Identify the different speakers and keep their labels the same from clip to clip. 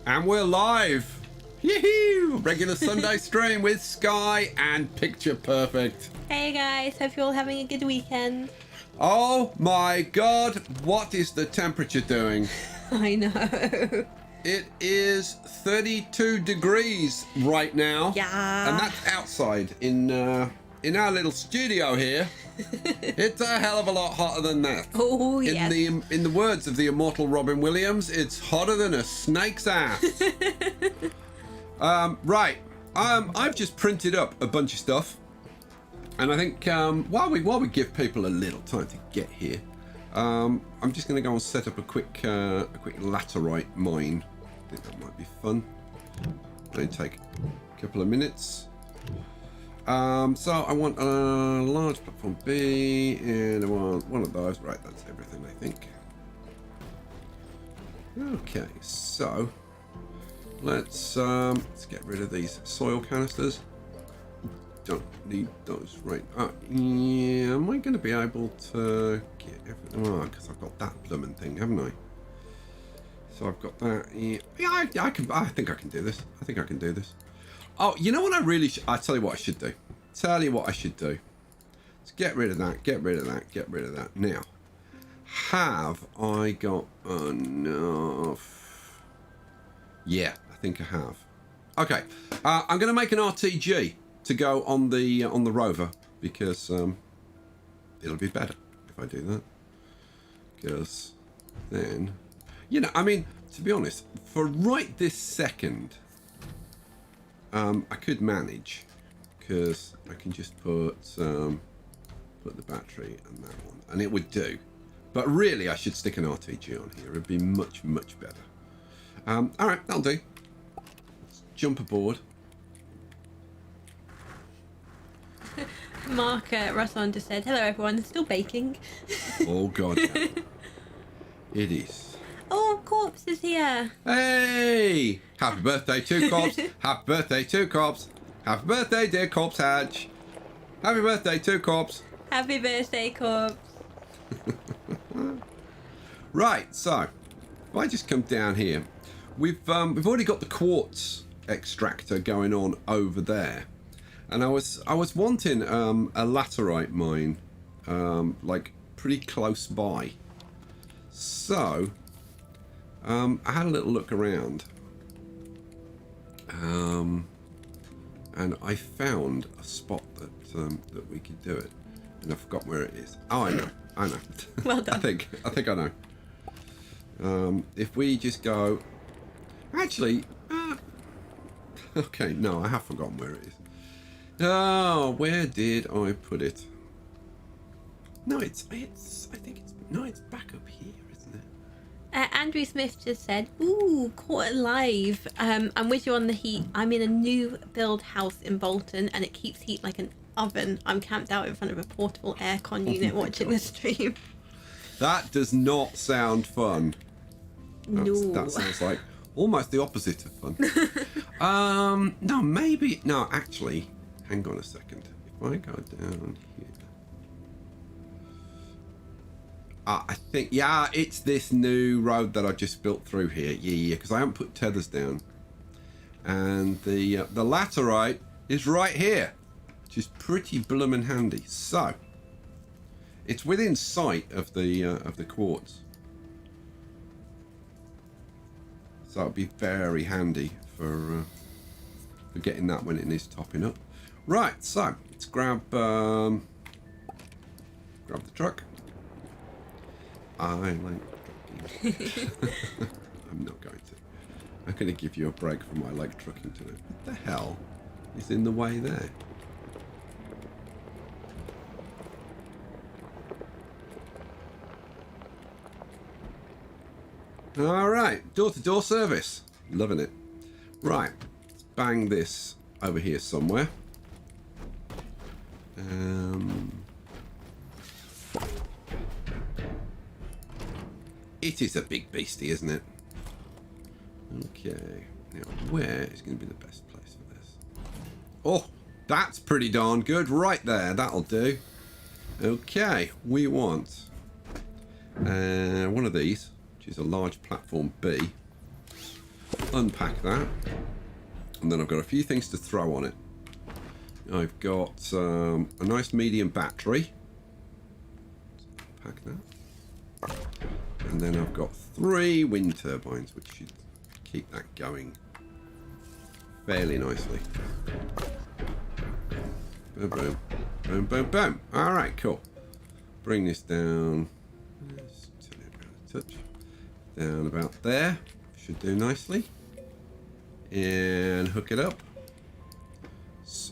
Speaker 1: And we're live! Yee-hoo! Regular Sunday stream with Sky and Picture Perfect.
Speaker 2: Hey guys, hope you're all having a good weekend.
Speaker 1: Oh my god, what is the temperature doing?
Speaker 2: I know.
Speaker 1: It is 32 degrees right now.
Speaker 2: Yeah.
Speaker 1: And that's outside in our little studio here. It's a hell of a lot hotter than that.
Speaker 2: Oh, yeah.
Speaker 1: In the words of the immortal Robin Williams, it's hotter than a snake's ass. Right. I've just printed up a bunch of stuff, and I think while we give people a little time to get here, I'm just going to go and set up a quick laterite mine. I think that might be fun. It'll take a couple of minutes. So I want a large platform B, and I want one of those. Right, that's everything, I think. Okay, so let's get rid of these soil canisters. don't need those right. Yeah, am I going to be able to get everything? Oh, because I've got that blooming thing, haven't I? So I've got that. Yeah, I can. I think I can do this. I think I can do this. Oh, you know what I really I tell you what I should do. Tell you what I should do. Let's get rid of that. Get rid of that. Get rid of that. Now, have I got enough? Yeah, I think I have. Okay, I'm going to make an RTG to go on the rover because it'll be better if I do that. Because then, you know, I mean, to be honest, for right this second, I could manage because I can just put the battery and that one, and it would do. But really, I should stick an RTG on here. It'd be much better. All right, that'll do. Let's jump aboard.
Speaker 2: Mark Russon just said, hello everyone, still baking.
Speaker 1: Oh god, yeah. It is.
Speaker 2: Oh, Corpse is here.
Speaker 1: Hey! Happy birthday to Corpse. Happy birthday to Corpse. Happy birthday, dear Corpse Hatch. Happy birthday to Corpse.
Speaker 2: Happy birthday, Corpse.
Speaker 1: Right, so if I just come down here, we've already got the quartz extractor going on over there, and I was wanting a laterite mine like pretty close by. So I had a little look around, and I found a spot that we could do it, and I forgot where it is. Oh, I know.
Speaker 2: Well done.
Speaker 1: I think I know. If we just go, actually, okay, no, I have forgotten where it is. Oh, where did I put it? No, it's back up here, isn't it?
Speaker 2: Andrew Smith just said, ooh, caught it live. I'm with you on the heat. I'm in a new build house in Bolton and it keeps heat like an oven. I'm camped out in front of a portable aircon unit watching the stream.
Speaker 1: That does not sound fun.
Speaker 2: No.
Speaker 1: That sounds like almost the opposite of fun. No, maybe, no, actually, hang on a second. If I go down here. I think, yeah, it's this new road that I just built through here. Yeah, because I haven't put tethers down. And the laterite is right here, which is pretty bloomin' handy. So, it's within sight of the quartz. So it'll be very handy for getting that when it needs topping up. Right, so let's grab the truck. I like trucking. I'm not going to. I'm going to give you a break from my leg trucking today. What the hell is in the way there? All right, door-to-door service. Loving it. Right, let's bang this over here somewhere. It is a big beastie, isn't it? Okay, now where is going to be the best place for this? Oh, that's pretty darn good right there. That'll do. Okay, we want one of these, which is a large platform B. Unpack that, and then I've got a few things to throw on it. I've got a nice medium battery. Unpack that. And then I've got 3 wind turbines, which should keep that going fairly nicely. Boom, boom, boom, boom, boom. All right, cool. Bring this down. Let's turn it around a touch. Down about there. Should do nicely. And hook it up.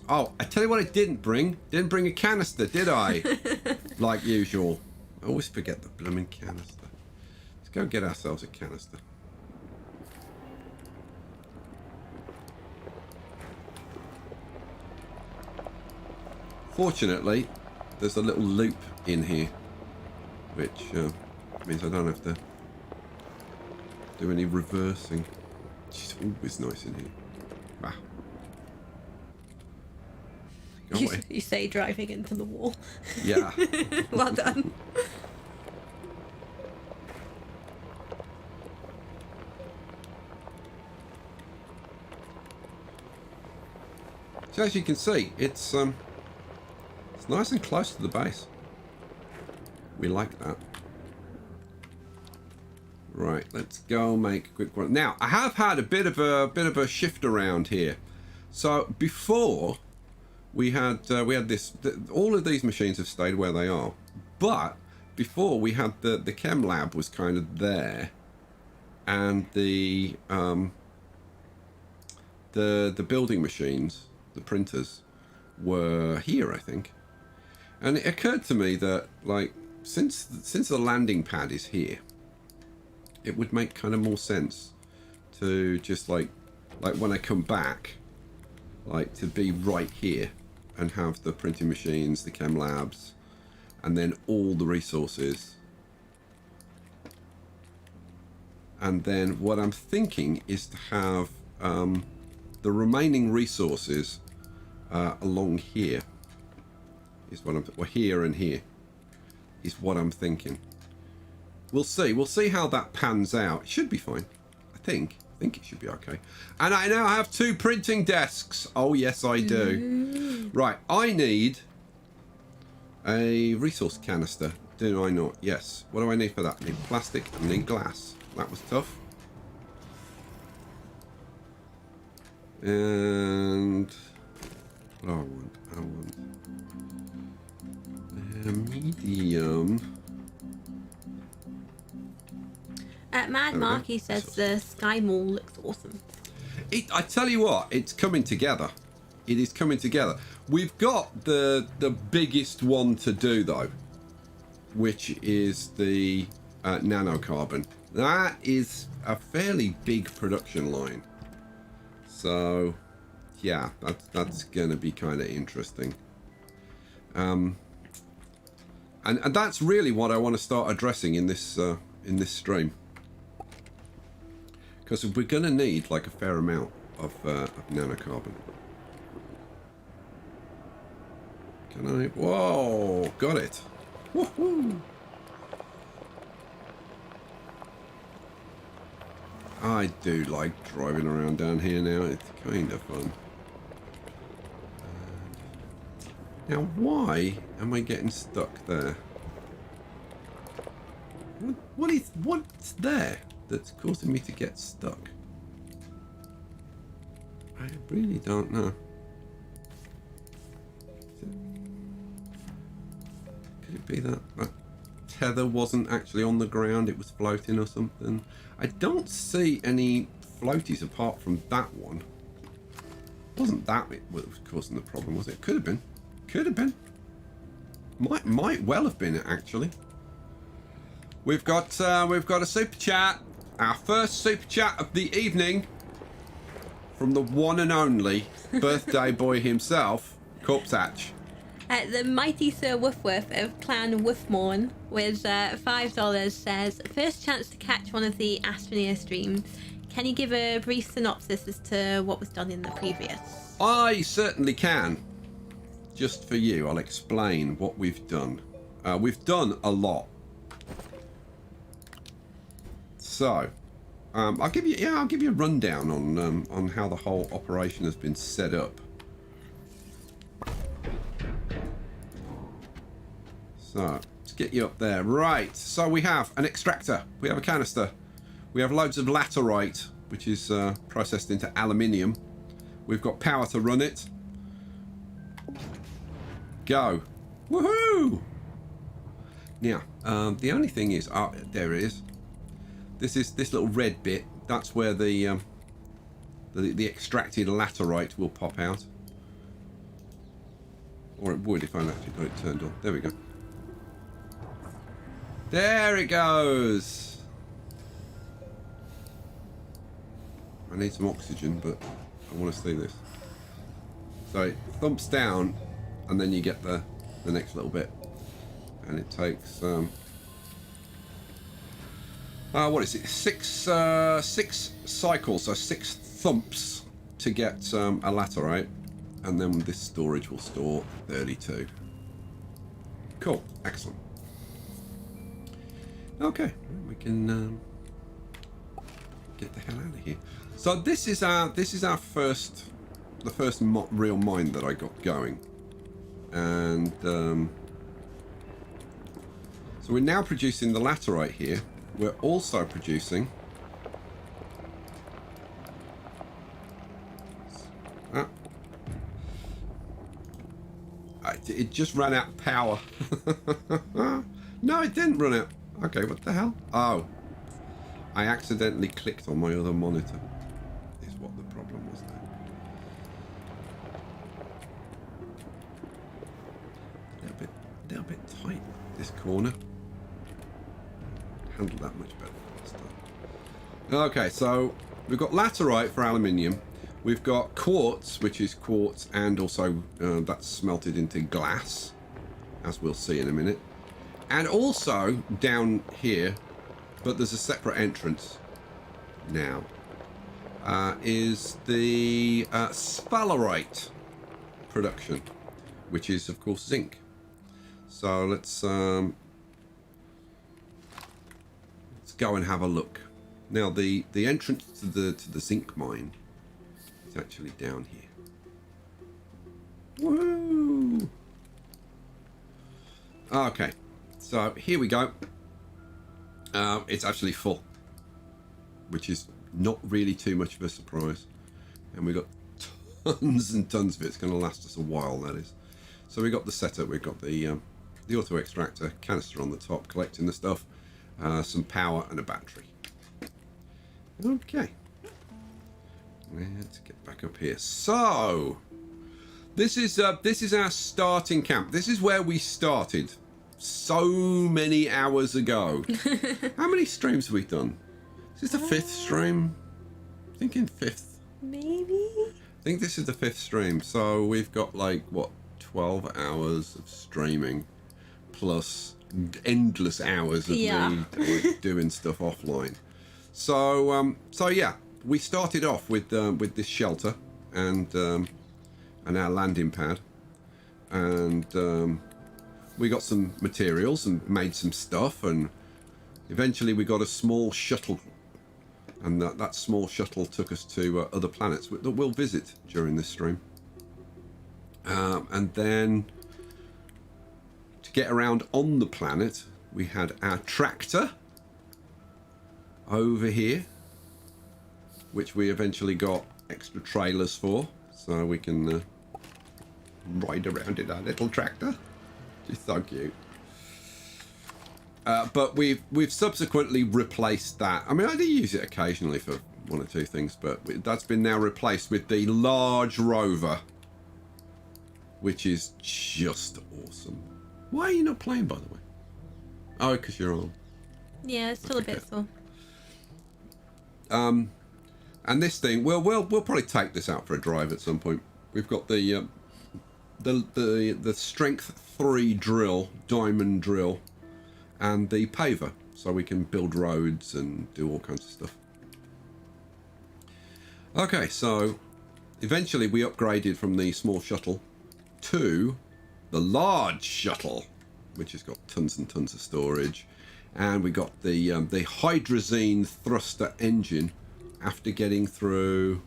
Speaker 1: Oh, I tell you what I didn't bring. Didn't bring a canister, did I? Like usual. I always forget the blooming canister. Let's go get ourselves a canister. Fortunately, there's a little loop in here, which means I don't have to do any reversing. It's always nice in here. Wow. Go away.
Speaker 2: You say driving into the wall.
Speaker 1: Yeah.
Speaker 2: Well done.
Speaker 1: So as you can see, it's nice and close to the base. We like that. Right, let's go make a quick one. Now, I have had a bit of a shift around here. So before we had this. All of these machines have stayed where they are, but before we had the chem lab was kind of there, and the building machines, the printers, were here, I think. And it occurred to me that, like, since the landing pad is here, it would make kind of more sense to just like when I come back, like, to be right here and have the printing machines, the chem labs, and then all the resources. And then what I'm thinking is to have the remaining resources along here. Is what I'm here and here is what I'm thinking. We'll see. We'll see how that pans out. It should be fine. I think it should be okay. And I now have 2 printing desks. Oh yes, I do. Right, I need a resource canister. Do I not? Yes. What do I need for that? I need plastic. I need glass. That was tough. And what do I want? Medium.
Speaker 2: Mad Marky says the Sky Mall looks awesome.
Speaker 1: I tell you what, it's coming together. It is coming together. We've got the biggest one to do though, which is the nanocarbon. That is a fairly big production line. So, yeah, that's going to be kind of interesting. And that's really what I want to start addressing in this stream. Because we're going to need like a fair amount of nanocarbon. Can I? Whoa! Got it! Woohoo! I do like driving around down here now. It's kind of fun. Now, why am I getting stuck there? What's there that's causing me to get stuck? I really don't know. Could it be that tether wasn't actually on the ground, it was floating or something? I don't see any floaties apart from that one. Wasn't that what was causing the problem, was it? Could have been. Could have been. Might well have been, actually. We've got a super chat. Our first super chat of the evening from the one and only birthday boy himself, Corpse Hatch.
Speaker 2: The mighty Sir Woofworth of Clan Woofmorn with $5 says, first chance to catch one of the ASTRONEER streams. Can you give a brief synopsis as to what was done in the previous?
Speaker 1: I certainly can. Just for you, I'll explain what we've done. We've done a lot. So, I'll give you a rundown on how the whole operation has been set up. So, let's get you up there. Right, so we have an extractor, we have a canister, we have loads of laterite, which is processed into aluminium. We've got power to run it. Go. Woohoo! Now, the only thing is, there it is. This little red bit. That's where the extracted laterite will pop out, or it would if I actually got it turned on. There we go. There it goes. I need some oxygen, but I want to see this. So it thumps down, and then you get the next little bit, and it takes what is it? Six cycles, so 6 thumps to get a laterite, and then this storage will store 32. Cool, excellent. Okay, we can get the hell out of here. So this is our first, the first real mine that I got going, and so we're now producing the laterite here. We're also producing it just ran out of power. No, it didn't run out. Okay, what the hell? Oh, I accidentally clicked on my other monitor. Is what the problem was there. A little bit tight, this corner. Handle that much better last time. Okay, so we've got laterite for aluminium. We've got quartz, which is quartz, and also that's smelted into glass, as we'll see in a minute. And also down here, but there's a separate entrance now, is the sphalerite production, which is of course zinc. So let's go and have a look. Now the entrance to the zinc mine is actually down here. Woo! Okay, so here we go. It's actually full, which is not really too much of a surprise. And we've got tons and tons of it. It's going to last us a while, that is. So we got the setup. We've got the auto extractor canister on the top, collecting the stuff, some power and a battery. Okay, let's get back up here. So this is our starting camp. This is where we started so many hours ago. How many streams have we done? Is this the fifth stream? I'm thinking fifth.
Speaker 2: Maybe.
Speaker 1: I think this is the fifth stream. So we've got like what, 12 hours of streaming plus endless hours of me doing stuff offline. So so yeah, we started off with this shelter and our landing pad, and we got some materials and made some stuff, and eventually we got a small shuttle, and that small shuttle took us to other planets that we'll visit during this stream. And then to get around on the planet, we had our tractor over here, which we eventually got extra trailers for, so we can ride around in our little tractor. She's so cute. But we've subsequently replaced that. I mean, I do use it occasionally for one or two things, but that's been now replaced with the large rover, which is just awesome. Why are you not playing, by the way? Oh, because you're on.
Speaker 2: Yeah, it's still a bit sore.
Speaker 1: And this thing, we'll probably take this out for a drive at some point. We've got the strength 3 drill, diamond drill, and the paver, so we can build roads and do all kinds of stuff. Okay, so eventually we upgraded from the small shuttle to the large shuttle, which has got tons and tons of storage, and we got the hydrazine thruster engine. After getting through,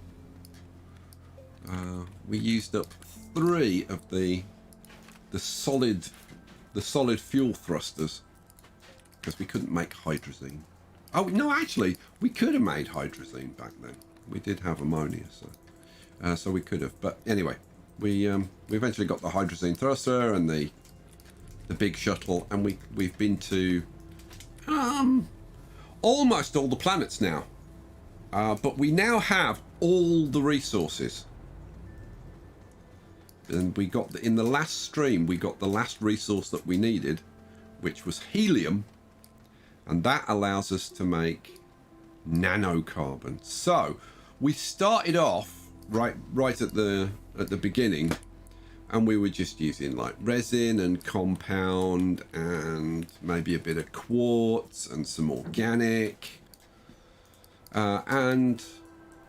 Speaker 1: we used up 3 of the solid fuel thrusters because we couldn't make hydrazine. Oh no, actually we could have made hydrazine back then. We did have ammonia, so we could have. But anyway, we eventually got the hydrazine thruster and the big shuttle, and we've been to almost all the planets now. But we now have all the resources. And we got in the last stream, we got the last resource that we needed, which was helium, and that allows us to make nanocarbon. So we started off right at the beginning, and we were just using like resin and compound and maybe a bit of quartz and some organic. And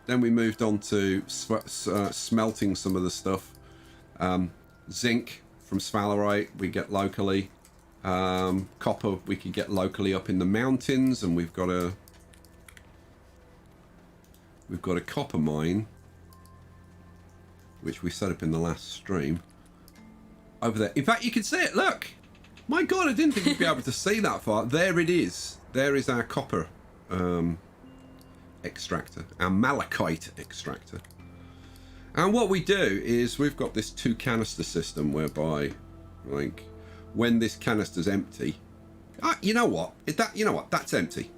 Speaker 1: then we moved on to smelting some of the stuff, Zinc from sphalerite we get locally. Copper we can get locally up in the mountains, and we've got a copper mine which we set up in the last stream over there. In fact, you can see it. Look, my god, I didn't think you'd be able to see that far. There it is. There is our copper extractor, our malachite extractor. And what we do is we've got this 2 canister system whereby, like, when this canister's empty, you know what? That's empty.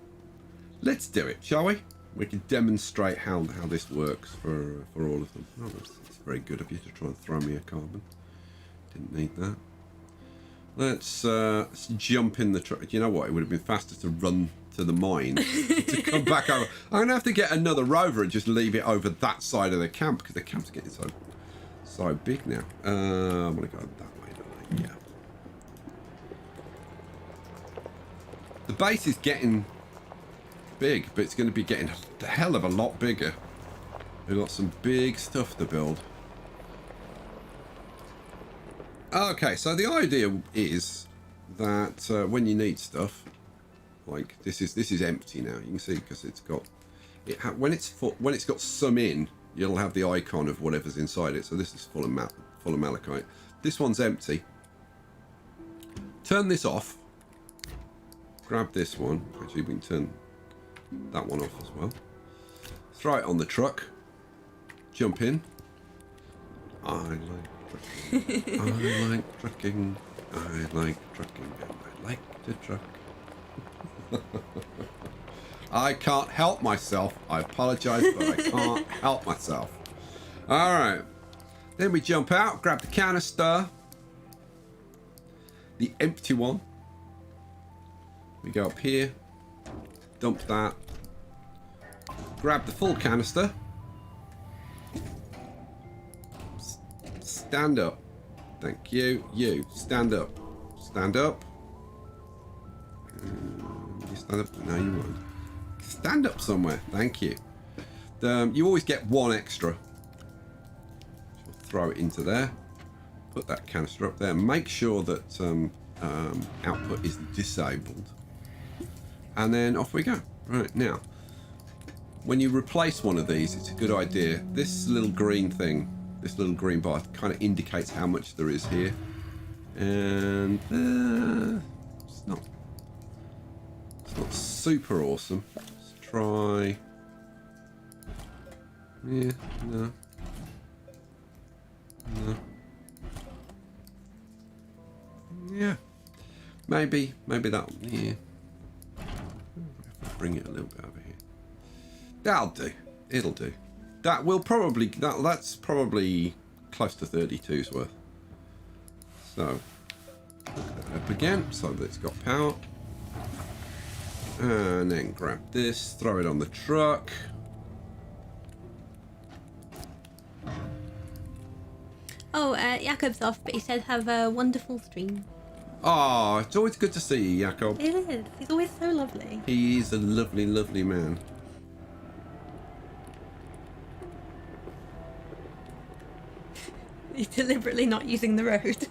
Speaker 1: Let's do it, shall we? We can demonstrate how this works for all of them. Oh, it's very good of you to try and throw me a carbon. Didn't need that. Let's jump in the truck. You know what? It would have been faster to run to the mine to come back over. I'm gonna have to get another rover and just leave it over that side of the camp because the camp's getting so big now. I'm gonna go that way, don't I? Yeah. The base is getting big, but it's going to be getting a hell of a lot bigger. We've got some big stuff to build. Okay, so the idea is that when you need stuff, like this is empty now. You can see because it's got when it's got some in, you'll have the icon of whatever's inside it. So this is full of malachite. This one's empty. Turn this off. Grab this one. Actually, we can turn that one off as well. Throw it on the truck. Jump in. I like trucking. I like trucking. I like trucking. And I like to truck. I can't help myself. I apologise, but I can't help myself. Alright. Then we jump out, grab the canister. The empty one. We go up here. Dump that. Grab the full canister. Stand up. Thank you. You. Stand up. Stand up. You stand up? No, you won't. Stand up somewhere. Thank you. You always get one extra. Throw it into there. Put that canister up there. Make sure that output is disabled. And then off we go. Right, now, when you replace one of these, it's a good idea. This little green thing, this little green bar, kind of indicates how much there is here. And it's not super awesome. Let's try. Yeah, no. No. Yeah. Maybe that one here. Bring it a little bit over here. That'll do. It'll do. That will probably that's probably close to 32's worth. So hook that up again so that it's got power. And then grab this, throw it on the truck.
Speaker 2: Oh, Jakob's off, but he said have a wonderful stream.
Speaker 1: Oh, it's always good to see you, Jakob.
Speaker 2: It is. He's always so lovely.
Speaker 1: He's a lovely, lovely man.
Speaker 2: He's deliberately not using the road.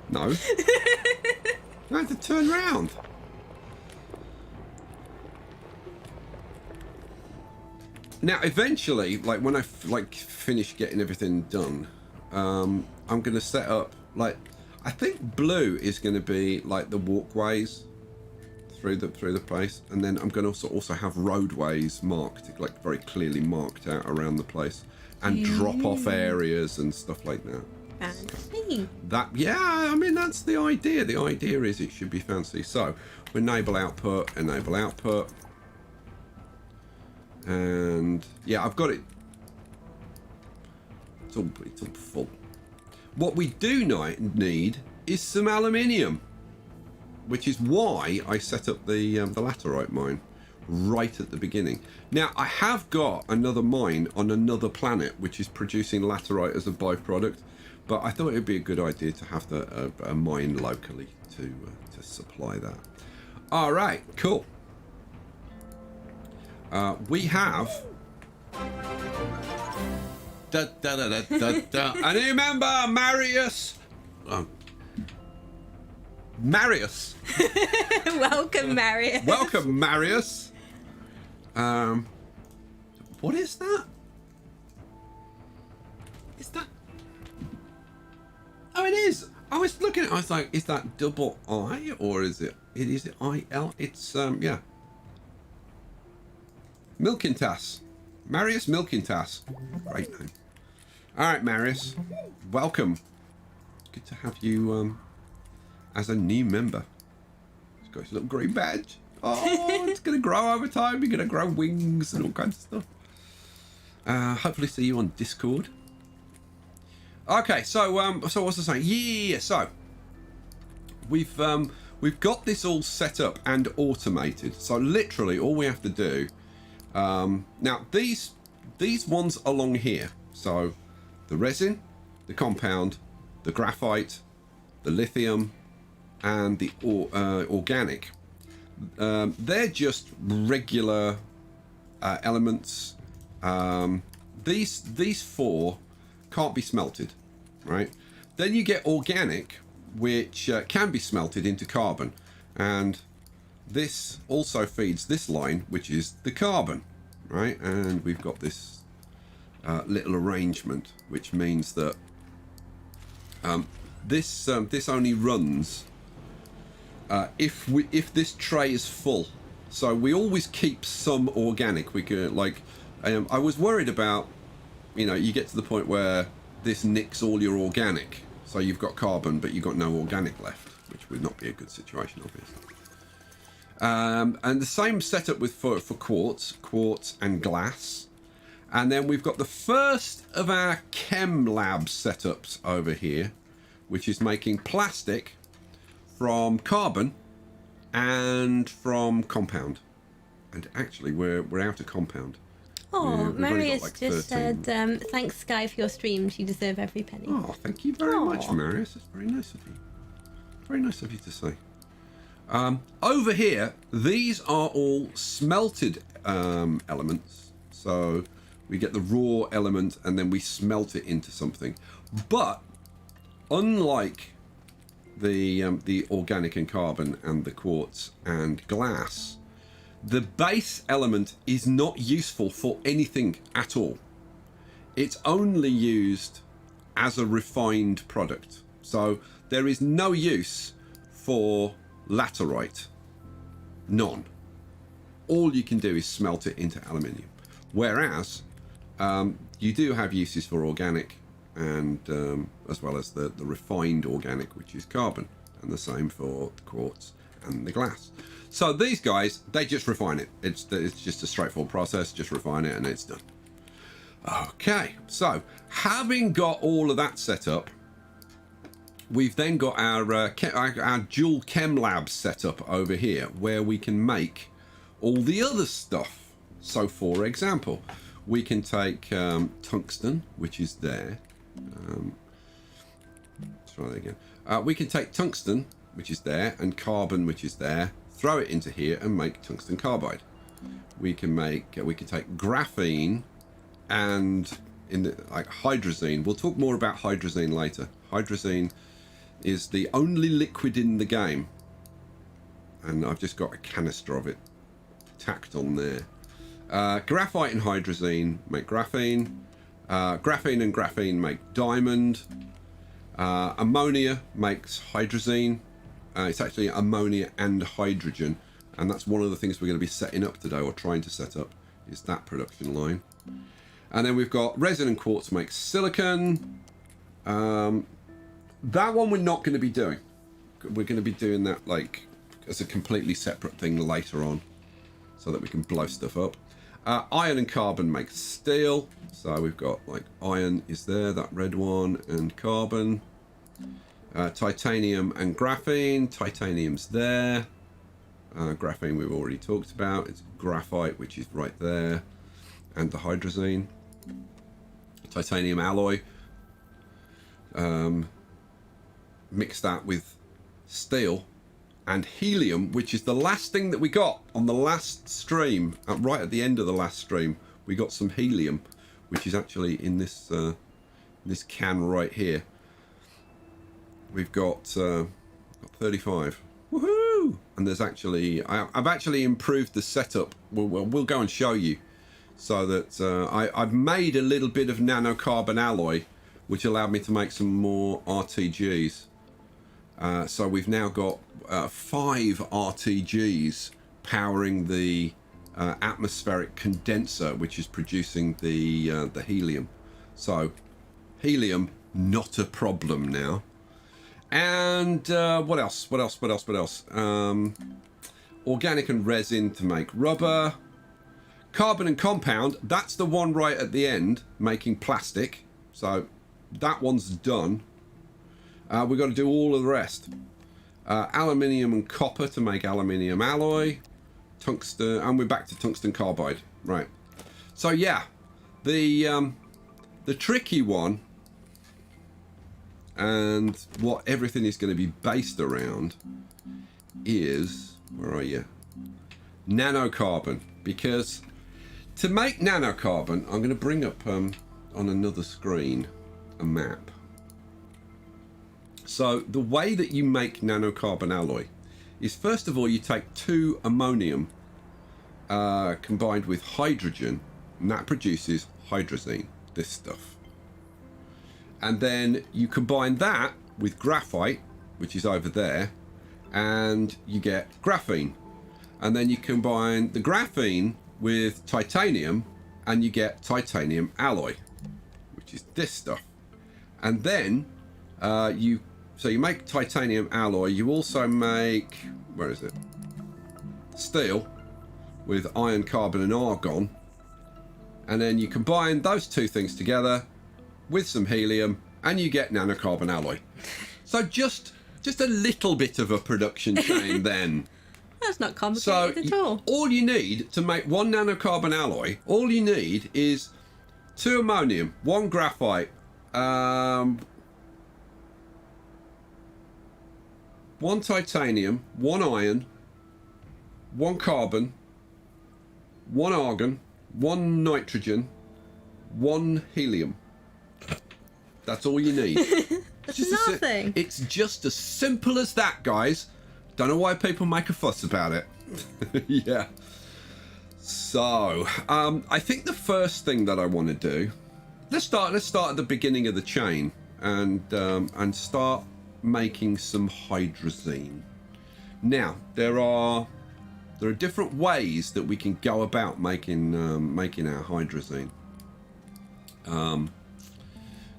Speaker 1: No. I had to turn round. Now, eventually, like when I finish getting everything done, I'm going to set up, like, I think blue is going to be like the walkways through the place, and then I'm going to also have roadways marked, like very clearly marked out around the place, and drop off areas and stuff like that.
Speaker 2: Fancy.
Speaker 1: Yeah, I mean that's the idea. The idea is it should be fancy. So enable output, and yeah, I've got it. It's all full. What we do need is some aluminium, which is why I set up the laterite mine right at the beginning. Now, I have got another mine on another planet which is producing laterite as a byproduct, but I thought it would be a good idea to have a mine locally to supply that. All right, cool. We have da, da, da, da, da, da. And remember, Marius. Marius.
Speaker 2: Welcome, Marius.
Speaker 1: Welcome, Marius. What is that? Is that? Oh, it is. I was looking at it. I was like, is that double I or is it? Is it IL? It's yeah. Milkintas. Marius Milkintas. Great name. All right, Marius. Welcome. Good to have you as a new member. He's got his little green badge. Oh, it's going to grow over time. You're going to grow wings and all kinds of stuff. Hopefully see you on Discord. Okay, so what was I saying? Yeah, so we've got this all set up and automated. So literally all we have to do now these ones along here. So the resin, the compound, the graphite, the lithium, and the organic. They're just regular elements. These four can't be smelted, right? Then you get organic, which can be smelted into carbon, and this also feeds this line, which is the carbon, right? And we've got this little arrangement, which means that this only runs if this tray is full. So we always keep some organic. We could like I was worried about, you know, you get to the point where this nicks all your organic, so you've got carbon but you've got no organic left, which would not be a good situation, obviously. And the same setup with for quartz and glass. And then we've got the first of our chem lab setups over here, which is making plastic from carbon and from compound. And actually we're out of compound.
Speaker 2: Oh,
Speaker 1: We've
Speaker 2: Marius
Speaker 1: like
Speaker 2: just
Speaker 1: 13.
Speaker 2: said, thanks, Sky, for your streams. You deserve every penny.
Speaker 1: Oh, thank you very much, Marius. That's very nice of you. Very nice of you to say. Over here, these are all smelted elements. So we get the raw element and then we smelt it into something. But unlike the organic and carbon and the quartz and glass, the base element is not useful for anything at all. It's only used as a refined product. So there is no use for laterite. None. All you can do is smelt it into aluminium. Whereas you do have uses for organic and as well as the refined organic, which is carbon, and the same for the quartz and the glass. So these guys, they just refine it. It's just a straightforward process. Just refine it and it's done. Okay, so having got all of that set up, we've then got our dual chem lab set up over here, where we can make all the other stuff. So for example, we can take tungsten, which is there. Let's try that again. We can take tungsten, which is there, and carbon, which is there, throw it into here and make tungsten carbide. We can take graphene and like hydrazine. We'll talk more about hydrazine later. Hydrazine is the only liquid in the game, and I've just got a canister of it tacked on there. Graphite and hydrazine make graphene. Graphene and graphene make diamond. Ammonia makes hydrazine. It's actually ammonia and hydrogen, and that's one of the things we're going to be setting up today, or trying to set up, is that production line. And then we've got resin and quartz makes silicon. That one we're not going to be doing. We're going to be doing that like as a completely separate thing later on, so that we can blow stuff up. Iron and carbon makes steel. So we've got like iron is there, that red one, and carbon. Titanium and graphene. Titanium's there. Graphene we've already talked about. It's graphite, which is right there, and the hydrazine. Titanium alloy. Mix that with steel and helium, which is the last thing that we got on the last stream. Right at the end of the last stream, we got some helium, which is actually in this this can right here. We've got 35. Woohoo! And there's actually I've actually improved the setup. We'll go and show you, so that I've made a little bit of nanocarbon alloy, which allowed me to make some more RTGs. So we've now got 5 RTGs powering the atmospheric condenser, which is producing the helium. So helium, not a problem now. And what else? Organic and resin to make rubber. Carbon and compound, that's the one right at the end, making plastic. So that one's done. We've got to do all of the rest. Aluminium and copper to make aluminium alloy. Tungsten, and we're back to tungsten carbide. Right. So yeah, the tricky one, and what everything is going to be based around is, where are you? Nanocarbon. Because to make nanocarbon, I'm going to bring up on another screen a map. So the way that you make nanocarbon alloy is, first of all, you take 2 ammonium combined with hydrogen, and that produces hydrazine, this stuff. And then you combine that with graphite, which is over there, and you get graphene. And then you combine the graphene with titanium, and you get titanium alloy, which is this stuff. And then you make titanium alloy. You also make, where is it? Steel with iron, carbon, and argon. And then you combine those 2 things together with some helium, and you get nanocarbon alloy. So just a little bit of a production chain then.
Speaker 2: That's not complicated at all.
Speaker 1: All you need to make 1 nanocarbon alloy, all you need is 2 ammonium, 1 graphite, 1 titanium, 1 iron, 1 carbon, 1 argon, 1 nitrogen, 1 helium. That's all you need.
Speaker 2: That's nothing.
Speaker 1: It's just as simple as that, guys. Don't know why people make a fuss about it. Yeah. So, I think the first thing that I want to do, let's start at the beginning of the chain and start making some hydrazine. Now, there are different ways that we can go about making our hydrazine.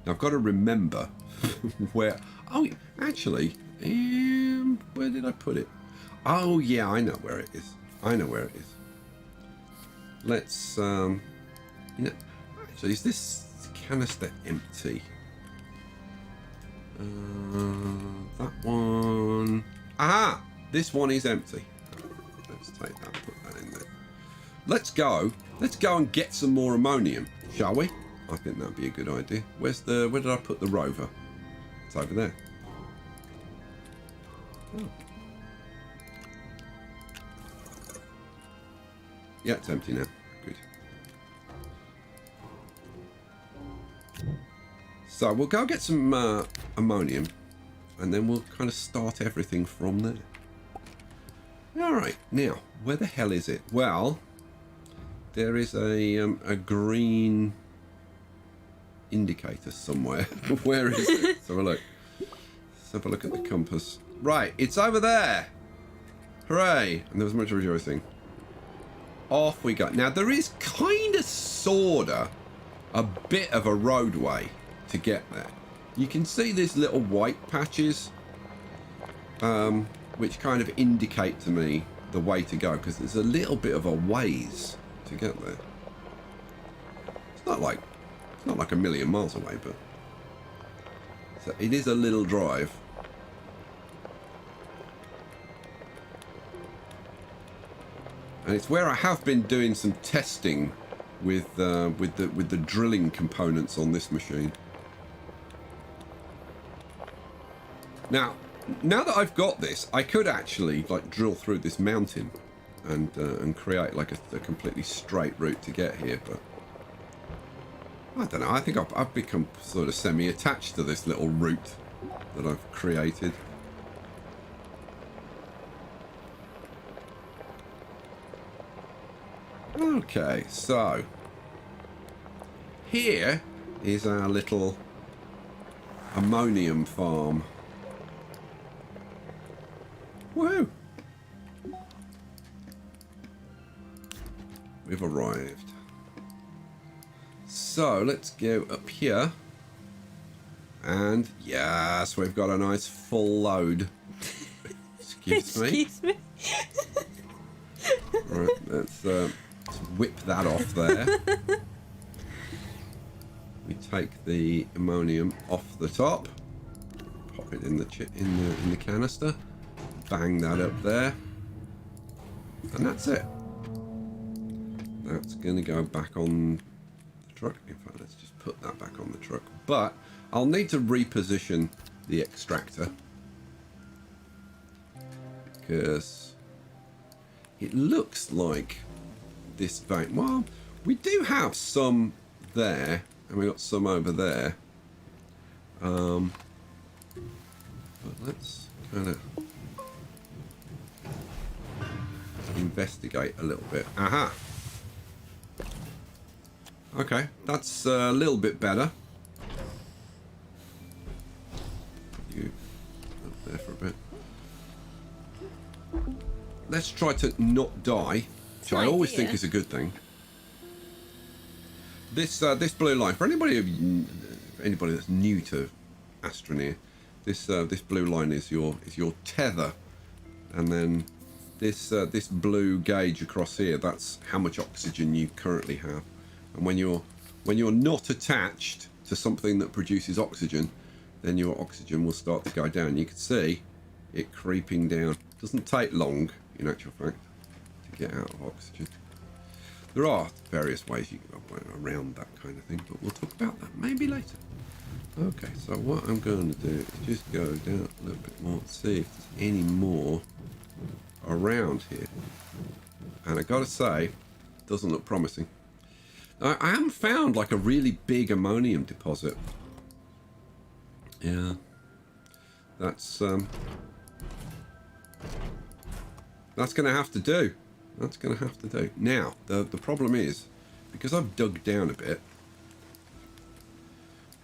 Speaker 1: Now I've got to remember where. Oh, actually, where did I put it? Oh yeah, I know where it is. Let's actually, is this canister empty? That one. Aha! This one is empty. Let's take that, put that in there. Let's go and get some more ammonium, shall we? I think that'd be a good idea. Where did I put the rover? It's over there. Oh. Yeah, it's empty now. Good. So we'll go get some ammonium, and then we'll kind of start everything from there. Alright, now, where the hell is it? Well, there is a green indicator somewhere. Where is it? Let's have a look. Let's have a look at the compass. Right, it's over there. Hooray! And there was much rejoicing. Off we go. Now, there is kind of, sorta, a bit of a roadway to get there. You can see these little white patches, which kind of indicate to me the way to go, because there's a little bit of a ways to get there. It's not like a million miles away, but so it is a little drive. And it's where I have been doing some testing with the drilling components on this machine. Now that I've got this, I could actually like drill through this mountain and create like a completely straight route to get here, but I don't know. I think I've become sort of semi-attached to this little route that I've created. Okay, so here is our little ammonium farm. Woo! We've arrived. So let's go up here. And yes, we've got a nice full load. Excuse me. Right, let's whip that off there. We take the ammonium off the top, pop it in the canister, bang that up there, and that's it. That's going to go back on the truck. In fact, let's just put that back on the truck. But I'll need to reposition the extractor because it looks like this vein. Well, we do have some there, and we got some over there. But let's kind of investigate a little bit. Aha. Okay, that's a little bit better. You up there for a bit. Let's try to not die, which I always think is a good thing. This blue line, for anybody that's new to ASTRONEER, this blue line is your tether, and then this blue gauge across here, that's how much oxygen you currently have. And when you're not attached to something that produces oxygen, then your oxygen will start to go down. You can see it creeping down. Doesn't take long, in actual fact, to get out of oxygen. There are various ways you can go around that kind of thing, but we'll talk about that maybe later. Okay, so what I'm going to do is just go down a little bit more and see if there's any more around here. And I gotta say, it doesn't look promising. I haven't found like a really big ammonium deposit. Yeah, that's going to have to do. That's going to have to do. Now, the problem is, because I've dug down a bit,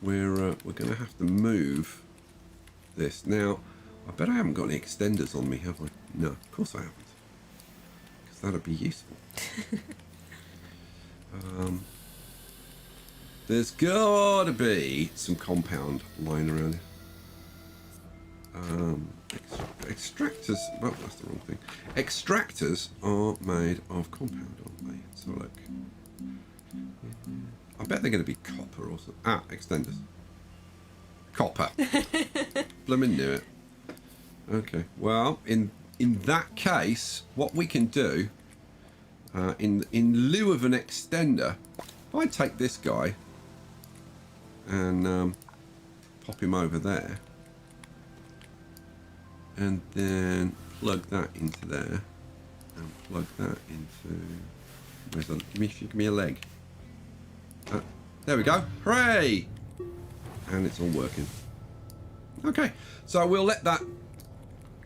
Speaker 1: we're going to have to move this. Now, I bet I haven't got any extenders on me, have I? No, of course I haven't. Because that'd be useful. There's got to be some compound lying around here. Extractors, well, that's the wrong thing. Extractors are made of compound, aren't they? Let's have a look. I bet they're going to be copper or something. Ah, extenders. Copper. Blooming knew it. Okay, well, in that case, what we can do, in lieu of an extender, if I take this guy and pop him over there, and then plug that into there, and plug that into... Give me a leg. There we go. Hooray! And it's all working. Okay, so we'll let that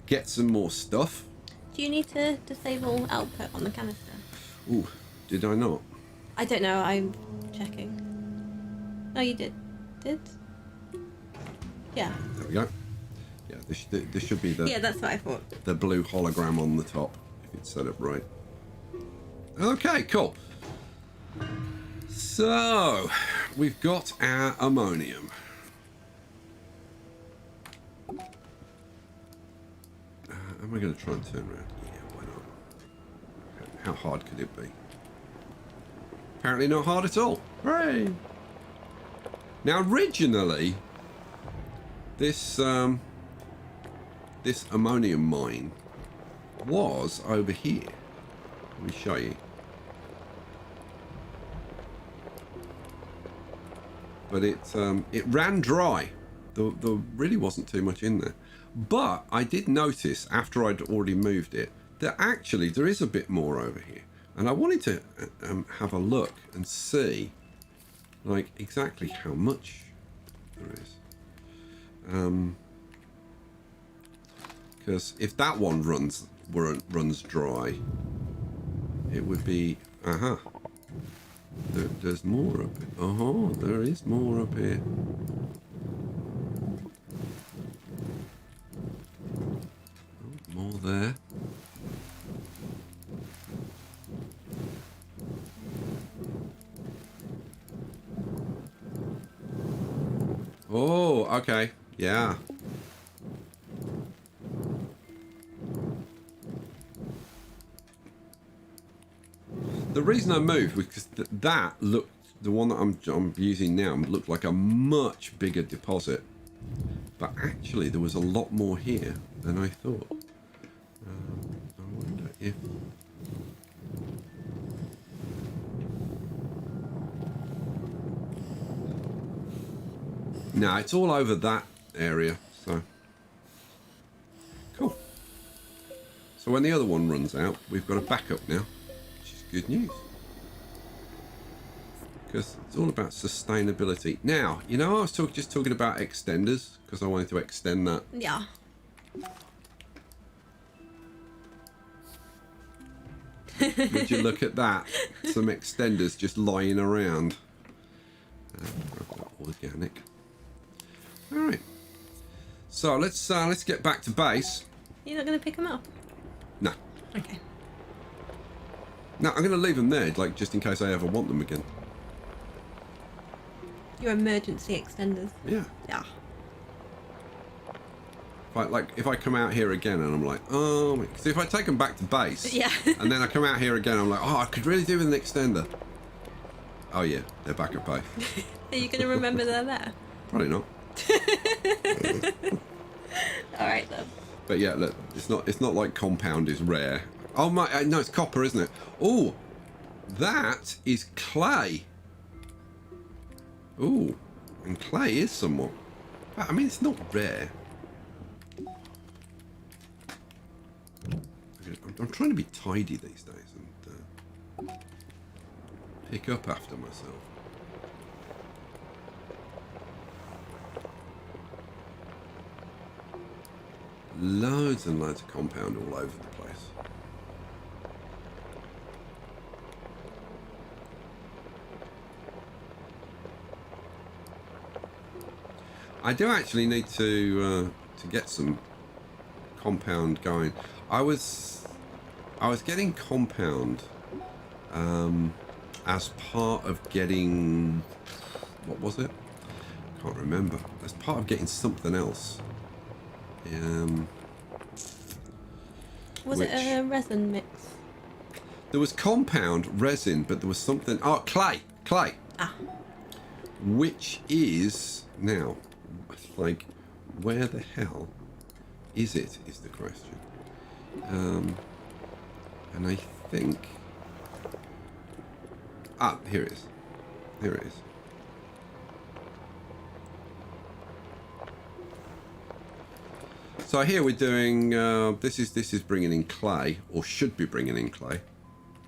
Speaker 1: get some more stuff.
Speaker 2: Do you need to disable output on the canister?
Speaker 1: Ooh, did I not?
Speaker 2: I don't know, I'm checking. No, you did. Did? Yeah.
Speaker 1: There we go. Yeah, this should be the...
Speaker 2: Yeah, that's what I thought.
Speaker 1: The blue hologram on the top, if it's set up right. Okay, cool. So, we've got our ammonium. Am I going to try and turn around? Yeah, why not? How hard could it be? Apparently not hard at all. Hooray! Now, originally, this this ammonium mine was over here. Let me show you. But it ran dry. There really wasn't too much in there. But I did notice after I'd already moved it that actually there is a bit more over here. And I wanted to have a look and see like exactly how much there is. Because if that one runs dry, it would be there's more up here. Oh, there is more up here. Oh, more there. Oh, okay. Yeah. The reason I moved was because that looked, the one that I'm using now looked like a much bigger deposit. But actually there was a lot more here than I thought. I wonder if... No, it's all over that area, so... Cool. So when the other one runs out, we've got a backup now, which is good news. Because it's all about sustainability. Now, you know, I was just talking about extenders, because I wanted to extend that.
Speaker 2: Yeah.
Speaker 1: Would you look at that? Some extenders just lying around. Organic. All right. So let's get back to base.
Speaker 2: You're not going to pick them up?
Speaker 1: No.
Speaker 2: Okay.
Speaker 1: No, I'm going to leave them there, like just in case I ever want them again.
Speaker 2: Your emergency extenders.
Speaker 1: Yeah.
Speaker 2: Yeah.
Speaker 1: If I come out here again and I'm like, oh, because if I take them back to base,
Speaker 2: yeah,
Speaker 1: and then I come out here again, I'm like, oh, I could really do with an extender. Oh yeah, they're back at base.
Speaker 2: Are you going to remember they're there?
Speaker 1: Probably not.
Speaker 2: All right then.
Speaker 1: But yeah, look, it's not like compound is rare. Oh my, no, it's copper, isn't it? Oh, that is clay. Oh, and clay is somewhat. I mean, it's not rare. I'm trying to be tidy these days and pick up after myself. Loads and loads of compound all over the place. I do actually need to get some compound going. I was getting compound as part of getting, what was it? Can't remember. As part of getting something else.
Speaker 2: Was it a resin mix?
Speaker 1: There was compound, resin, but there was something. Oh, clay.
Speaker 2: Ah.
Speaker 1: Which is now, like, where the hell is it? Is the question. And I think. Ah, here it is. Here it is. So here we're doing. This is bringing in clay, or should be bringing in clay.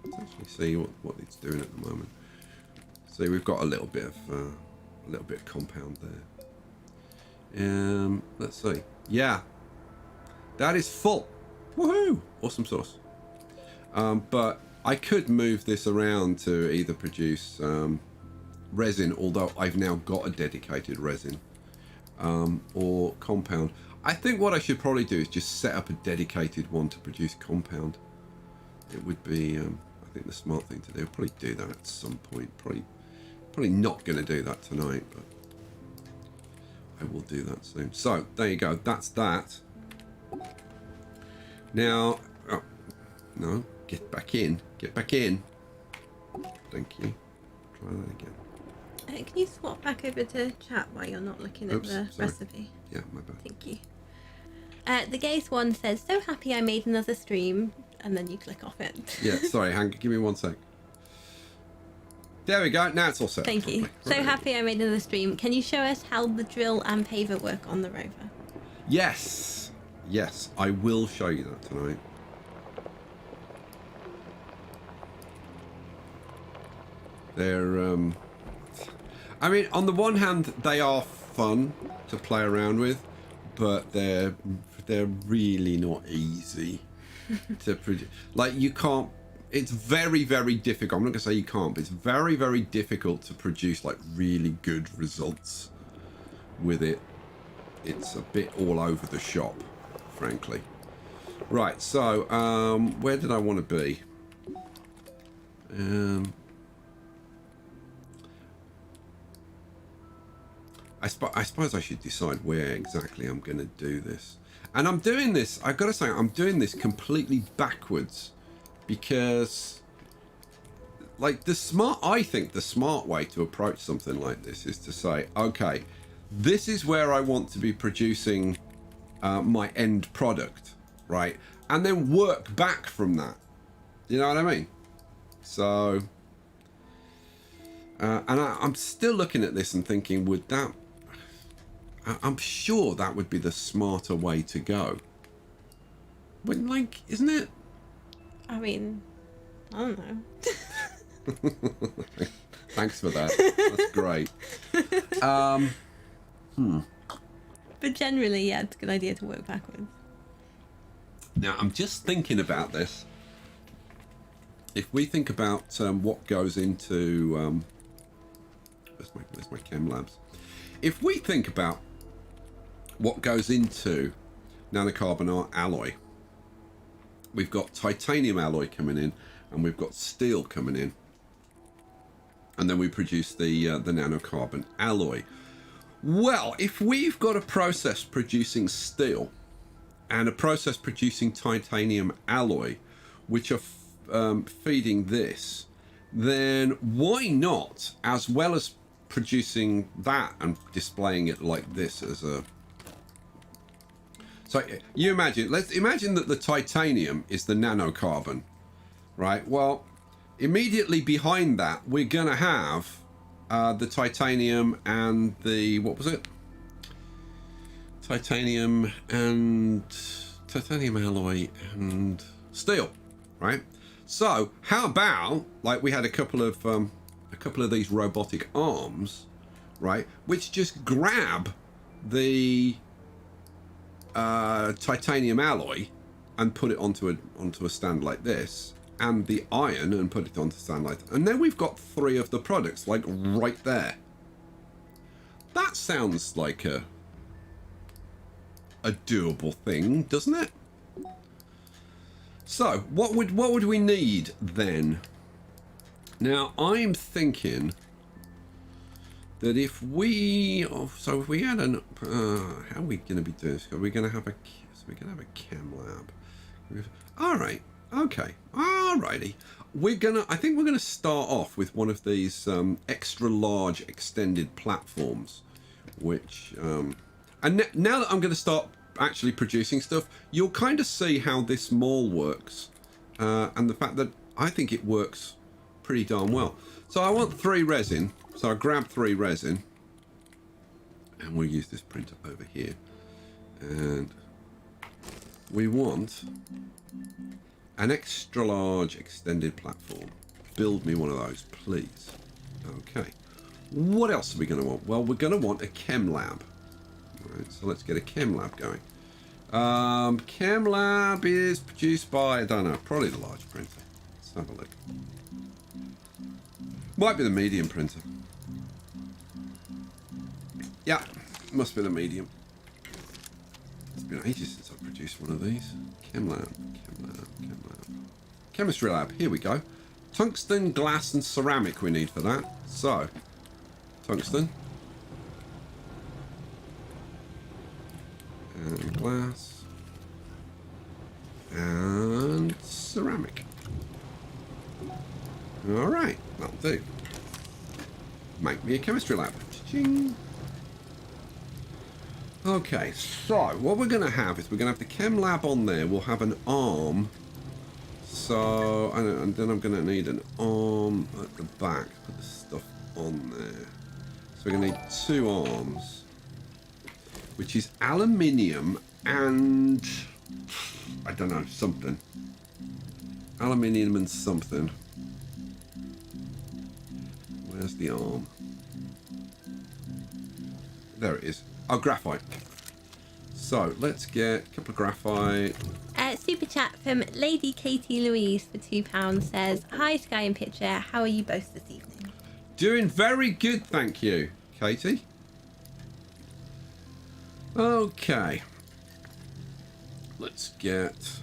Speaker 1: Let's actually see what it's doing at the moment. See, we've got a little bit of compound there. Let's see. Yeah, that is full. Woohoo! Awesome sauce. But I could move this around to either produce resin, although I've now got a dedicated resin, or compound. I think what I should probably do is just set up a dedicated one to produce compound. It would be, I think, the smart thing to do. I'll probably do that at some point. Probably not going to do that tonight, but I will do that soon. So there you go. That's that. Now, oh, no, get back in. Get back in. Thank you. Try that again.
Speaker 2: Can you swap back over to chat while you're not looking at the recipe?
Speaker 1: Yeah, my bad.
Speaker 2: Thank you. The Gaze one says, so happy I made another stream, and then you click off it.
Speaker 1: Yeah, sorry, give me 1 sec. There we go, now it's all set.
Speaker 2: Thank you. So happy I made another stream. Can you show us how the drill and paver work on the rover?
Speaker 1: Yes, I will show you that tonight. They're, I mean, on the one hand, they are fun to play around with, but they're really not easy to produce. Like, you can't. It's very, very difficult. I'm not gonna say you can't, but it's very, very difficult to produce like really good results with it. It's a bit all over the shop, frankly. Right. So, where did I want to be? I suppose I should decide where exactly I'm going to do this. And I'm doing this, I've got to say, I'm doing this completely backwards because, like, I think the smart way to approach something like this is to say, okay, this is where I want to be producing my end product, right? And then work back from that. You know what I mean? So, and I'm still looking at this and thinking, would that... I'm sure that would be the smarter way to go. But, like, isn't it?
Speaker 2: I mean, I don't know.
Speaker 1: Thanks for that. That's great.
Speaker 2: But generally, yeah, it's a good idea to work backwards.
Speaker 1: Now, I'm just thinking about this. If we think about what goes into... where's my chem labs? If we think about what goes into nanocarbon alloy, we've got titanium alloy coming in, and we've got steel coming in, and then we produce the nanocarbon alloy. Well, if we've got a process producing steel and a process producing titanium alloy, which are feeding this, then why not, as well as producing that and displaying it like this as a... So you imagine, let's imagine that the titanium is the nanocarbon, right? Well, immediately behind that, we're going to have the titanium and the, what was it? Titanium alloy and steel, right? So how about, like, we had a couple of these robotic arms, right, which just grab the titanium alloy and put it onto a stand like this, and the iron and put it onto a stand like that. And then we've got 3 of the products, like, right there. That sounds like a doable thing, doesn't it? So what would we need then? Now, I'm thinking that if we had an, how are we going to be doing this? Are we going to have a chem lab? All right, okay, alrighty. I think we're gonna start off with one of these extra large extended platforms, which, and now that I'm going to start actually producing stuff, you'll kind of see how this mall works, and the fact that I think it works pretty darn well. So I want 3 resin, so I grab 3 resin, and we'll use this printer over here, and we want an extra large extended platform. Build me one of those, please. Okay, what else are we going to want? Well, we're going to want a chem lab. All right, so let's get a chem lab going. Chem lab is produced by, I don't know, probably the large printer. Let's have a look. Might be the medium printer. Yeah, must be the medium. It's been ages since I've produced one of these. Chem lab. Chemistry lab, here we go. Tungsten, glass and ceramic we need for that. So, tungsten. And glass. And ceramic. Alright, that'll do. Make me a chemistry lab. Cha-ching. Okay, so what we're going to have is we're going to have the chem lab on there. We'll have an arm. So, and then I'm going to need an arm at the back. Put the stuff on there. So we're going to need 2 arms, which is aluminium and, I don't know, something. Aluminium and something. Where's the arm? There it is. Oh, graphite. So let's get a couple of graphite.
Speaker 2: Super chat from Lady Katie Louise for £2 says, "Hi Sky and Picture, how are you both this evening?"
Speaker 1: Doing very good, thank you, Katie. Okay. Let's get...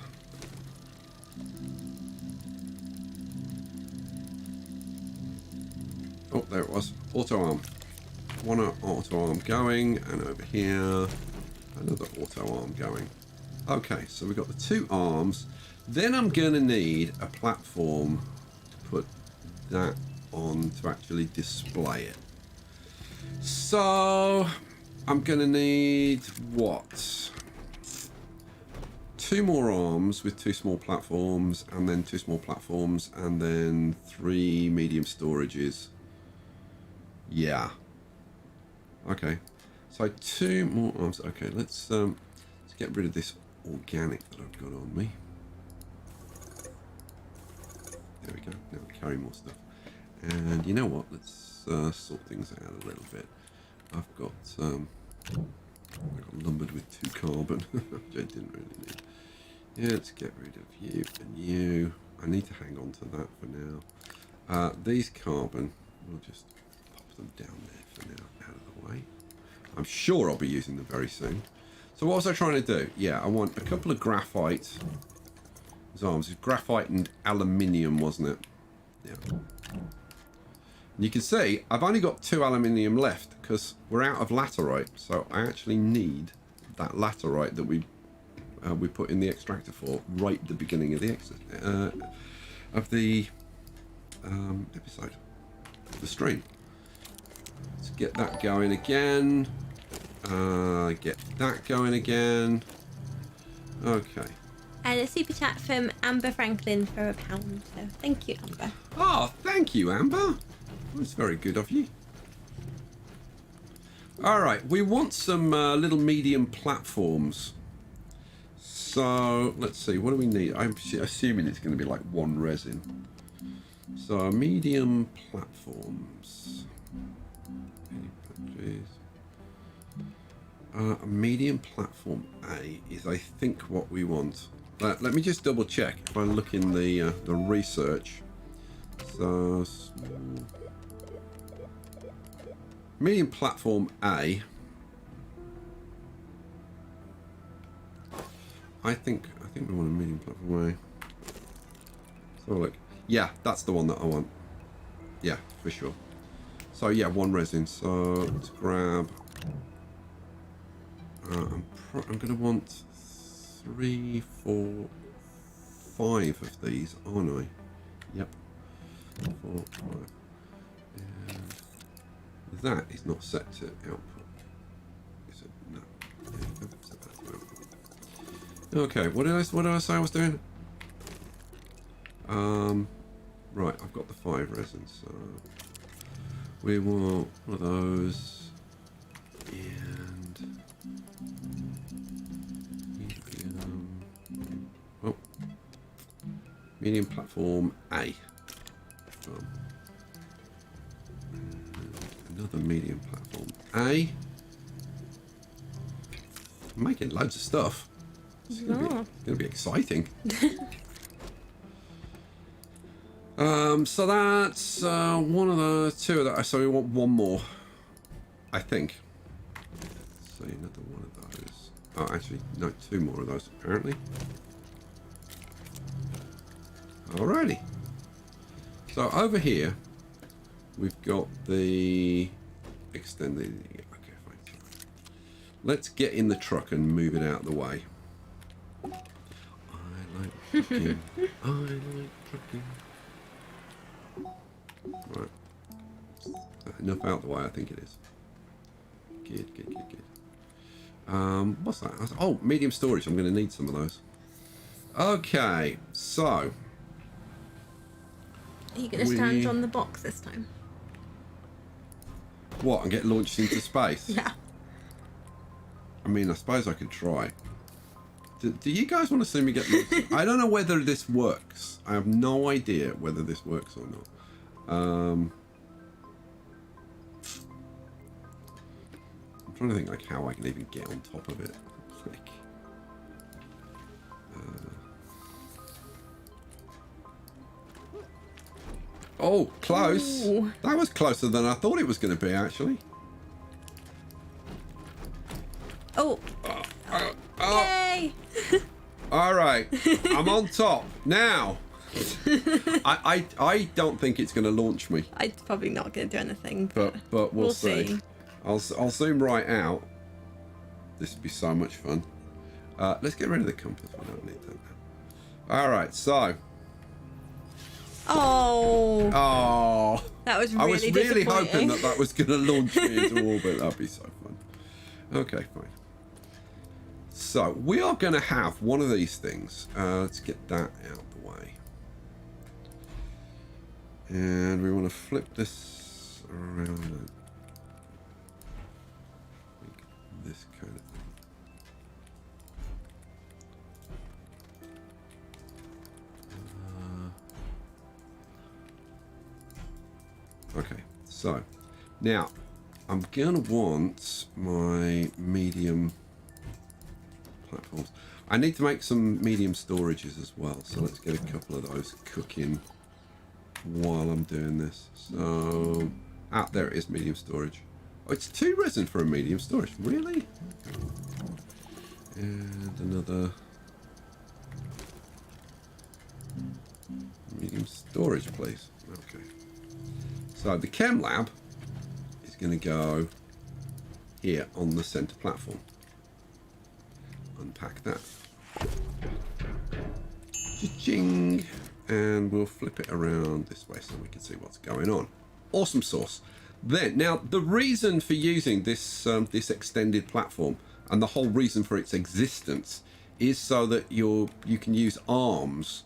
Speaker 1: Oh, there it was. Auto arm. One auto arm going, and over here, another auto arm going. Okay, so we've got the 2 arms. Then I'm going to need a platform to put that on to actually display it. So I'm going to need what? 2 more arms with 2 small platforms, and then 2 small platforms, and then 3 medium storages. Yeah. Okay. So 2 more arms. Okay, let's get rid of this organic that I've got on me. There we go. Now we carry more stuff. And you know what? Let's sort things out a little bit. I've got lumbered with 2 carbon, which I didn't really need. Yeah, let's get rid of you and you. I need to hang on to that for now. These carbon, we'll just pop them down there for now, out of the way. I'm sure I'll be using them very soon. So what was I trying to do? Yeah, I want a couple of graphite arms. It's graphite and aluminium, wasn't it? Yeah. And you can see I've only got 2 aluminium left because we're out of laterite. So I actually need that laterite that we put in the extractor for right at the beginning of the episode, the stream. Let's get that going again. Get that going again. Okay.
Speaker 2: And a super chat from Amber Franklin for £1. So thank you, Amber.
Speaker 1: Oh, thank you, Amber. That's very good of you. All right, we want some little medium platforms. So let's see, what do we need? I'm assuming it's going to be like 1 resin. So medium platforms. A medium platform A is, I think, what we want. Let me just double check if I look in the research. So medium platform A. I think we want a medium platform A. So look, yeah, that's the one that I want. Yeah, for sure. So yeah, 1 resin. So let's grab. I'm gonna want 3, 4, 5 of these, aren't I? Yep. 4, 5. And that is not set to output. Is it? No. There you go. Set that to output. Okay. What did I say I was doing? Right. I've got the 5 resins. So we want one of those. And medium platform A. Another medium platform A. I'm making loads of stuff. It's going to be exciting. So that's 1 of the 2 of that. So we want 1 more, I think. So another 1 of those. Oh, actually, no, 2 more of those apparently. Alrighty. So over here, we've got the extended. Okay, fine. Let's get in the truck and move it out of the way. I like trucking. I like trucking. Right. Enough out the way, I think it is. Good. What's that? Oh, medium storage. I'm going to need some of those. Okay, so.
Speaker 2: Are you going to stand on the box this time?
Speaker 1: What, and get launched into space?
Speaker 2: Yeah.
Speaker 1: I mean, I suppose I could try. Do you guys want to see me get launched? I don't know whether this works. I have no idea whether this works or not. I'm trying to think like how I can even get on top of it. Like, oh, close.
Speaker 2: Ooh.
Speaker 1: That was closer than I thought it was going to be, actually.
Speaker 2: Oh. Yay!
Speaker 1: All right, I'm on top now. I don't think it's going to launch me.
Speaker 2: It's probably not going to do anything,
Speaker 1: but we'll see. I'll zoom right out. This would be so much fun. Let's get rid of the compass. We don't need that now. All right, so.
Speaker 2: Oh. That was really
Speaker 1: I was really hoping
Speaker 2: disappointing.
Speaker 1: that was going to launch me into orbit. That'd be so fun. Okay, fine. So we are going to have one of these things. Let's get that out the way. And we want to flip this around. This kind of thing. Okay, so now I'm gonna want my medium platforms. I need to make some medium storages as well, so let's get a couple of those cooking while I'm doing this. So there it is, medium storage. Oh, it's 2 resin for a medium storage, really? And another medium storage, please. Okay. So the chem lab is going to go here on the center platform. Unpack that. Cha-ching! And we'll flip it around this way so we can see what's going on. Awesome sauce. Then, now the reason for using this this extended platform and the whole reason for its existence is so that you can use arms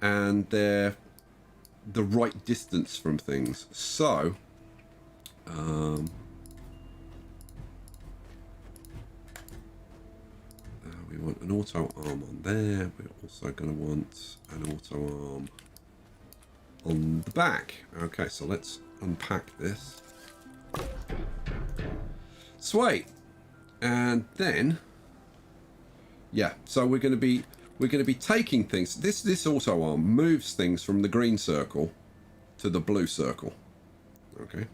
Speaker 1: and they're the right distance from things. So we want an auto arm on there. We're also going to want an auto arm on the back. Okay, so let's unpack this. Sweet. And then so we're going to be taking things. This auto arm moves things from the green circle to the blue circle. Okay.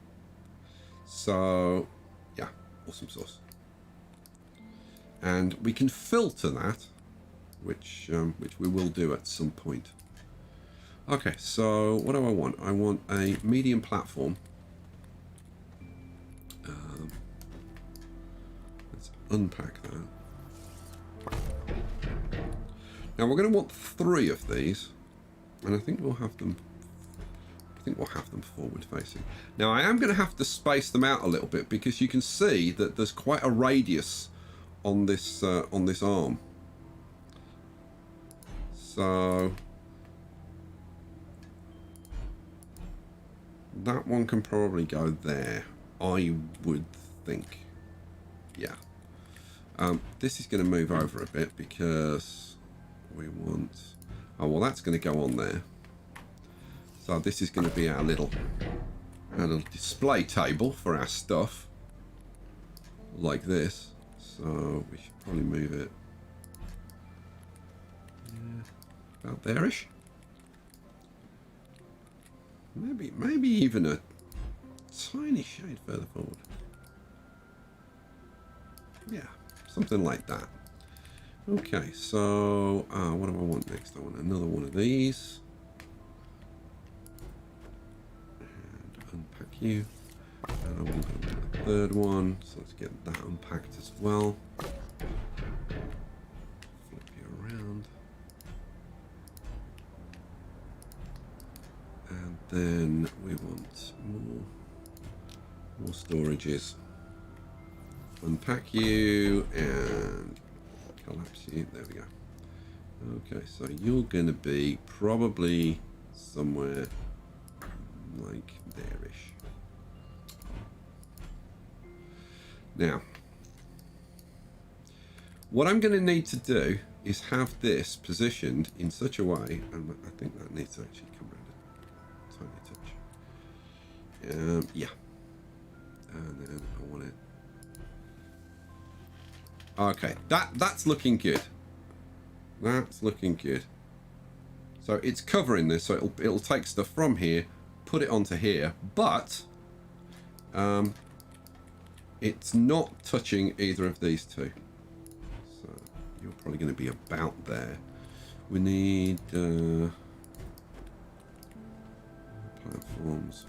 Speaker 1: So awesome sauce. And we can filter that, which we will do at some point. Okay, so what do I want? I want a medium platform. Let's unpack that. Now we're going to want 3 of these, and I think we'll have them. Forward facing. Now I am going to have to space them out a little bit because you can see that there's quite a radius on this arm. So that one can probably go there, I would think. Yeah. This is going to move over a bit because we want... Oh, well, that's going to go on there. So this is going to be our little display table for our stuff. Like this. So we should probably move it about there-ish. Maybe even a tiny shade further forward. Yeah, something like that. Okay, so what do I want next? I want another one of these. And unpack you. And I want a 3rd one, so let's get that unpacked as well. Flip you around. And then we want more storages. Unpack you and collapse you. There we go. Okay, so you're going to be probably somewhere like there-ish. Now, what I'm going to need to do is have this positioned in such a way, and I think that needs to actually come around a tiny touch. Yeah. And then I want it Okay, that's looking good. That's looking good. So it's covering this, so it'll take stuff from here, put it onto here, but it's not touching either of these two. So you're probably going to be about there. We need platforms,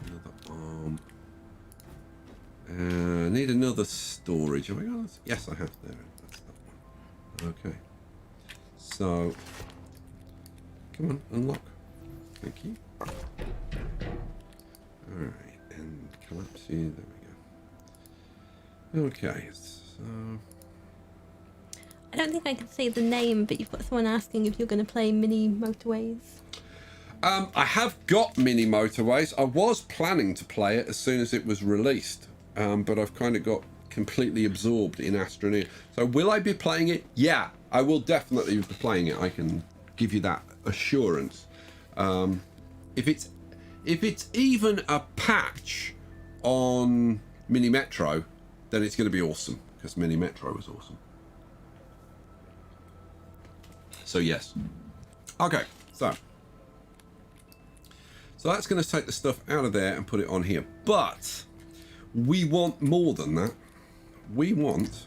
Speaker 1: another arm. Need another storage. Have I got this? Yes, I have there. That's that one. Okay. So, come on, unlock. Thank you. Alright, and collapse you. There we go. Okay, so...
Speaker 2: I don't think I can say the name, but you've got someone asking if you're going to play Mini Motorways.
Speaker 1: I have got Mini Motorways. I was planning to play it as soon as it was released, but I've kind of got completely absorbed in ASTRONEER. So will I be playing it? Yeah, I will definitely be playing it. I can give you that assurance. If it's even a patch on Mini Metro, then it's going to be awesome, because Mini Metro was awesome. So yes. Okay, so that's going to take the stuff out of there and put it on here. But we want more than that. We want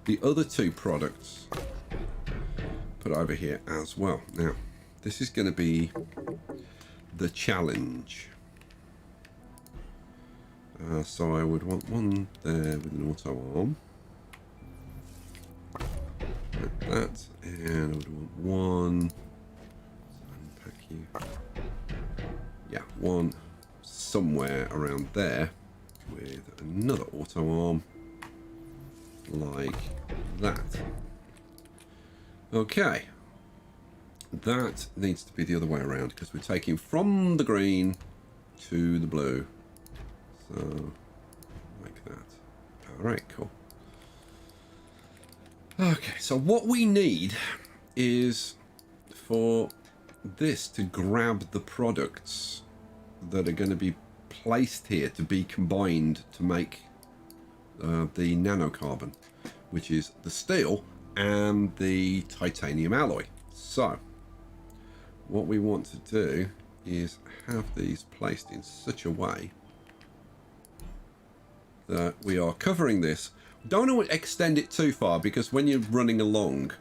Speaker 1: the other two products put over here as well. Now, this is going to be the challenge. So I would want one there with an auto arm. Like that. And I would want one. Unpack you. Yeah, one somewhere around there with another auto arm like that. Okay, that needs to be the other way around because we're taking from the green to the blue, so like that. All right, cool. Okay, so what we need is for this to grab the products that are going to be placed here to be combined to make the nanocarbon, which is the steel and the titanium alloy. So what we want to do is have these placed in such a way that we are covering this. Don't want to extend it too far, because when you're running along,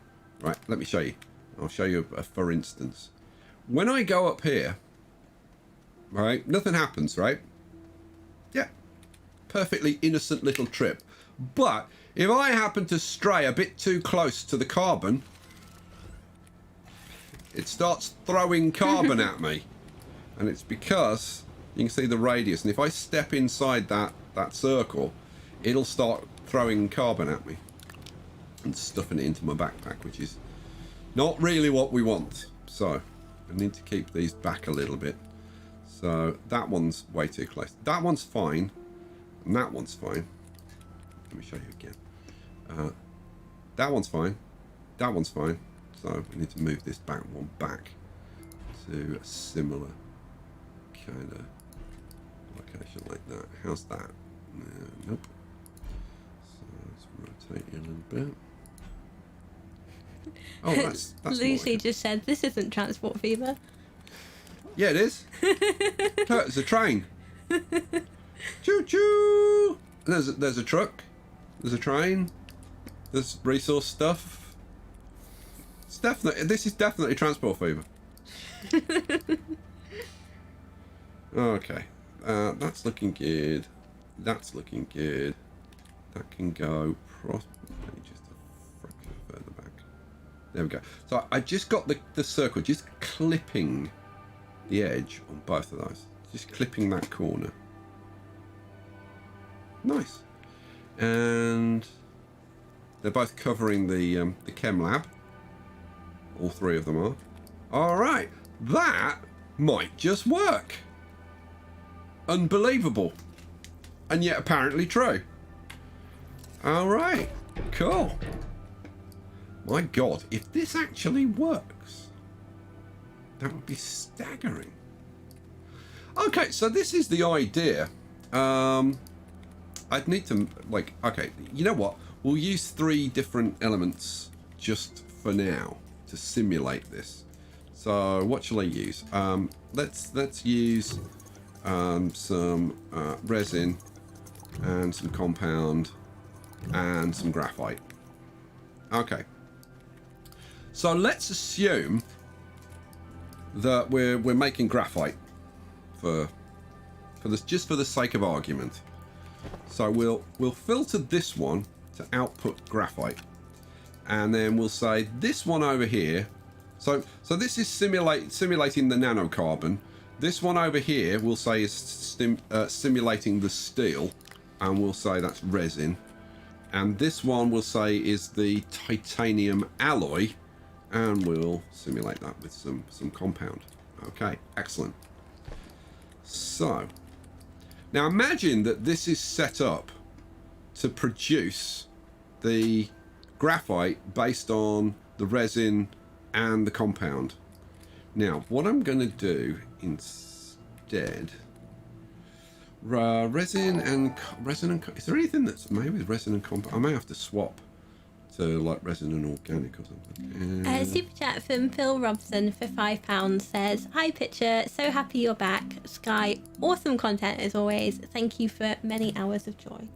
Speaker 1: right, let me show you. I'll show you a for instance. When I go up here, right, nothing happens, right? Yeah, perfectly innocent little trip. But if I happen to stray a bit too close to the carbon, it starts throwing carbon at me. And it's because you can see the radius, and if I step inside that circle, it'll start throwing carbon at me and stuffing it into my backpack, which is not really what we want. So I need to keep these back a little bit. So that one's way too close. That one's fine, and that one's fine. Let me show you again. That one's fine. That one's fine. So we need to move this back one back to a similar kind of location like that. How's that? Nope. So let's rotate you a little bit. Oh, that's
Speaker 2: Lucy just said this isn't transport fever.
Speaker 1: Yeah, it is. Look, it's a train. Choo choo. There's a truck. There's a train. There's resource stuff. It's definitely. This is definitely transport fever. Okay, that's looking good. That's looking good. That can go probably just a fraction further back. There we go. So I just got the circle, just clipping the edge on both of those. Just clipping that corner. Nice. And they're both covering the chem lab. All three of them are. All right. That might just work. Unbelievable. And yet apparently true. All right. Cool. My God, if this actually works, that would be staggering. Okay, so this is the idea. I'd need to, like, okay, you know what? We'll use 3 different elements just for now to simulate this. So what shall I use? Let's use some resin and some compound and some graphite. Okay. So let's assume that we're making graphite for this, just for the sake of argument. So we'll filter this one to output graphite, and then we'll say this one over here. So this is simulating the nanocarbon. This one over here we'll say is simulating the steel, and we'll say that's resin. And this one we'll say is the titanium alloy, and we'll simulate that with some compound. Okay, excellent. So now imagine that this is set up to produce the graphite based on the resin and the compound. Now what I'm going to do instead, resin and is there anything that's made with resin and compound? I may have to swap to like resin and organic or something.
Speaker 2: Super chat from Phil Robson for £5 says, "Hi Pitcher, so happy you're back. Sky, awesome content as always. Thank you for many hours of joy."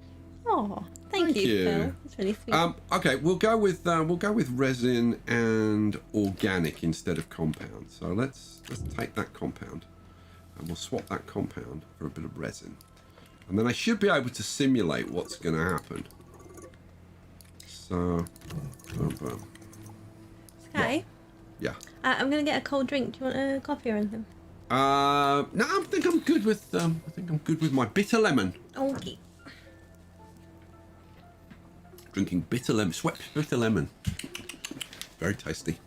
Speaker 2: Oh, thank you, Phil. That's really sweet.
Speaker 1: Okay, we'll go with resin and organic instead of compound. So let's take that compound and we'll swap that compound for a bit of resin, and then I should be able to simulate what's going to happen. So, boom.
Speaker 2: Sky?
Speaker 1: Yeah.
Speaker 2: I'm going to get a cold drink. Do you want a coffee or anything?
Speaker 1: No, I think I'm good with my bitter lemon.
Speaker 2: Okay.
Speaker 1: Drinking bitter lemon, swept bitter lemon. Very tasty.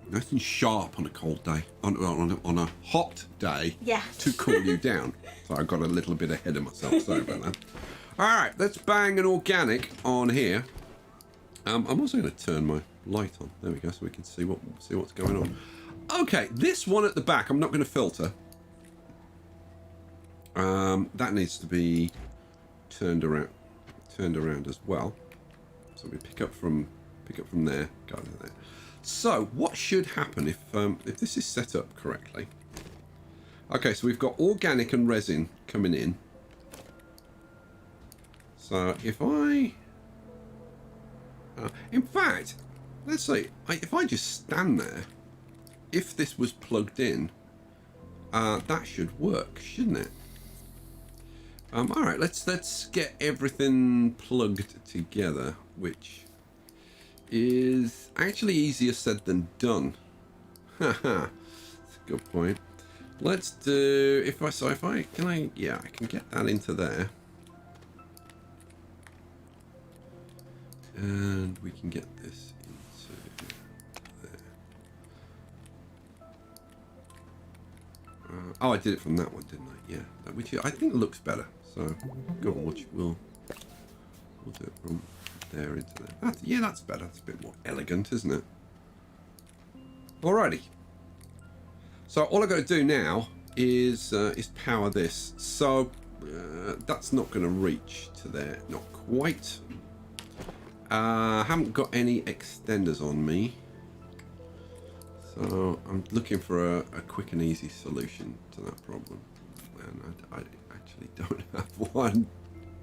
Speaker 1: Nice and sharp on a cold day. On a hot day.
Speaker 2: Yes.
Speaker 1: To cool you down. So I got a little bit ahead of myself. Sorry about that. All right, let's bang an organic on here. I'm also going to turn my light on. There we go, so we can see what's going on. Okay, this one at the back, I'm not going to filter. That needs to be turned around as well. So we pick up from there, go to there. So what should happen if this is set up correctly? Okay, so we've got organic and resin coming in. So if I, in fact, let's see, if I just stand there, if this was plugged in, that should work, shouldn't it? All right, let's get everything plugged together, which is actually easier said than done. Haha, that's a good point. Let's do, I can get that into there. And we can get this into there. Oh, I did it from that one, didn't I? Yeah, which I think looks better. So, go on, we'll do it from there into there. That's better. That's a bit more elegant, isn't it? Alrighty. So all I've got to do now is power this. So that's not going to reach to there, not quite. I haven't got any extenders on me, so I'm looking for a quick and easy solution to that problem, and I actually don't have one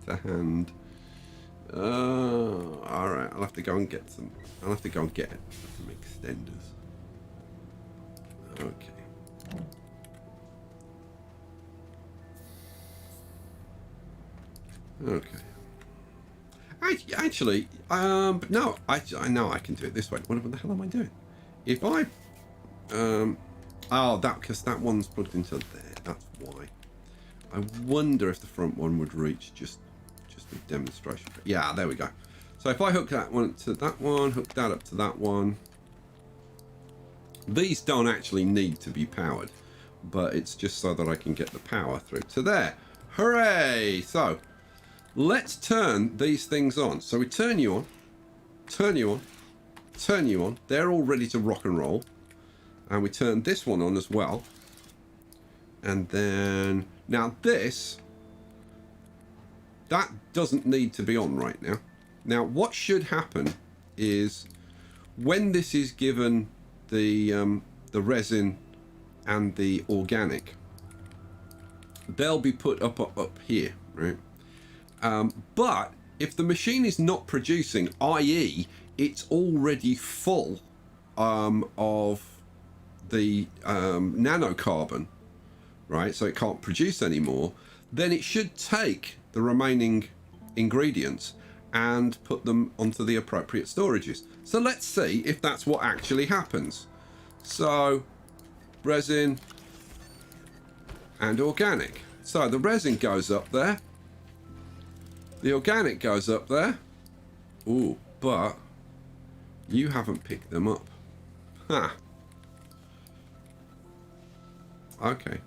Speaker 1: to hand. All right, I'll have to go and get some. I'll have to go and get some extenders. Okay. Okay. Actually, no, I know I can do it this way. What the hell am I doing? If I, because that one's plugged into there. That's why. I wonder if the front one would reach just a demonstration. Yeah, there we go. So if I hook that one to that one, hook that up to that one. These don't actually need to be powered, but it's just so that I can get the power through to there. Hooray! So let's turn these things on. So we turn you on, turn you on, turn you on. They're all ready to rock and roll. And we turn this one on as well. And then, now this that doesn't need to be on right now. Now, what should happen is when this is given the resin and the organic, they'll be put up here, right? But if the machine is not producing, i.e. it's already full of the nanocarbon, right, so it can't produce anymore, then it should take the remaining ingredients and put them onto the appropriate storages. So let's see if that's what actually happens. So resin and organic. So the resin goes up there, the organic goes up there. Ooh, but you haven't picked them up. Huh. Okay.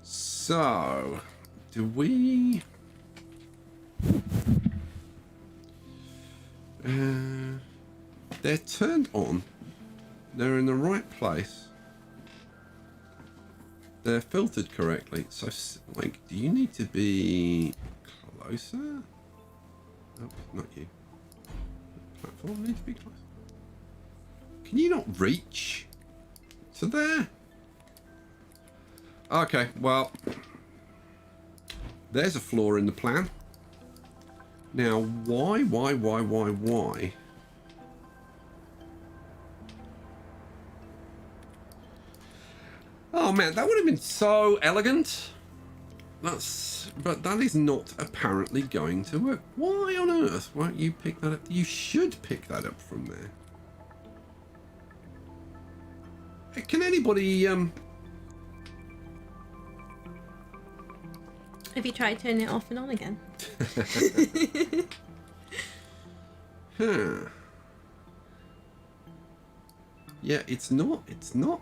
Speaker 1: So, do we... they're turned on. They're in the right place. They're filtered correctly. So, like, do you need to be closer? Oh, not you. Platform needs to be closer. Can you not reach to there? Okay, well, there's a flaw in the plan. Now, why? Oh man, that would have been so elegant. But that is not apparently going to work. Why on earth won't you pick that up? You should pick that up from there. Can anybody,
Speaker 2: Have you tried turning it off and on again?
Speaker 1: Huh. Yeah, it's not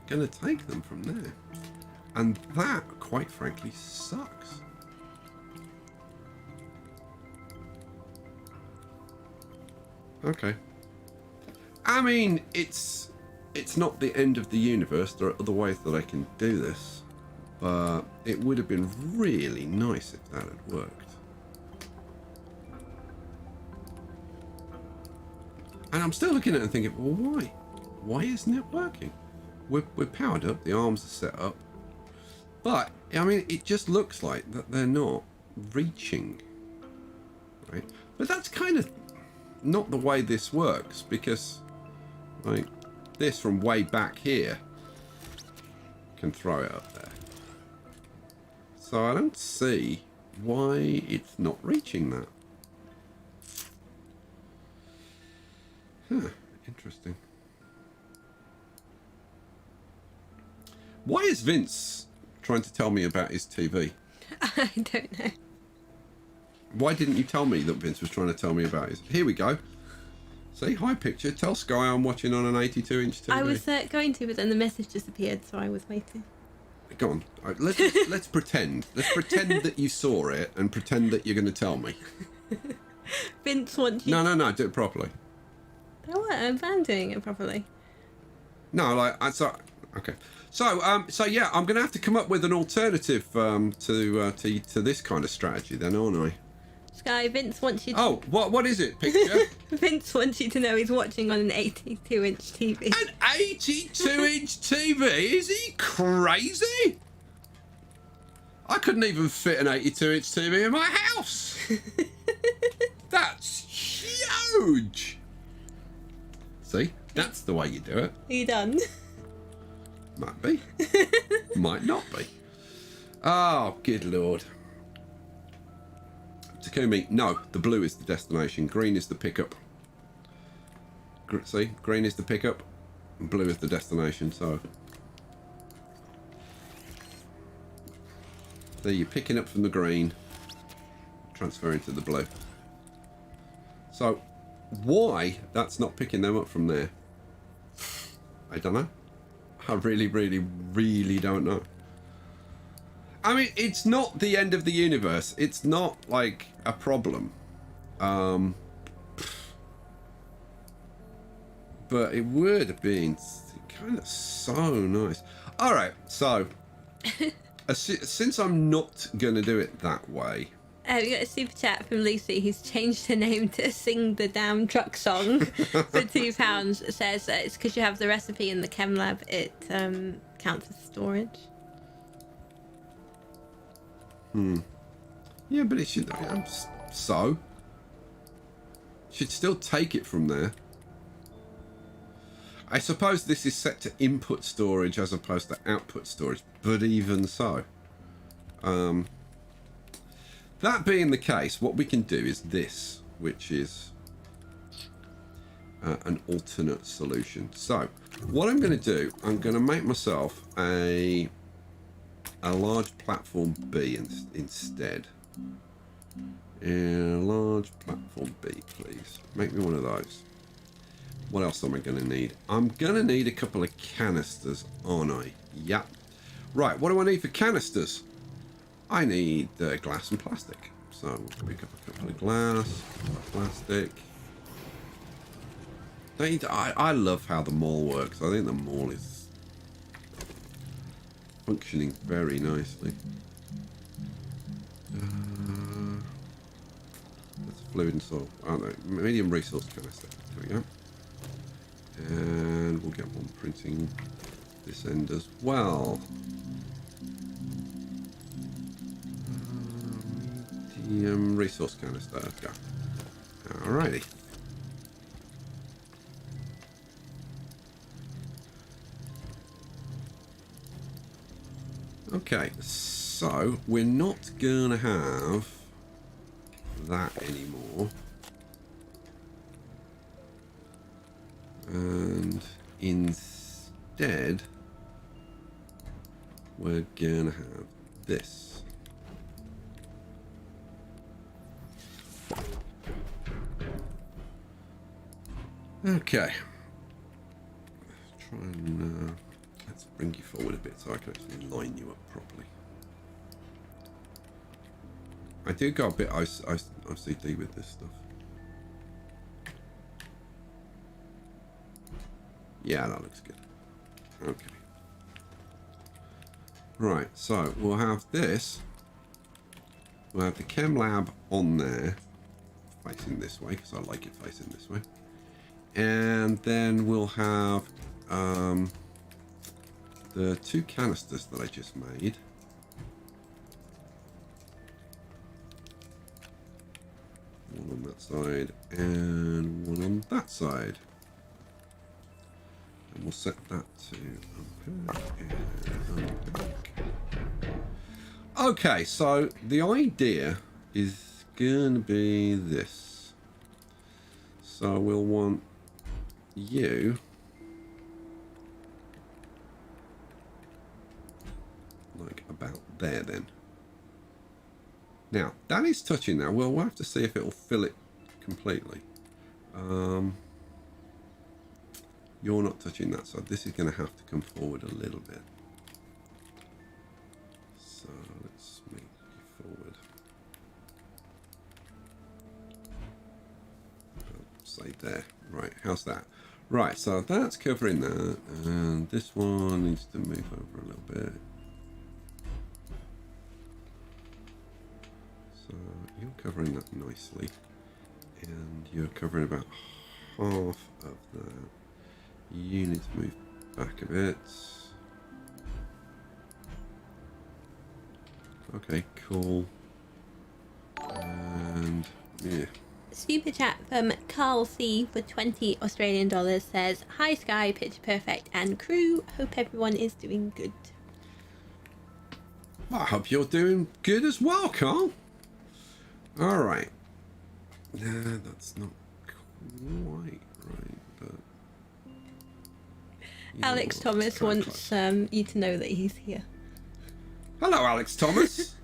Speaker 1: going to take them from there. And that, quite frankly, sucks. Okay. I mean, it's not the end of the universe. There are other ways that I can do this. But it would have been really nice if that had worked. And I'm still looking at it and thinking, well, why? Why isn't it working? We're powered up, the arms are set up. But, I mean, it just looks like that they're not reaching. Right? But that's kind of not the way this works, because, like, this from way back here can throw it up there. So I don't see why it's not reaching that. Huh, interesting. Why is Vince trying to tell me about his TV?
Speaker 2: I don't know.
Speaker 1: Why didn't you tell me that Vince was trying to tell me about his... Here we go. See, hi picture. Tell Sky I'm watching on an 82-inch TV.
Speaker 2: I was going to, but then the message disappeared, so I was waiting.
Speaker 1: Go on. All right, let's pretend. Let's pretend that you saw it and pretend that you're going to tell me.
Speaker 2: Vince wants you...
Speaker 1: No. Do it properly.
Speaker 2: I'm doing it properly.
Speaker 1: No, like... Okay. So yeah, I'm going to have to come up with an alternative to this kind of strategy then, aren't I?
Speaker 2: Sky, Vince wants you to...
Speaker 1: Oh, what is it, picture?
Speaker 2: Vince wants you to know he's watching on an 82-inch TV.
Speaker 1: An 82-inch TV? Is he crazy? I couldn't even fit an 82-inch TV in my house. That's huge. See, that's the way you do it.
Speaker 2: Are you done?
Speaker 1: Might be. Might not be. Oh, good lord. Takumi, no, the blue is the destination. Green is the pickup. See, green is the pickup, and blue is the destination. So there, you're picking up from the green, transferring to the blue. So why that's not picking them up from there, I don't know. I really don't know. I mean, it's not the end of the universe. It's not like a problem. But it would have been kind of so nice. All right, so since I'm not going to do it that way,
Speaker 2: We got a super chat from Lucy who's changed her name to Sing the Damn Truck Song for £2. It says it's because you have the recipe in the chem lab, it counts as storage.
Speaker 1: Yeah, but it should... so? Should still take it from there. I suppose this is set to input storage as opposed to output storage, but even so. That being the case, what we can do is this, which is an alternate solution. So, what I'm going to do, I'm going to make myself a large platform B instead. A large platform B, please. Make me one of those. What else am I going to need? I'm going to need a couple of canisters, aren't I? Yep. Right, what do I need for canisters? I need glass and plastic. So we'll pick up a couple of glass, plastic. I love how the mall works. I think the mall is functioning very nicely. That's fluid and soil. Oh no, medium resource canister. There we go. And we'll get one printing this end as well. Medium resource canister. Let's go. Alrighty. Okay, so we're not gonna have that anymore. And instead, we're gonna have this. Okay. Let's try and let's bring you forward a bit so I can actually line you up properly. I do go a bit OCD with this stuff. Yeah, that looks good. Okay. Right, so we'll have this. We'll have the chem lab on there, facing this way, because I like it facing this way. And then we'll have the two canisters that I just made. One on that side and one on that side. And we'll set that to unpack and unpack. Okay, so the idea is going to be this. So we'll want you like about there then. Now, that is touching now. Well, we'll have to see if it will fill it completely. You're not touching that, so this is going to have to come forward a little bit. So let's move you forward. Say there. Right, how's that? Right, so that's covering that, and this one needs to move over a little bit. So you're covering that nicely, and you're covering about half of that. You need to move back a bit. Okay, cool. And yeah.
Speaker 2: Super chat from Carl C for $20 says, "Hi Sky, Picture Perfect and crew. Hope everyone is doing good."
Speaker 1: I hope you're doing good as well, Carl. All right. Nah, that's not quite right, but
Speaker 2: Alex Thomas wants you to know that he's here.
Speaker 1: Hello, Alex Thomas.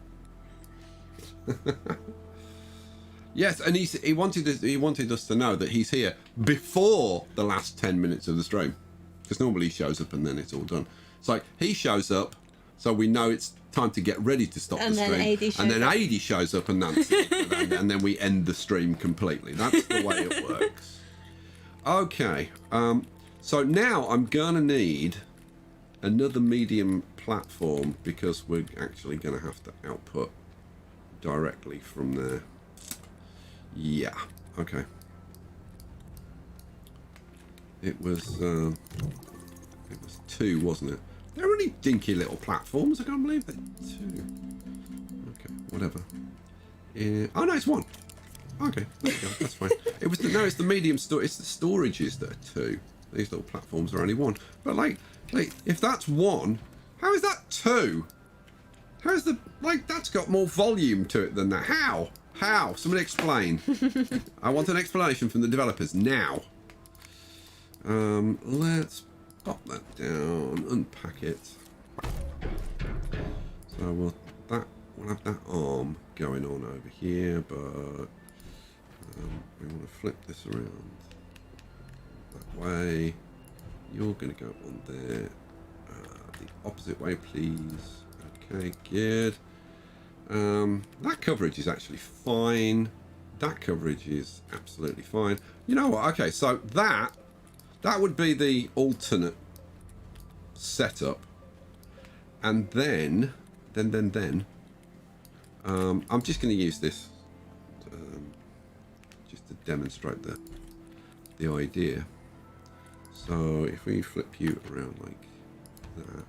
Speaker 1: Yes, and he wanted us to know that he's here before the last 10 minutes of the stream, because normally he shows up and then it's all done. It's like he shows up, so we know it's time to get ready to stop the stream, and then AD shows up and that's it, and then we end the stream completely. That's the way it works. Okay, so now I'm gonna need another medium platform because we're actually gonna have to output directly from there. Yeah, okay. It was 2, wasn't it? They're really dinky little platforms. I can't believe they're 2. Okay, whatever. Oh no, it's 1. Okay, there you go. That's fine. It was it's the medium store. It's the storages that are 2. These little platforms are only 1. But like if that's 1, how is that 2? How's the that's got more volume to it than that? How? How? Somebody explain. I want an explanation from the developers now. Let's pop that down, unpack it. So we'll have that arm going on over here, but we want to flip this around that way. You're going to go on there. The opposite way, please. Okay, good. That coverage is actually fine. That coverage is absolutely fine. You know what? Okay, so that would be the alternate setup, and then I'm just going to use this just to demonstrate the idea. So if we flip you around like that.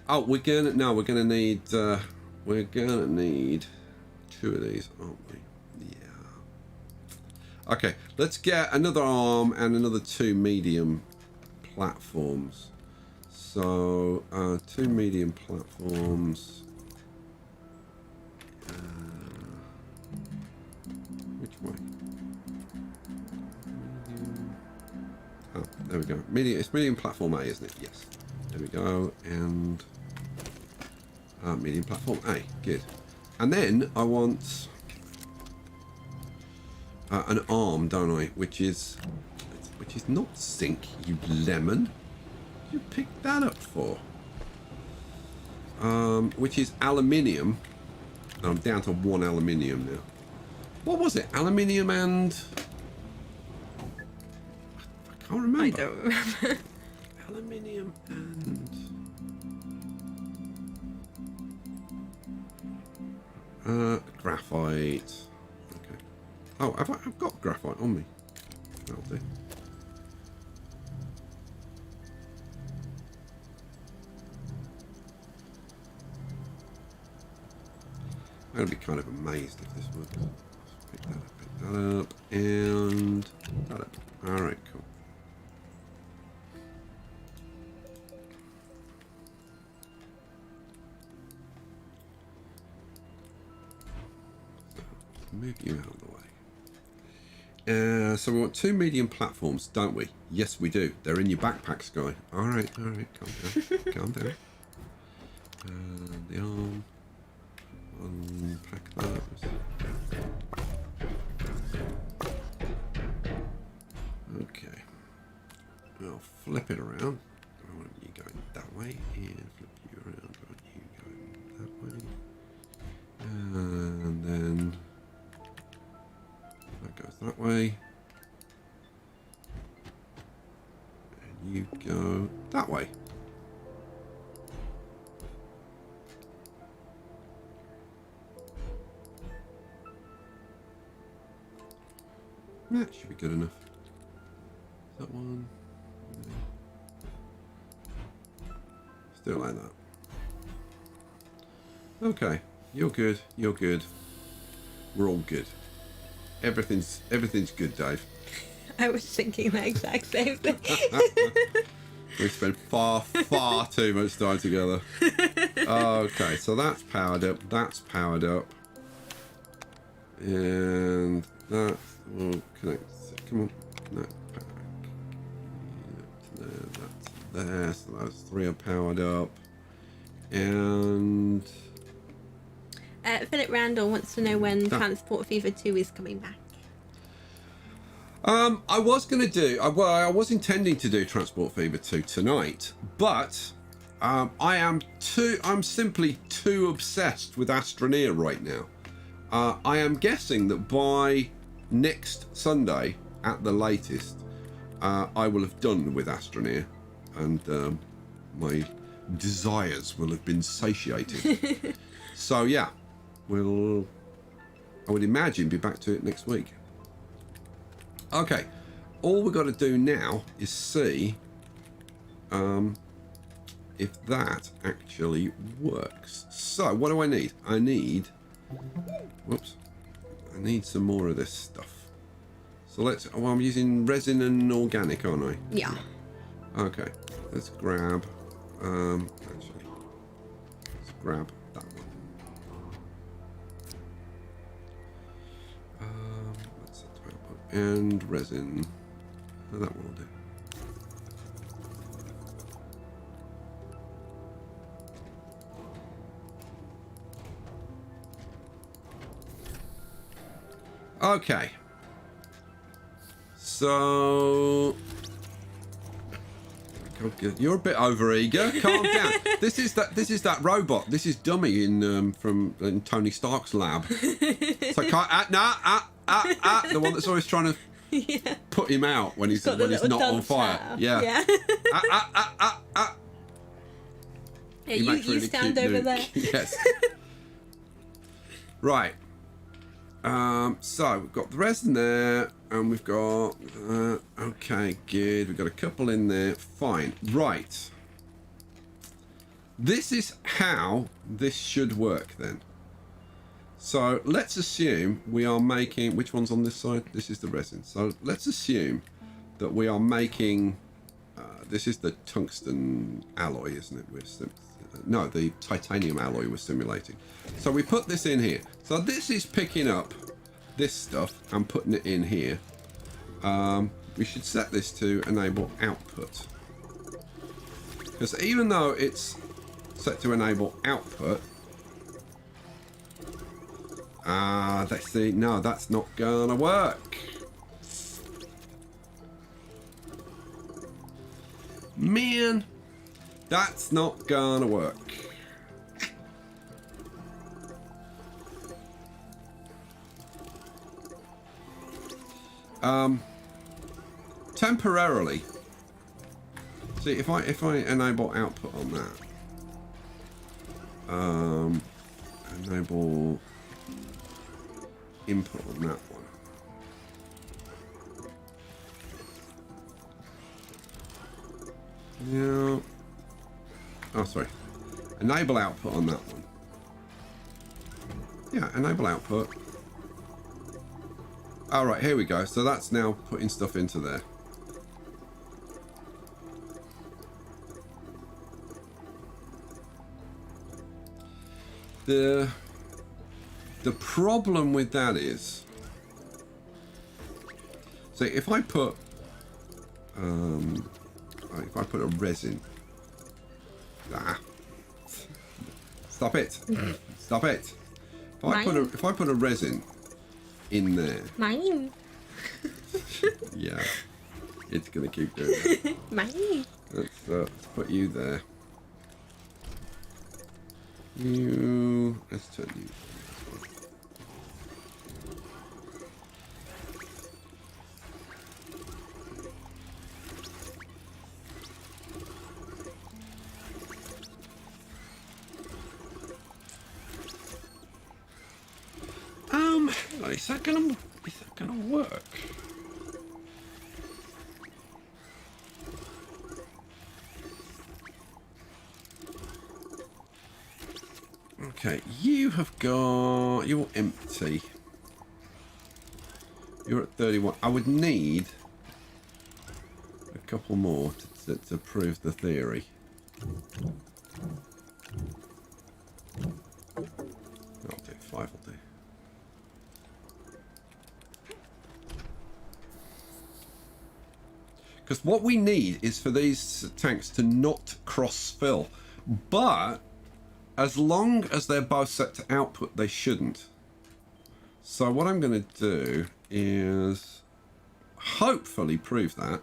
Speaker 1: Oh, we're gonna need 2 of these, aren't we? Yeah. Okay, let's get another arm and another 2 medium platforms. So 2 medium platforms. Which way? Oh, there we go. It's medium platform A, isn't it? Yes. There we go. And medium platform A. Good. And then I want an arm, don't I? Which is not zinc, you lemon. You picked that up for? Which is aluminium. I'm down to 1 aluminium now. What was it? Aluminium and I can't remember.
Speaker 2: I don't remember.
Speaker 1: Aluminium and graphite. Okay. Oh, I've got graphite on me. That'll do. I'm gonna be kind of amazed if this works. Pick that up, and that up. Alright, cool. Move you out of the way. So we want 2 medium platforms, don't we? Yes, we do. They're in your backpack, Sky. Alright, calm down. Calm down. The arm. Unpack those. Okay. I'll flip it around. I want you going that way, and flip you around. I want you going that way. And then that goes that way. And you go that way. That should be good enough. That one. Still like that. Okay. You're good. You're good. We're all good. Everything's good, Dave.
Speaker 2: I was thinking the exact same thing.
Speaker 1: We spent far too much time together. Okay, so that's powered up. That's powered up. And that will connect. Come on. No. That's there. So those 3 are powered up. And
Speaker 2: Philip Randall wants to know when Transport Fever 2 is coming back.
Speaker 1: I was going to do, I was intending to do Transport Fever 2 tonight, but I'm simply too obsessed with ASTRONEER right now. I am guessing that by next Sunday, at the latest, I will have done with ASTRONEER, and my desires will have been satiated. So yeah, we'll, I would imagine, be back to it next week. Okay, all we've got to do now is see if that actually works. So what do I need? I need, whoops, I need some more of this stuff. So let's, well, I'm using resin and organic, aren't I?
Speaker 2: Yeah.
Speaker 1: Okay, let's grab, actually, let's grab that one. Let's set to output and resin. Oh, that one will do. Okay. So, you're a bit overeager. Calm down. This is that robot. This is Dummy in Tony Stark's lab. So the one that's always trying to put him out when he's not on fire. Yeah.
Speaker 2: Yeah, you stand over there.
Speaker 1: Yes. Right. So we've got the resin there, and we've got okay, good. We've got a couple in there. Fine. Right. This is how this should work then. So let's assume we are making, which one's on this side? This is the resin. So let's assume that we are making, this is the tungsten alloy, isn't it? No, the titanium alloy we're simulating. So we put this in here. So this is picking up this stuff and putting it in here. We should set this to enable output. Because even though it's set to enable output, let's see, no, that's not gonna work. Man, that's not gonna work. Temporarily. See, if I enable output on that, enable input on that one. Yeah. Oh, sorry. Enable output on that one. Yeah, enable output. All right, here we go. So that's now putting stuff into there. The problem with that is, so if I put a resin, stop it, stop it. If I put a resin in there,
Speaker 2: Mine.
Speaker 1: yeah, it's gonna keep doing that.
Speaker 2: Mine.
Speaker 1: Let's put you there. Let's turn you. Is that gonna work? Okay, you're empty. You're at 31. I would need a couple more to prove the theory. I'll do 5 will do. Because what we need is for these tanks to not cross-fill. But as long as they're both set to output, they shouldn't. So what I'm going to do is hopefully prove that.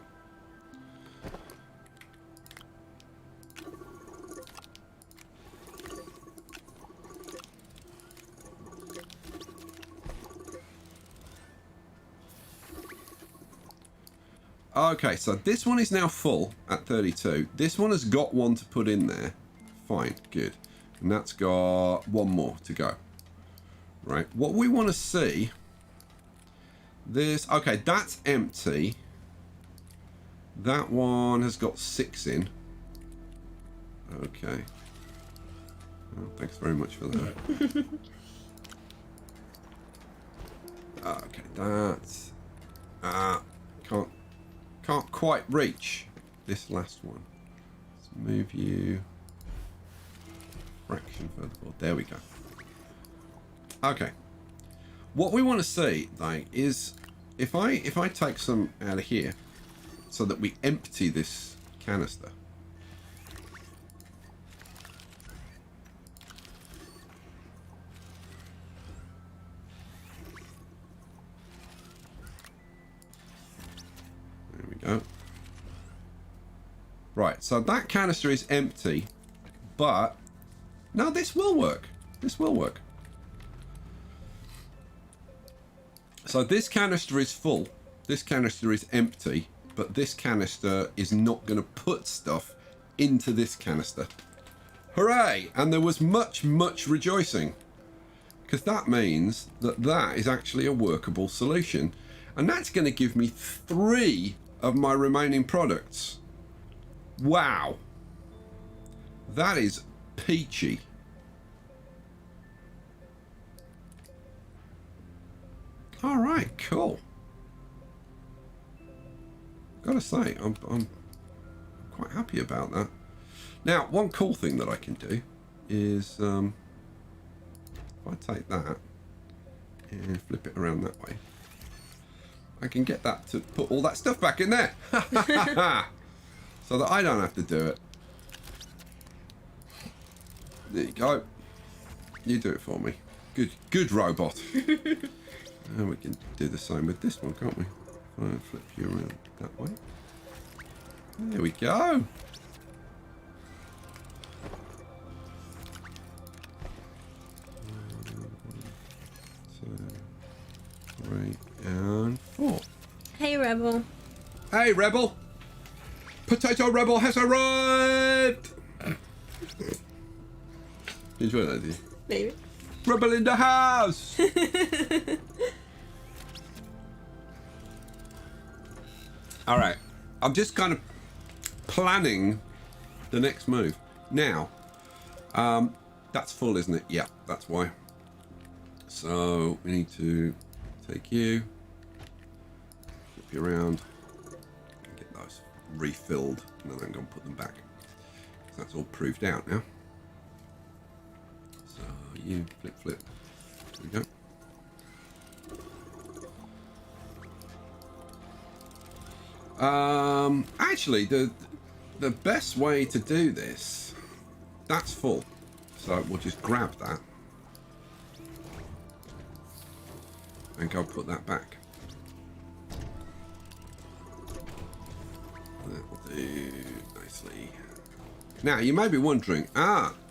Speaker 1: Okay, so this one is now full at 32. This one has got one to put in there. Fine, good. And that's got one more to go. Right, what we want to see... This... Okay, that's empty. That one has got 6 in. Okay. Well, thanks very much for that. Okay, that's... Can't quite reach this last one. Let's move you... fraction further forward. There we go. Okay. What we want to see, like, is if I take some out of here, so that we empty this canister. There we go. Right, so that canister is empty, but no, this will work. This will work. So this canister is full. This canister is empty, but this canister is not going to put stuff into this canister. Hooray! And there was much rejoicing, because that means that that is actually a workable solution. And that's going to give me 3 of my remaining products. Wow. That is peachy. All right, cool. Gotta say, I'm quite happy about that. Now, one cool thing that I can do is if I take that and flip it around that way, I can get that to put all that stuff back in there. So that I don't have to do it. There you go. You do it for me. Good robot. And we can do the same with this one, can't we? I'll flip you around that way. There we go. 1, 2, 3, and 4.
Speaker 2: Hey, Rebel.
Speaker 1: Hey, Rebel. Potato Rebel has arrived. Enjoy that, do you?
Speaker 2: Maybe.
Speaker 1: Rebel in the house. All right, I'm just kind of planning the next move. Now, that's full, isn't it? Yeah, that's why. So we need to take you, flip you around, and get those refilled, and then I'm going to put them back. So that's all proved out now. So you flip. There we go. Actually, the best way to do this, that's full, so we'll just grab that and go put that back. That'll do nicely. Now you may be wondering,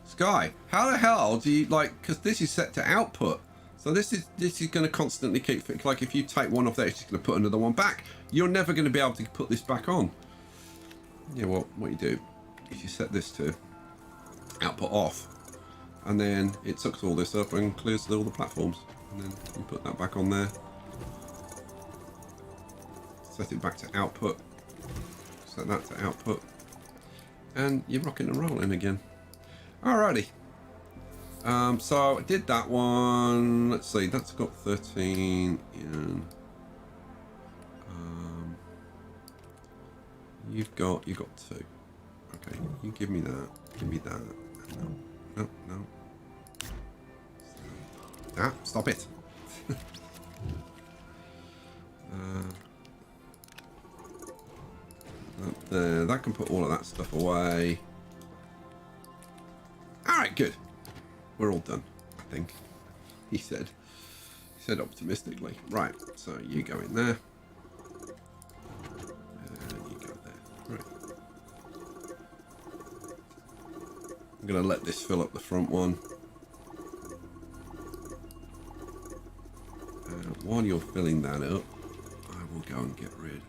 Speaker 1: Sky, how the hell do you, like, because this is set to output, so this is going to constantly keep, like, if you take one off there, it's just going to put another one back. You're never going to be able to put this back on. Yeah, well, what you do is you set this to output off, and then it sucks all this up and clears all the platforms, and then you put that back on there, set it back to output, set that to output, and you're rocking and rolling again. Alrighty. So I did that one. Let's see, that's got 13 in. You've got 2. Okay, you give me that. Give me that. No. Stop it. There, that can put all of that stuff away. Alright, good. We're all done, I think. He said optimistically. Right, so you go in there. And you go there. Right. I'm going to let this fill up the front one. While you're filling that up, I will go and get rid of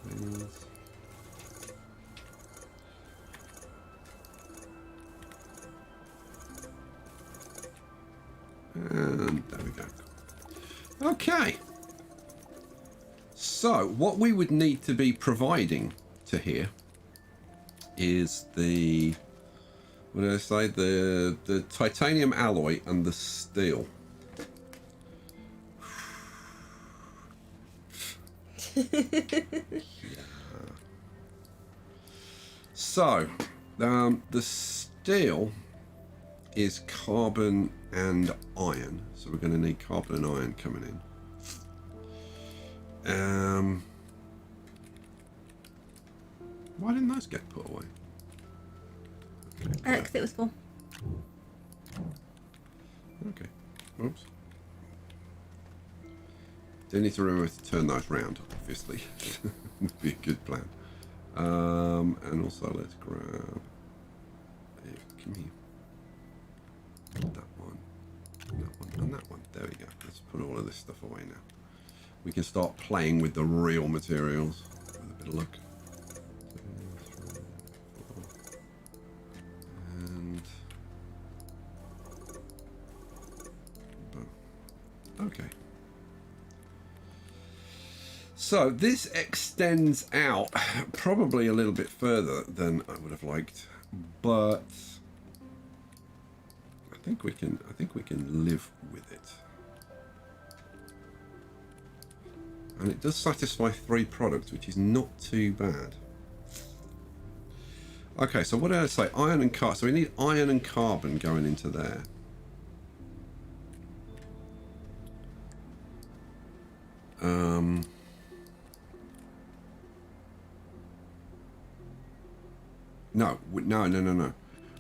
Speaker 1: things. go. Okay. So, what we would need to be providing to here is the, what did I say? The titanium alloy and the steel. So, the steel is carbon and iron. So we're going to need carbon and iron coming in. Why didn't those get put away?
Speaker 2: Because it was full.
Speaker 1: Okay. Oops. Do need to remember to turn those round, obviously. Would be a good plan. And also let's grab... Come here. That one, and that one. There we go. Let's put all of this stuff away now. We can start playing with the real materials with a bit of luck. 2, 3, 4. And... boom. Okay. So this extends out probably a little bit further than I would have liked, but I think we can live with it. And it does satisfy 3 products, which is not too bad. Okay, so what did I say? Iron and carbon. So we need iron and carbon going into there. No.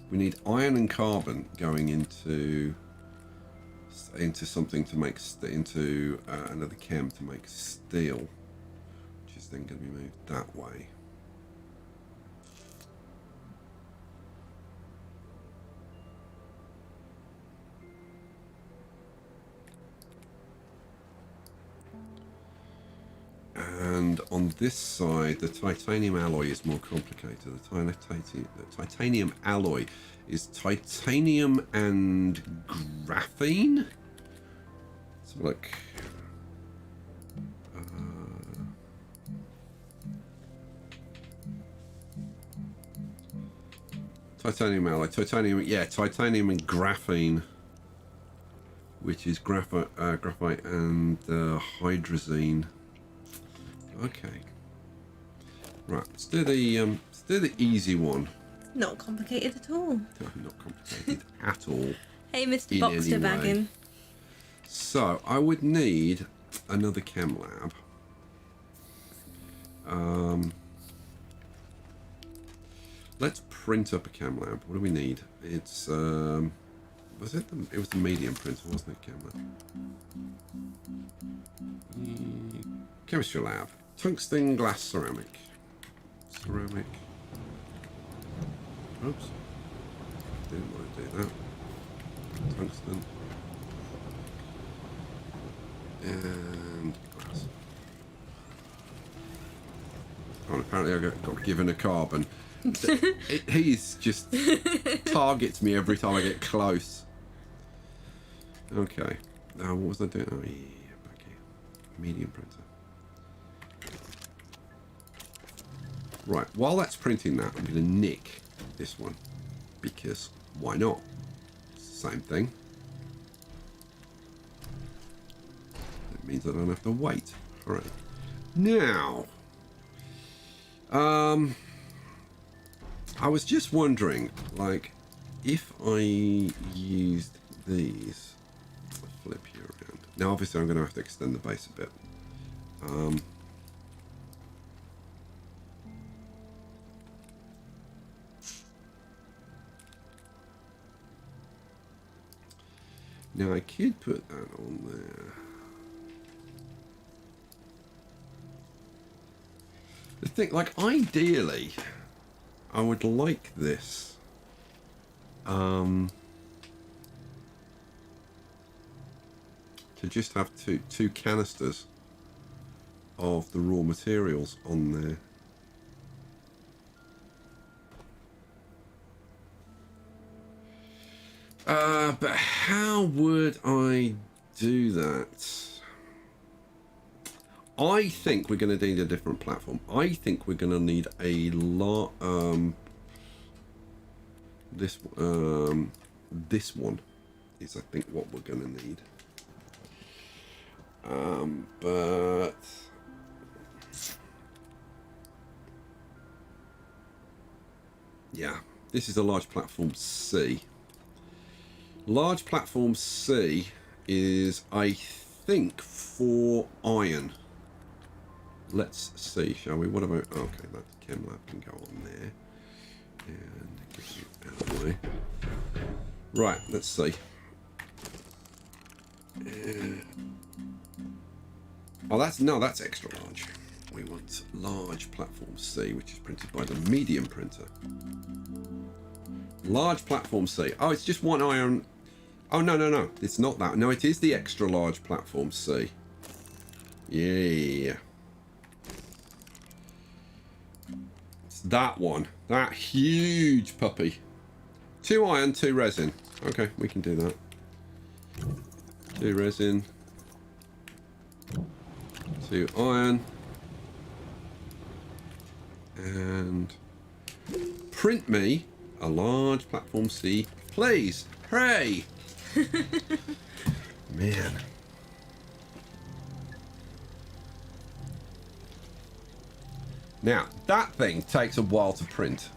Speaker 1: We need iron and carbon going into something to make into another chem to make steel, which is then going to be moved that way. And on this side, the titanium alloy is more complicated. The titanium alloy is titanium and graphene. Let's look. Titanium alloy, titanium and graphene, which is graphite and hydrazine. Okay. Right, let's do the easy one.
Speaker 2: Not complicated at all.
Speaker 1: No, not complicated at all.
Speaker 2: Hey, Mr. Boxer Baggin.
Speaker 1: So I would need another chem lab. Let's print up a chem lab. What do we need? It's it was the medium printer, wasn't it, chem lab? Chemistry lab. Tungsten glass ceramic. Ceramic. Oops. Didn't want to do that. Tungsten. And glass. Oh, and apparently I got given a carbon. He's just targets me every time I get close. Okay. What was I doing? Oh, yeah, back here. Medium printer. Right, while that's printing that, I'm going to nick this one. Because why not? It's the same thing. That means I don't have to wait. Alright. Now, I was just wondering, like, if I used these, I'll flip you around. Now, obviously, I'm going to have to extend the base a bit. Now, I could put that on there. The thing, like, ideally, I would like this. To just have two canisters of the raw materials on there. But how would I do that, I think we're going to need a different platform. I think we're going to need a lot. This one is, I think, what we're going to need. But yeah, this is a large platform C. Large platform C is, I think, 4 iron. Let's see, shall we? What about, okay, that chem lab can go on there. And get you out of the way. Right, let's see. Oh, that's extra large. We want large platform C, which is printed by the medium printer. Large platform C. Oh, it's just 1 iron. Oh, no. It's not that. No, it is the extra large platform C. Yeah. It's that one. That huge puppy. 2 iron, 2 resin. Okay, we can do that. 2 resin. 2 iron. And print me a large platform C, please. Hooray! Man. Now, that thing takes a while to print.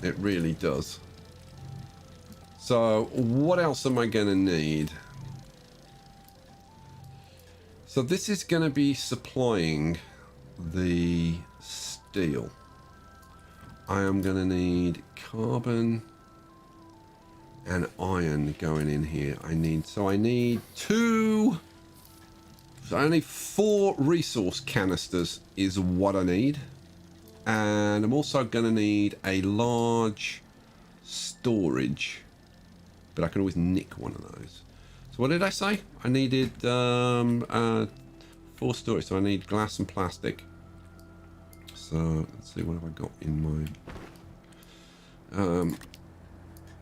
Speaker 1: It really does. So, what else am I going to need? So, this is going to be supplying the steel. I am going to need carbon and iron going in here. I need 2. So only 4 resource canisters is what I need. And I'm also going to need a large storage. But I can always nick one of those. So what did I say? I needed 4 storage. So I need glass and plastic. So let's see, what have I got in my...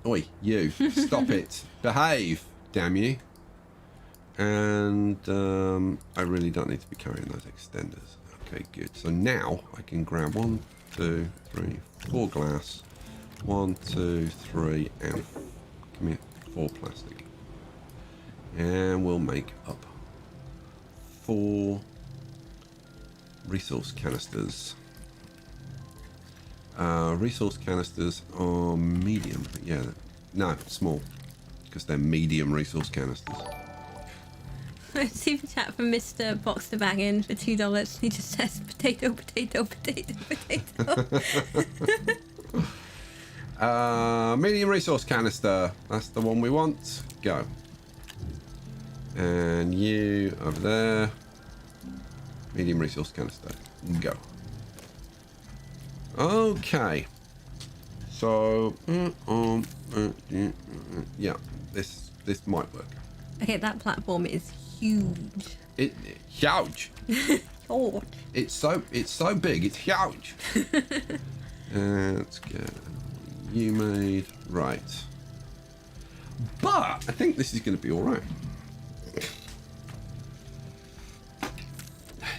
Speaker 1: Oi, you. Stop it. Behave, damn you. And I really don't need to be carrying those extenders. Okay, good. So now I can grab 1, 2, 3, 4 glass. 1, 2, 3, and come here, 4 plastic. And we'll make up 4 resource canisters. Resource canisters are medium. Yeah, no, small, because they're medium resource canisters.
Speaker 2: Super chat from Mr. Box to Bag in for $2. He just says potato, potato, potato, potato.
Speaker 1: Medium resource canister. That's the one we want. Go. And you over there. Medium resource canister. Go. Okay. So, yeah, this might work.
Speaker 2: Okay, that platform is huge.
Speaker 1: Huge.
Speaker 2: Oh.
Speaker 1: It's so big. It's huge. Let's get you made right. But I think this is going to be all right.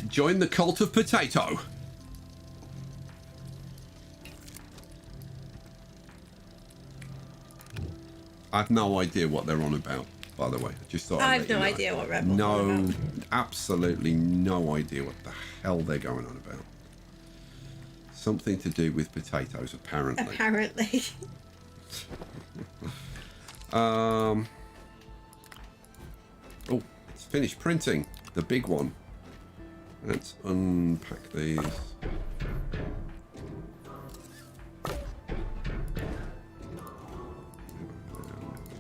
Speaker 1: Join the cult of potato. I have no idea what they're on about, by the way. I just thought
Speaker 2: I have no idea what Red Bull's on about.
Speaker 1: Absolutely no idea what the hell they're going on about. Something to do with potatoes, apparently.
Speaker 2: Apparently.
Speaker 1: Oh, it's finished printing. The big one. Let's unpack these.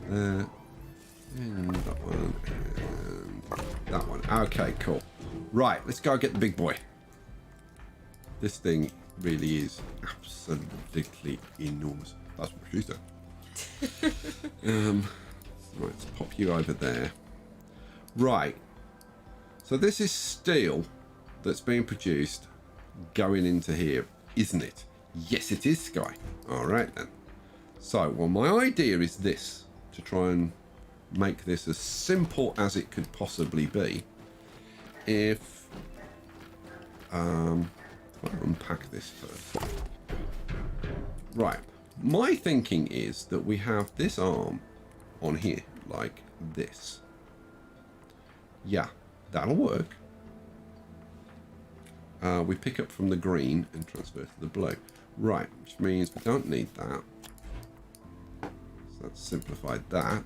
Speaker 1: There. And that one. And that one. Okay, cool. Right, let's go get the big boy. This thing really is absolutely enormous. That's what she said. Right, let's pop you over there. Right. So this is steel that's being produced going into here, isn't it? Yes, it is, Sky. All right, then. So, well, my idea is this, to try and make this as simple as it could possibly be if I'll unpack this first. Right, my thinking is that we have this arm on here like this. Yeah, that'll work. We pick up from the green and transfer to the blue. Right, which means we don't need that. So that's simplified that.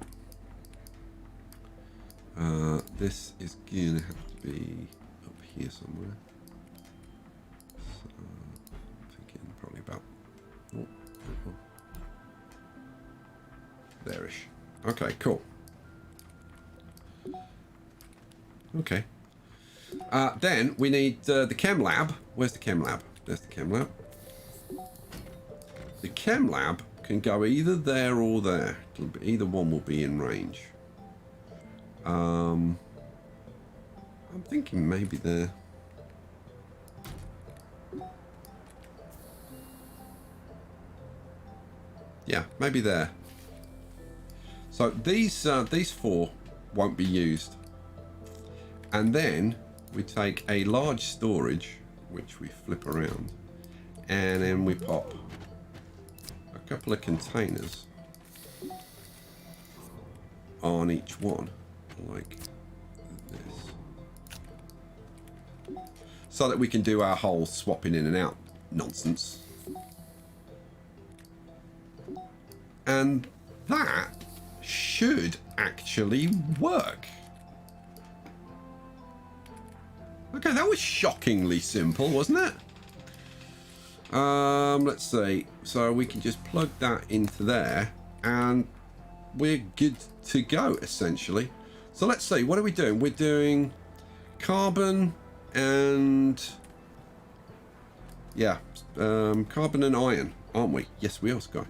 Speaker 1: This is going to have to be up here somewhere. So, I'm thinking probably about... there-ish. Okay, cool. Okay. Then we need the chem lab. Where's the chem lab? There's the chem lab. The chem lab can go either there or there. Either one will be in range. I'm thinking maybe there. Yeah, maybe there. So these four won't be used. And then we take a large storage, which we flip around, and then we pop a couple of containers on each one, like this, so that we can do our whole swapping in and out nonsense. And that should actually work. Okay, that was shockingly simple, wasn't it? Let's see. So we can just plug that into there, and we're good to go, essentially. So let's see. What are we doing? We're doing carbon and... yeah, carbon and iron, aren't we? Yes, we are, Sky.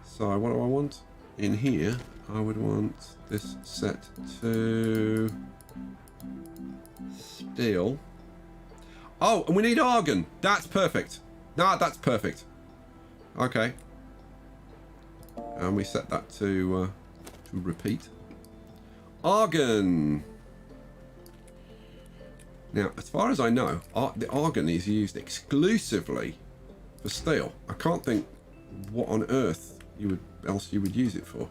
Speaker 1: So what do I want? In here, I would want this set to... steel. Oh, and we need argon. That's perfect. No, that's perfect. Okay. And we set that to repeat. Argon. Now, as far as I know, the argon is used exclusively for steel. I can't think what on earth you would use it for.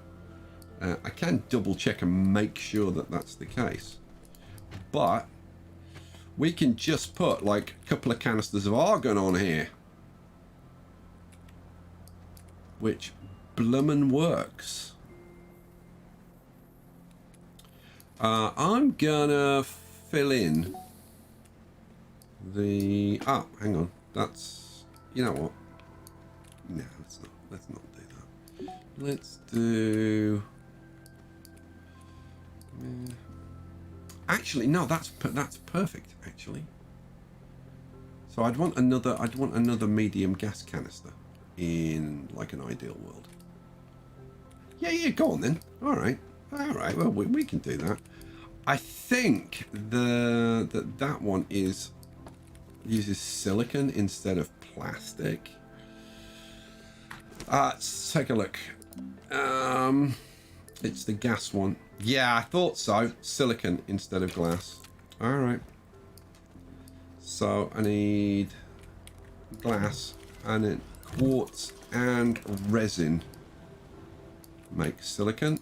Speaker 1: I can double check and make sure that that's the case. But we can just put like a couple of canisters of argon on here, which bloomin' works. I'm gonna fill in the... oh, hang on. That's... you know what? No, let's not do that. Let's do... actually, no, that's perfect, actually. So I'd want another medium gas canister in like an ideal world. Yeah, go on then. All right. Well, we can do that. I think that one uses silicon instead of plastic. Let's take a look. It's the gas one. Yeah, I thought so. Silicon instead of glass. All right. So I need glass and then quartz and resin. Make silicon.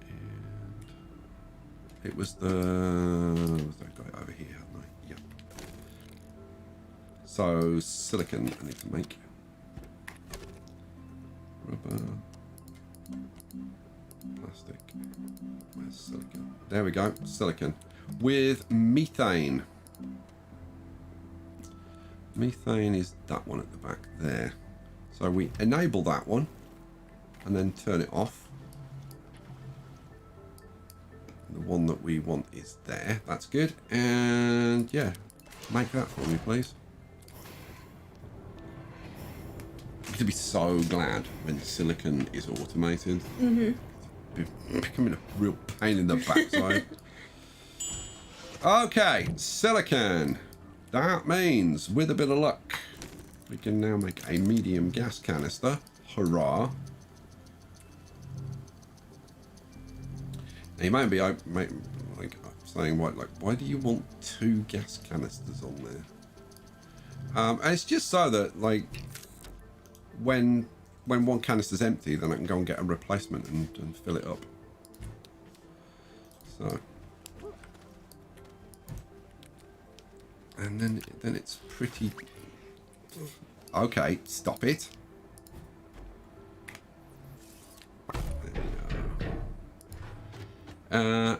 Speaker 1: And it was the... I've got it over here, haven't I? Yeah. So silicon I need to make. Rubber. Plastic. Where's silicon? There we go. Silicon. With methane. Methane is that one at the back there. So we enable that one and then turn it off. The one that we want is there. That's good. And yeah, make that for me, please. I'm going to be so glad when silicon is automated. Mm-hmm. Becoming a real pain in the backside. Okay, silicon. That means, with a bit of luck, we can now make a medium gas canister. Hurrah. He might be like saying, why do you want 2 gas canisters on there? And it's just so that, like, when one canister's empty, then I can go and get a replacement and fill it up. So, and then it's pretty. Okay, stop it. There we go.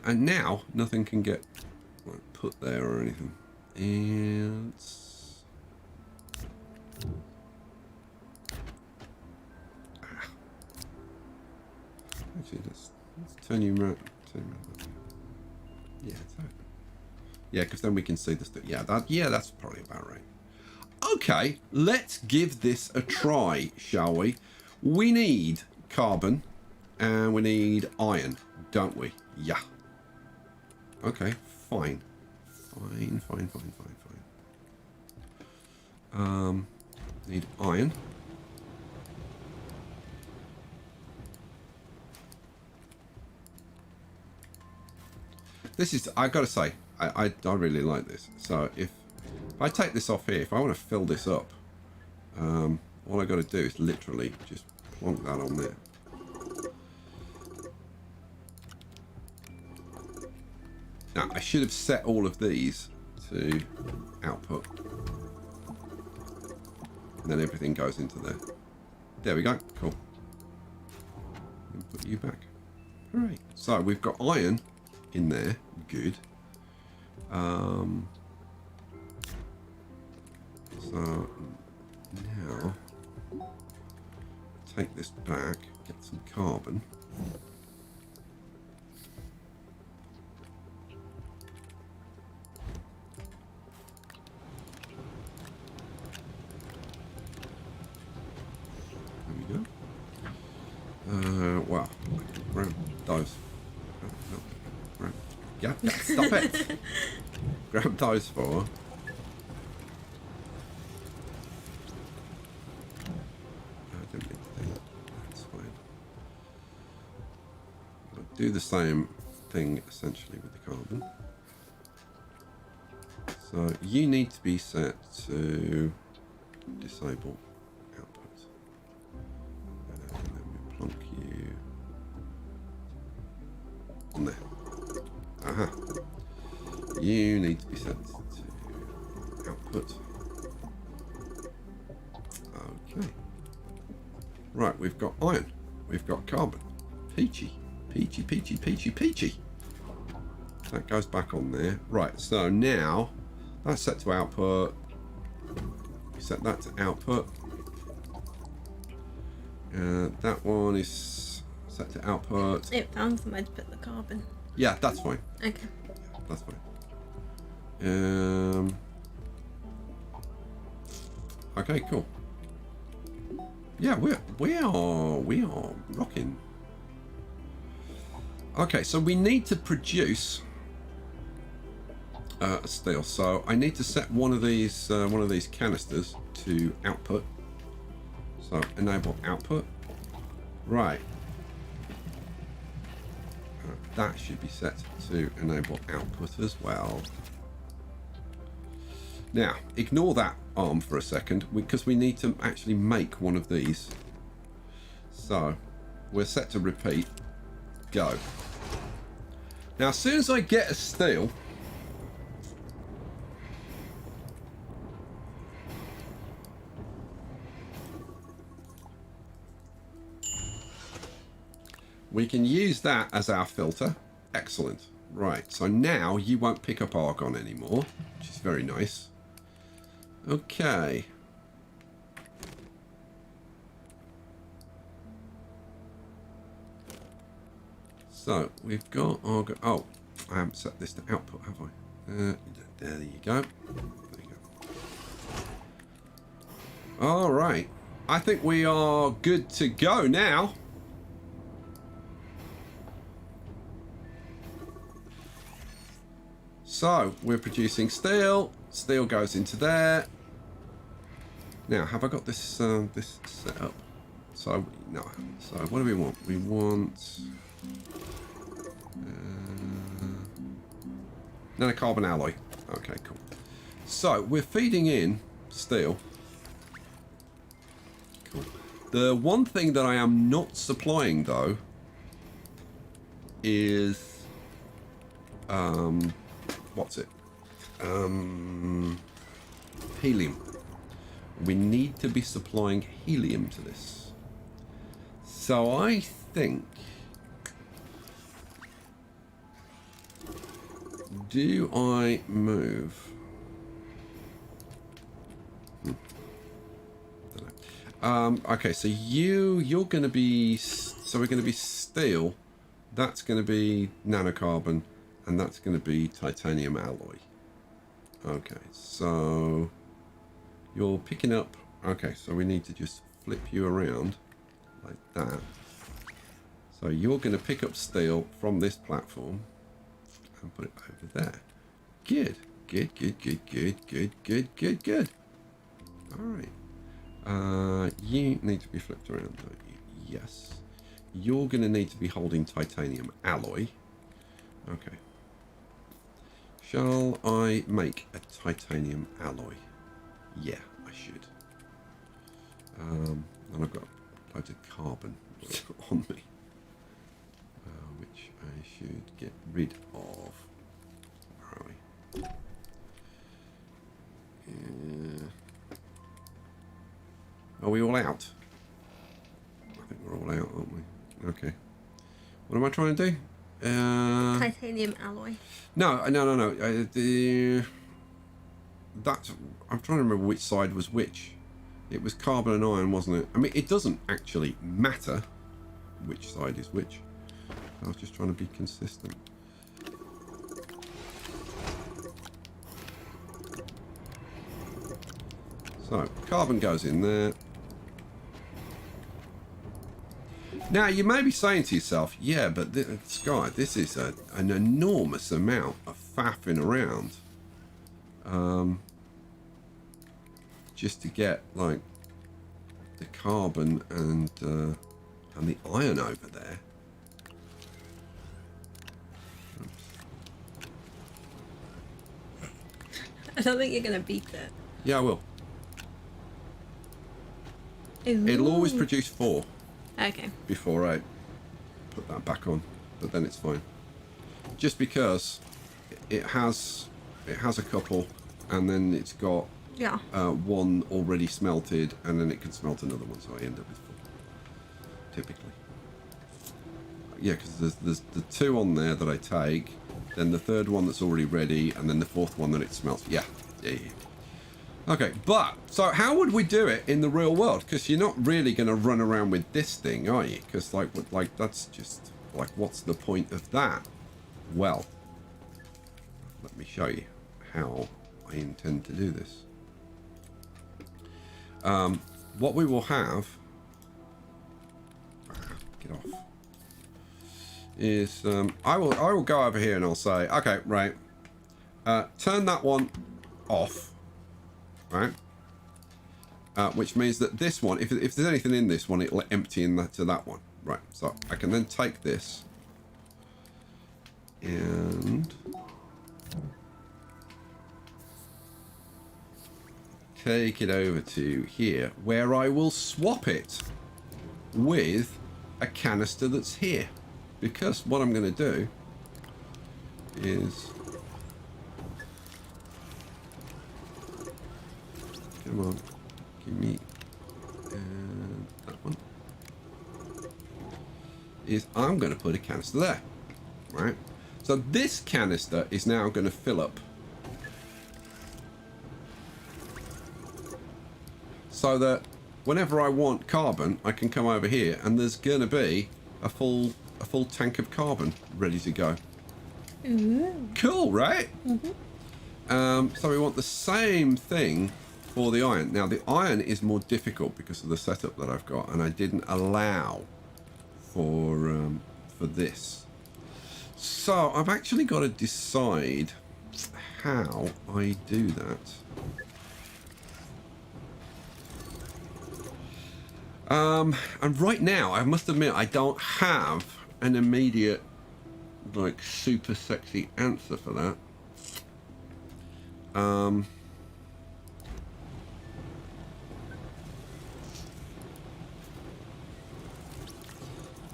Speaker 1: And now nothing can get like, put there or anything. And actually, let's turn you around. Yeah, yeah, because then we can see the stuff. Yeah, that's probably about right. Okay, let's give this a try, shall we? We need carbon and we need iron, don't we? Yeah. Okay, fine. Fine. Need iron. This is, I gotta say, I really like this. So if I take this off here, if I want to fill this up, all I got to do is literally just plonk that on there. Now, I should have set all of these to output. And then everything goes into there. There we go. Cool. And put you back. All right. So we've got iron in there. Good. So now take this back, get some carbon. There we go. Wow, grab those. No. Yeah, stop it. Grab those for. Do the same thing essentially with the carbon. So you need to be set to disable output. And then we plonk you on there. Aha. You need to be set to output. Okay. Right, we've got iron. We've got carbon. Peachy. Peachy. That goes back on there. Right, so now that's set to output. We set that to output. That one is set to output.
Speaker 2: It found somewhere to put the carbon.
Speaker 1: Yeah, that's fine.
Speaker 2: Okay.
Speaker 1: Yeah, that's fine. Okay, cool. Yeah, we are rocking. Okay, so we need to produce steel. So I need to set one of these canisters to output. So enable output. Right. That should be set to enable output as well. Now, ignore that arm for a second because we need to actually make one of these. So we're set to repeat. Go. Now, as soon as I get a steel, we can use that as our filter. Excellent. Right, so now you won't pick up argon anymore, which is very nice. Okay. So we've got argon. Oh, I haven't set this to output, have I? There you go. There you go. All right. I think we are good to go now. So we're producing steel. Steel goes into there. Now, have I got this this set up? So no. So what do we want? We want Nanocarbon alloy. Okay, cool. So we're feeding in steel. Cool. The one thing that I am not supplying though is what's it? Helium. We need to be supplying helium to this. So I think, do I move? Okay, so you're going to be, so we're going to be steel. That's going to be nanocarbon, and that's going to be titanium alloy. Okay, so you're picking up. Okay, so we need to just flip you around like that. So you're going to pick up steel from this platform and put it over there. Good, good, good, good, good, good, good, good, good. All right. You need to be flipped around, don't you? Yes. You're going to need to be holding titanium alloy. Okay. Shall I make a titanium alloy? Yeah, I should. And I've got loads of carbon on me, which I should get rid of. Where are we? Are we all out? I think we're all out, aren't we? Okay. What am I trying to do?
Speaker 2: Titanium alloy.
Speaker 1: No. That's. I'm trying to remember which side was which. It was carbon and iron, wasn't it? I mean, it doesn't actually matter which side is which. I was just trying to be consistent. So, carbon goes in there. Now, you may be saying to yourself, yeah, but Sky, this is an enormous amount of faffing around. Just to get, like, the carbon and the iron over there. Oops.
Speaker 2: I don't think you're going to beat it.
Speaker 1: Yeah, I will.
Speaker 2: Ooh.
Speaker 1: It'll always produce 4.
Speaker 2: Okay.
Speaker 1: Before I put that back on, but then it's fine. Just because it has a couple, and then it's got one already smelted, and then it can smelt another one, so I end up with 4. Typically, yeah, because there's the 2 on there that I take, then the 3rd one that's already ready, and then the 4th one that it smelts. Yeah. Okay, but, so how would we do it in the real world? Because you're not really going to run around with this thing, are you? Because, like, that's just, like, what's the point of that? Well, let me show you how I intend to do this. What we will have, get off, is, I will go over here and I'll say, okay, right, turn that one off. Right, which means that this one, if there's anything in this one, it'll empty in that to that one. Right, so I can then take this and take it over to here, where I will swap it with a canister that's here, because what I'm going to do is, come on, give me that one. Is I'm going to put a canister there, right? So this canister is now going to fill up, so that whenever I want carbon, I can come over here, and there's going to be a full tank of carbon ready to go.
Speaker 2: Ooh.
Speaker 1: Cool, right?
Speaker 2: Mm-hmm.
Speaker 1: So we want the same thing for the iron. Now the iron is more difficult because of the setup that I've got, and I didn't allow for this. So I've actually got to decide how I do that. And right now, I must admit, I don't have an immediate like super sexy answer for that.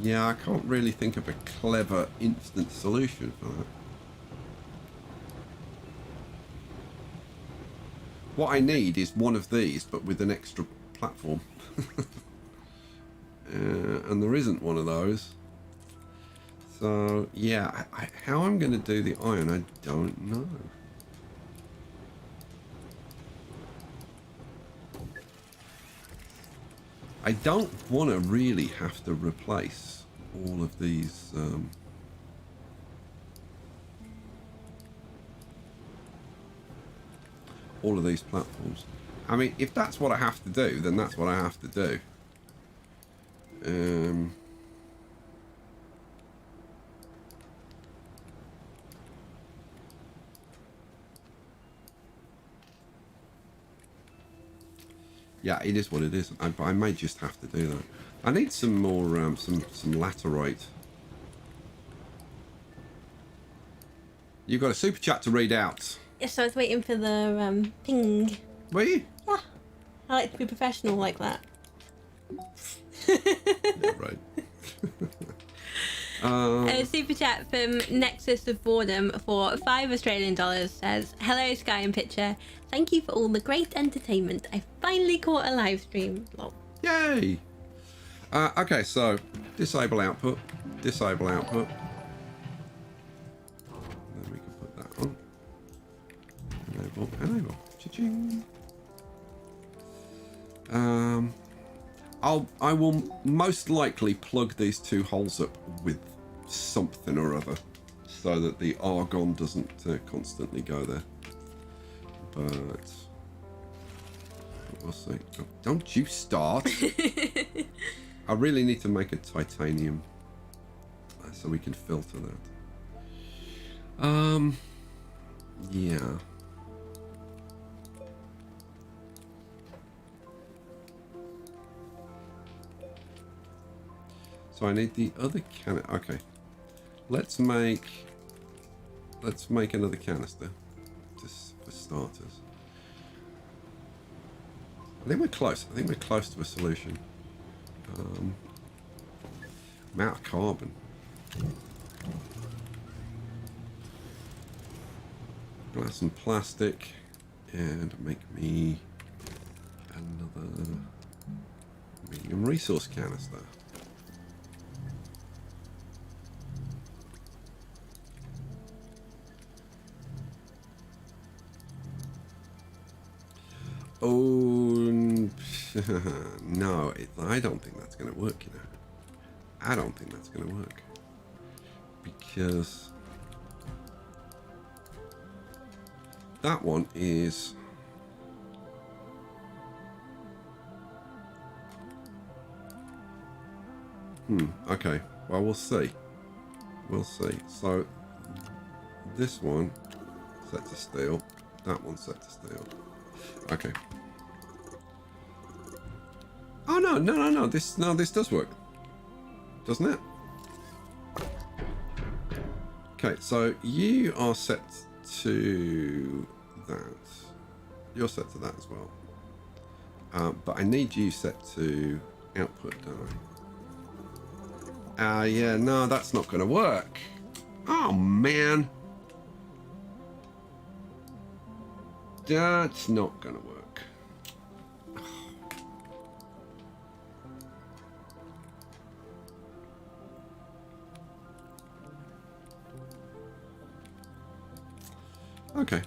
Speaker 1: Yeah, I can't really think of a clever instant solution for that. What I need is one of these, but with an extra platform. And there isn't one of those. So, yeah, how I'm going to do the iron, I don't know. I don't want to really have to replace all of these platforms. I mean, if that's what I have to do, then that's what I have to do. Yeah, it is what it is. I may just have to do that. I need some more, some laterite. You've got a super chat to read out.
Speaker 2: Yes, I was waiting for the ping.
Speaker 1: Were you?
Speaker 2: Yeah, I like to be professional like that.
Speaker 1: Yeah, right.
Speaker 2: A super chat from Nexus of Boredom for $5 Australian says, "Hello Sky and Picture. Thank you for all the great entertainment. I finally caught a live stream." Lol.
Speaker 1: Yay! Okay, so disable output. Disable output. Then we can put that on. Enable. Enable. Cha-ching. I will most likely plug these two holes up with something or other, so that the argon doesn't constantly go there. But we'll see. Oh, don't you start! I really need to make a titanium so we can filter that. Yeah. So I need the other can. Okay, let's make another canister, just for starters. I think we're close. I think we're close to a solution. I'm out of carbon. Glass and plastic, and make me another medium resource canister. Oh, no, I don't think that's going to work, you know. I don't think that's going to work. Because that one is... okay. Well, we'll see. We'll see. So, this one set to steel. That one set to steel. Okay. Oh no! This does work, doesn't it? Okay, so you are set to that. You're set to that as well. But I need you set to output, don't I? Yeah, no, that's not going to work. Oh man, that's not going to work. Okay.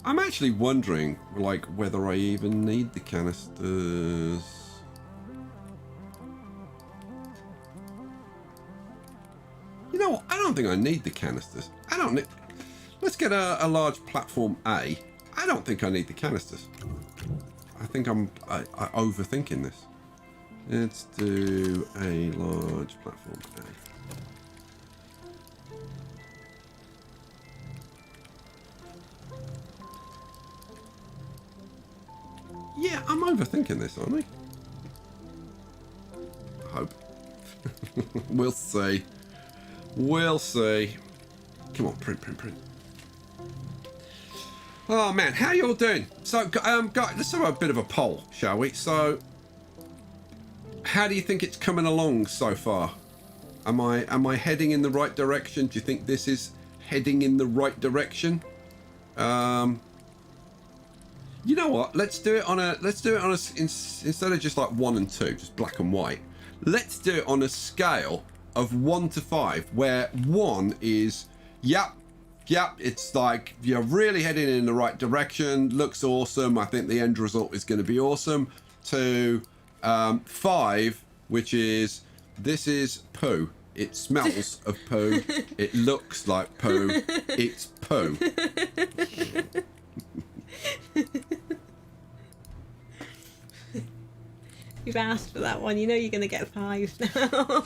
Speaker 1: I'm actually wondering, like, whether I even need the canisters. You know what? I don't think I need the canisters. I don't need... Let's get a large platform A. I don't think I need the canisters. I think I'm overthinking this. Let's do a large platform A. Yeah, I'm overthinking this, aren't I? I hope. We'll see. We'll see. Come on, print. Oh man, how you all doing? So, guys, let's have a bit of a poll, shall we? So, how do you think it's coming along so far? Am I heading in the right direction? Do you think this is heading in the right direction? You know what? Let's do it on a instead of just like 1 and 2, just black and white. Let's do it on a scale of 1 to 5, where 1 is yep, it's like you're really heading in the right direction, looks awesome, I think the end result is going to be awesome, to 5, which is this is poo. It smells of poo. It looks like poo. It's poo.
Speaker 2: You've asked for that one. You know you're going to get 5 now.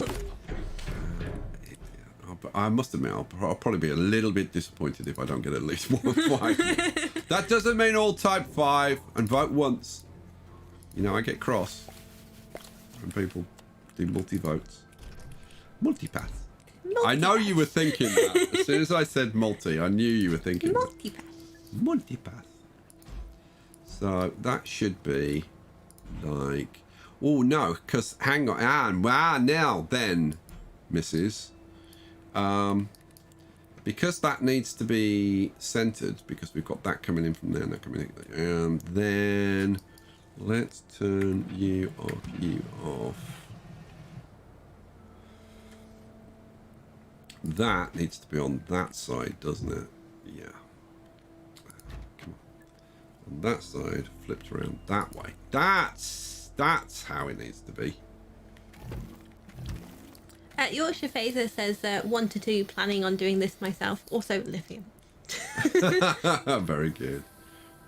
Speaker 1: I must admit, I'll probably be a little bit disappointed if I don't get at least 1 5. That doesn't mean all type 5 and vote once. You know, I get cross when people do multi-votes. Multipath. I know you were thinking that. As soon as I said multi, I knew you were thinking
Speaker 2: Multipath.
Speaker 1: Multipath. So that should be like... Oh, no, because hang on. Now then, Mrs. Because that needs to be centered, because we've got that coming in from there, that coming in, and then let's turn you off. That needs to be on that side, doesn't it? Yeah. Come on. On that side, flipped around that way. That's how it needs to be.
Speaker 2: Yorkshire Phaser says 1 to 2, planning on doing this myself. Also lithium.
Speaker 1: Very good.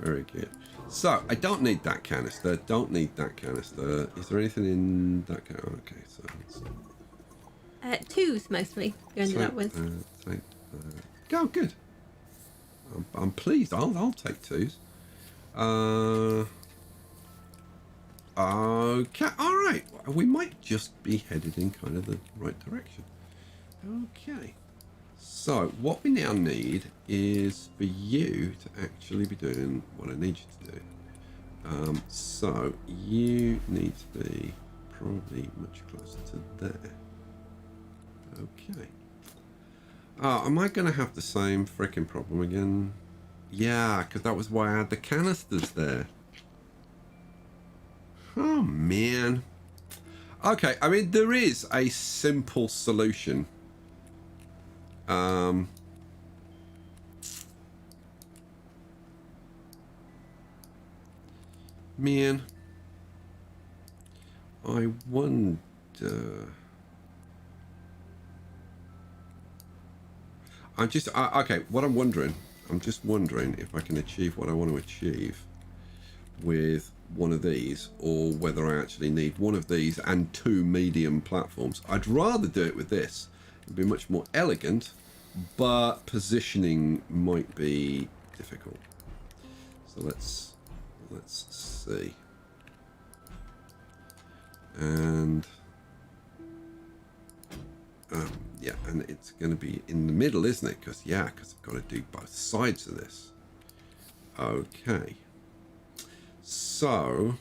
Speaker 1: Very good. So, I don't need that canister. Don't need that canister. Is there anything in that canister? Okay, so...
Speaker 2: 2s mostly, you ended up with.
Speaker 1: Oh, good. I'm pleased. I'll take 2s. Okay, alright. We might just be headed in kind of the right direction. Okay. So, what we now need is for you to actually be doing what I need you to do. So, you need to be probably much closer to there. Okay. Am I going to have the same freaking problem again? Yeah, because that was why I had the canisters there. Oh, man. Okay, I mean, there is a simple solution. Man. I wonder... okay, what I'm just wondering if I can achieve what I want to achieve with one of these, or whether I actually need one of these and 2 medium platforms. I'd rather do it with this. It'd be much more elegant, but positioning might be difficult. So let's see. And yeah, and it's going to be in the middle, isn't it? Because I've got to do both sides of this. Okay. So,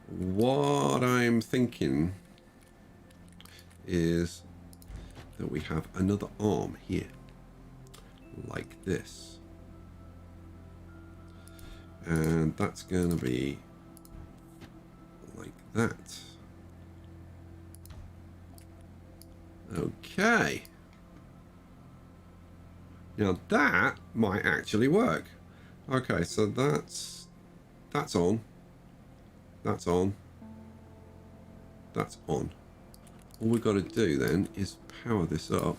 Speaker 1: what I'm thinking is that we have another arm here, like this. And that's going to be like that. Okay. Now that might actually work. Okay, so that's on. That's on. That's on. All we've got to do then is power this up.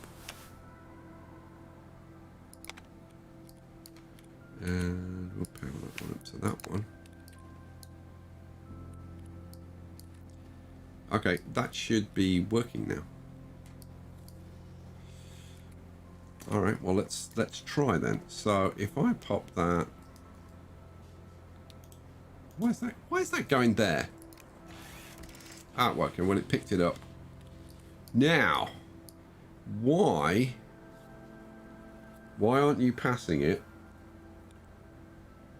Speaker 1: And we'll power that one up to that one. Okay, that should be working now. Alright, well let's try then. So if I pop that... Why is that going there? Ah, working when it picked it up. Now, why aren't you passing it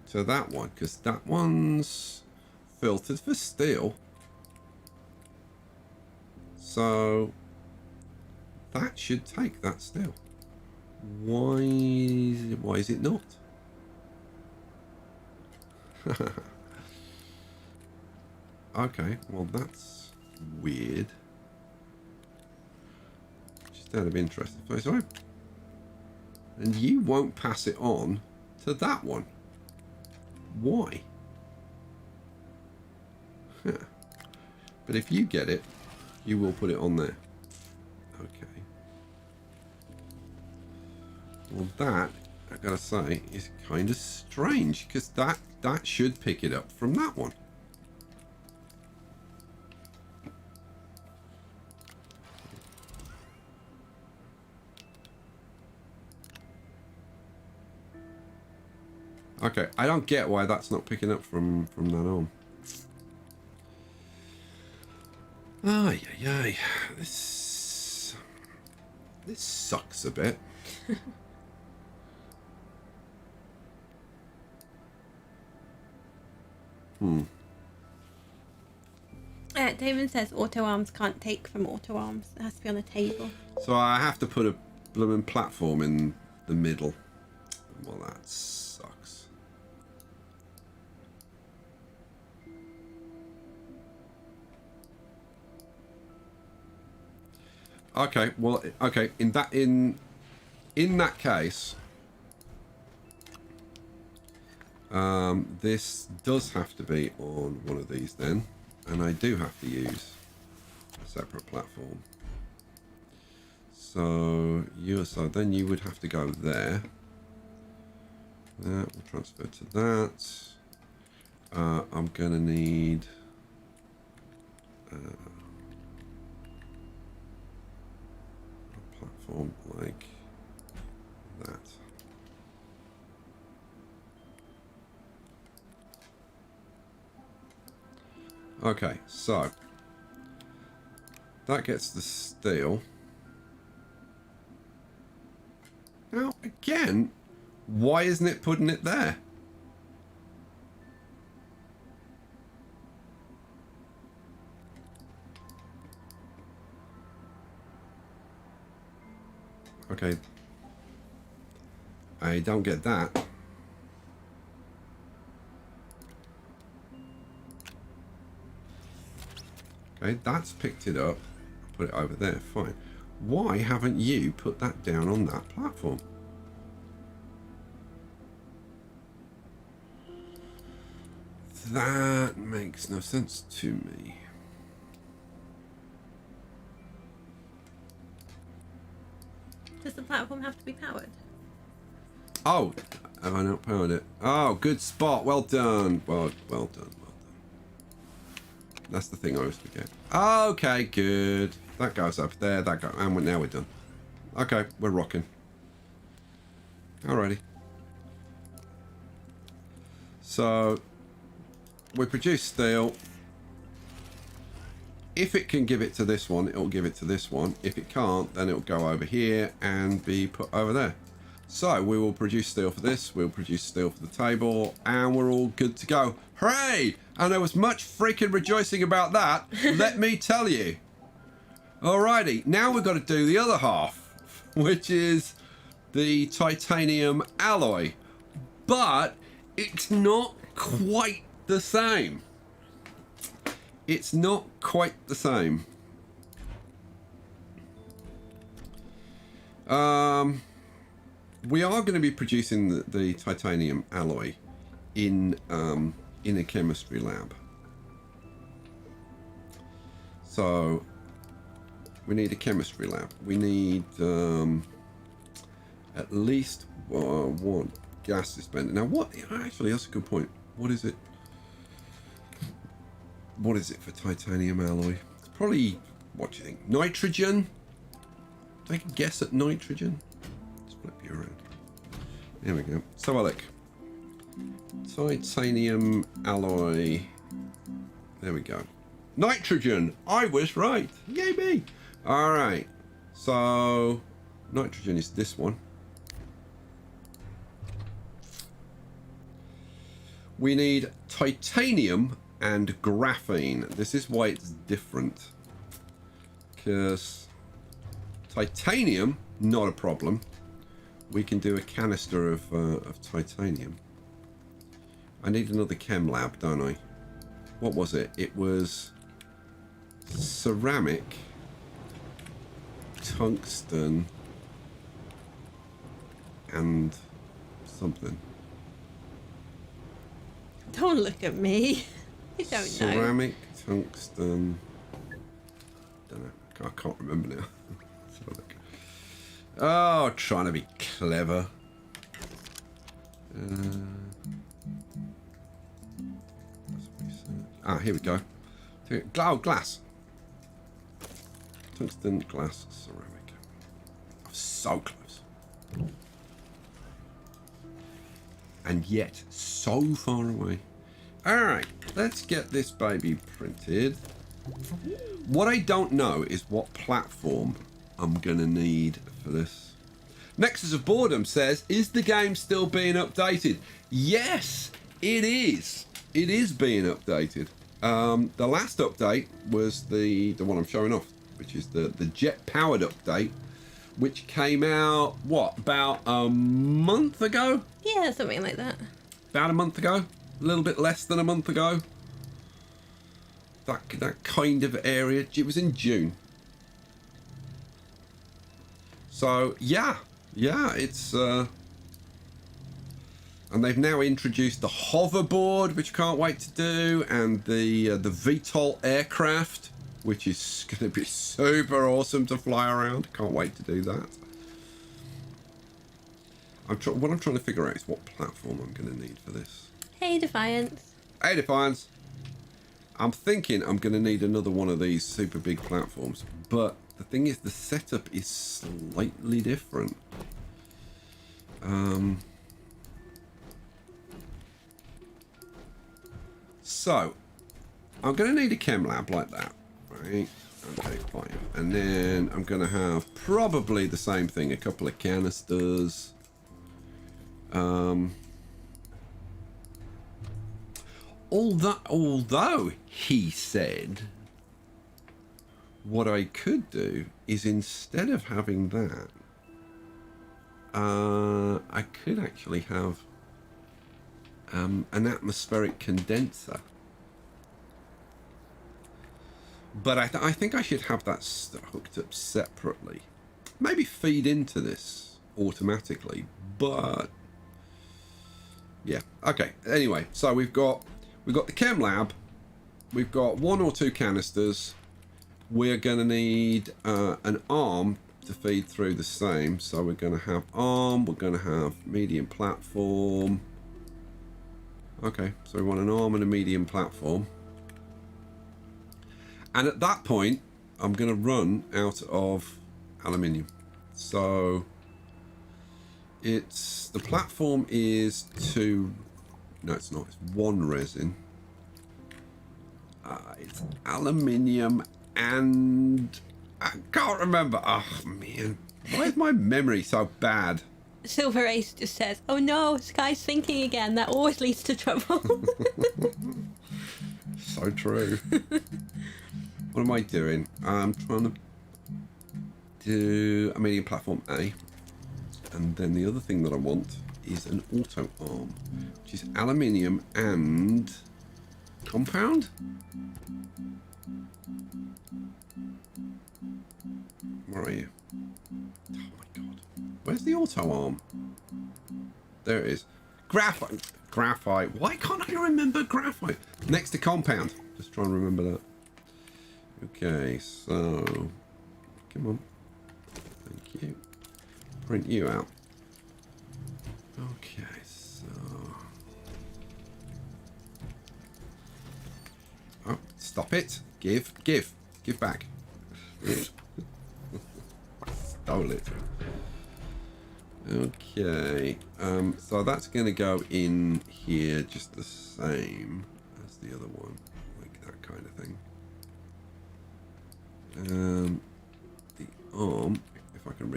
Speaker 1: to that one? Because that one's filtered for steel. So that should take that steel. Why is it not? Okay, well that's weird. Just out of interest. Sorry. And you won't pass it on to that one. Why? Huh. But if you get it, you will put it on there. Okay. Well, that, I gotta say, is kind of strange, because that should pick it up from that one. Okay, I don't get why that's not picking up from that on. Ay, ay, ay. This sucks a bit.
Speaker 2: Damon says auto arms can't take from auto arms. It has to be on a table.
Speaker 1: So I have to put a blooming platform in the middle. Well, that sucks. Okay, well, okay. In that case, this does have to be on one of these then, and I do have to use a separate platform. So then you would have to go there. That will transfer to that. I'm gonna need a platform like that. Okay, so that gets the steel. Now, again, why isn't it putting it there? Okay. I don't get that. Okay, that's picked it up. Put it over there, fine. Why haven't you put that down on that platform? That makes no sense to me.
Speaker 2: Does the platform have to be powered?
Speaker 1: Oh, have I not powered it? Oh, good spot. Well done. Well done. That's the thing I always forget. Okay, good. That goes up there. That goes, and now we're done. Okay, we're rocking. Alrighty. So we produce steel. If it can give it to this one, it'll give it to this one. If it can't, then it'll go over here and be put over there. So we will produce steel for this, we'll produce steel for the table, and we're all good to go. Hooray! And there was much freaking rejoicing about that, let me tell you. Alrighty, now we've got to do the other half, which is the titanium alloy. But it's not quite the same. It's not quite the same. We are going to be producing the titanium alloy in a chemistry lab. So we need a chemistry lab. We need at least one gas dispenser. Now, what? Actually, that's a good point. What is it? What is it for titanium alloy? It's probably, what do you think? Nitrogen? Take a guess at nitrogen. Let's flip you around. There we go. So I look. Titanium alloy. There we go. Nitrogen. I was right. Yay me. All right. So nitrogen is this one. We need titanium and graphene. This is why it's different. Because titanium, not a problem. We can do a canister of titanium. I need another chem lab, don't I? What was it? It was ceramic, tungsten, and something.
Speaker 2: Don't look at me. I don't know.
Speaker 1: Ceramic, tungsten. Don't know. I can't remember now. Let's have a look. Oh, trying to be clever. Here we go. Oh, glass. Tungsten, glass, ceramic. Oh, so close. And yet, so far away. Alright, let's get this baby printed. What I don't know is what platform I'm going to need for this. Nexus of Boredom says, is the game still being updated? Yes, it is. It is being updated. The last update was the one I'm showing off, which is the jet-powered update, which came out, what, about a month ago?
Speaker 2: Yeah, something like that.
Speaker 1: About a month ago? A little bit less than a month ago? That kind of area. It was in June. So, yeah, it's... And they've now introduced the hoverboard, which I can't wait to do, and the VTOL aircraft, which is going to be super awesome to fly around. Can't wait to do that. What I'm trying to figure out is what platform I'm going to need for this.
Speaker 2: Hey, Defiance.
Speaker 1: Hey, Defiance. I'm thinking I'm going to need another one of these super big platforms, but the thing is, the setup is slightly different. So, I'm going to need a chem lab like that, right? Okay, fine. And then I'm going to have probably the same thing, a couple of canisters. Although he said, what I could do is instead of having that, I could actually have an atmospheric condenser. But I think I should have that hooked up separately. Maybe feed into this automatically, but yeah. Okay. Anyway, so we've got the chem lab. We've got 1 or 2 canisters. We're going to need an arm to feed through the same. So we're going to have arm. We're going to have medium platform. Okay, so we want an arm and a medium platform. And at that point, I'm going to run out of aluminium. So the platform is 2. No, it's not. It's 1 resin. It's aluminium and I can't remember. Oh man, why is my memory so bad?
Speaker 2: Silver Ace just says, "Oh no, Sky's thinking again. That always leads to trouble."
Speaker 1: So true. What am I doing? I'm trying to do a medium platform A, and then the other thing that I want is an auto arm, which is aluminium and compound. Where are you? Oh my god. Where's the auto arm? There it is. Graphite. Graphite. Why can't I remember graphite? Next to compound. Just try and remember that. Okay, so come on. Thank you. Print you out. Okay, so oh, stop it. Give back. Stole it. Okay, so that's going to go in here just the same as the other one, like that kind of thing. The arm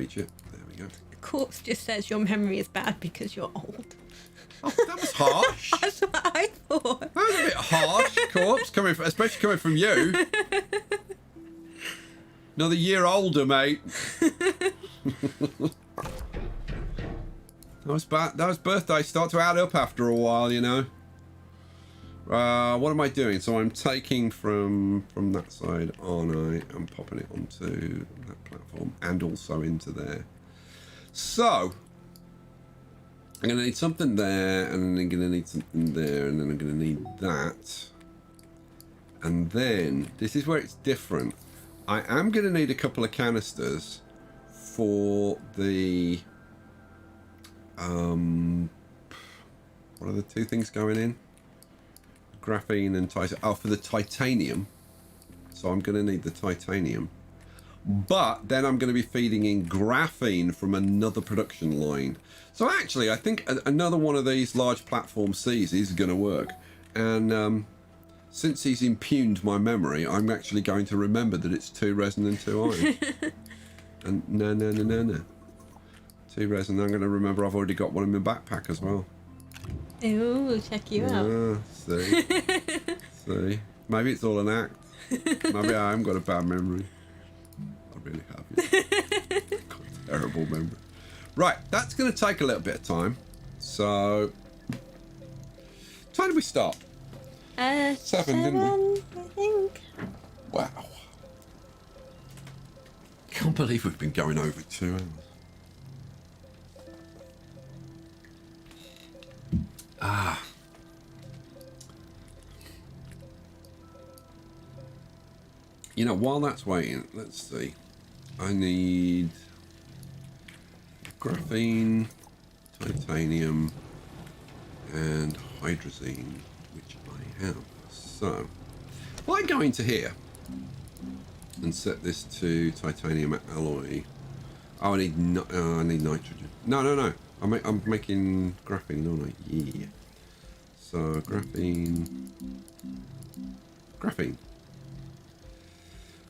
Speaker 1: reach it. There we go.
Speaker 2: The corpse just says your memory is bad because you're old.
Speaker 1: Oh, that was harsh.
Speaker 2: That's what I thought.
Speaker 1: That was a bit harsh, corpse, especially coming from you. Another year older, mate. Those birthdays start to add up after a while, you know. What am I doing? So I'm taking from that side, aren't I? I'm popping it onto that platform and also into there. So I'm going to need something there, and then I'm going to need something there, and then I'm going to need that. And then this is where it's different. I am going to need a couple of canisters for the what are the two things going in? Graphene and titanium. Oh, for the titanium. So I'm going to need the titanium. But then I'm going to be feeding in graphene from another production line. So actually, I think another one of these large platform Cs is going to work. And since he's impugned my memory, I'm actually going to remember that it's 2 resin and 2 iron. And no. 2 resin. I'm going to remember I've already got one in my backpack as well.
Speaker 2: Ooh, check you out.
Speaker 1: See. See. Maybe it's all an act. Maybe I haven't got a bad memory. I really have. Yeah. Got a terrible memory. Right, that's going to take a little bit of time. So, time did we start? 7, didn't we?
Speaker 2: I think.
Speaker 1: Wow. Can't believe we've been going over 2 hours. You know, while that's waiting, let's see. I need graphene, titanium, and hydrazine, which I have. So, if I go into here and set this to titanium alloy. Oh, I need nitrogen. No. I'm making graphene, don't I? Yeah. So graphene,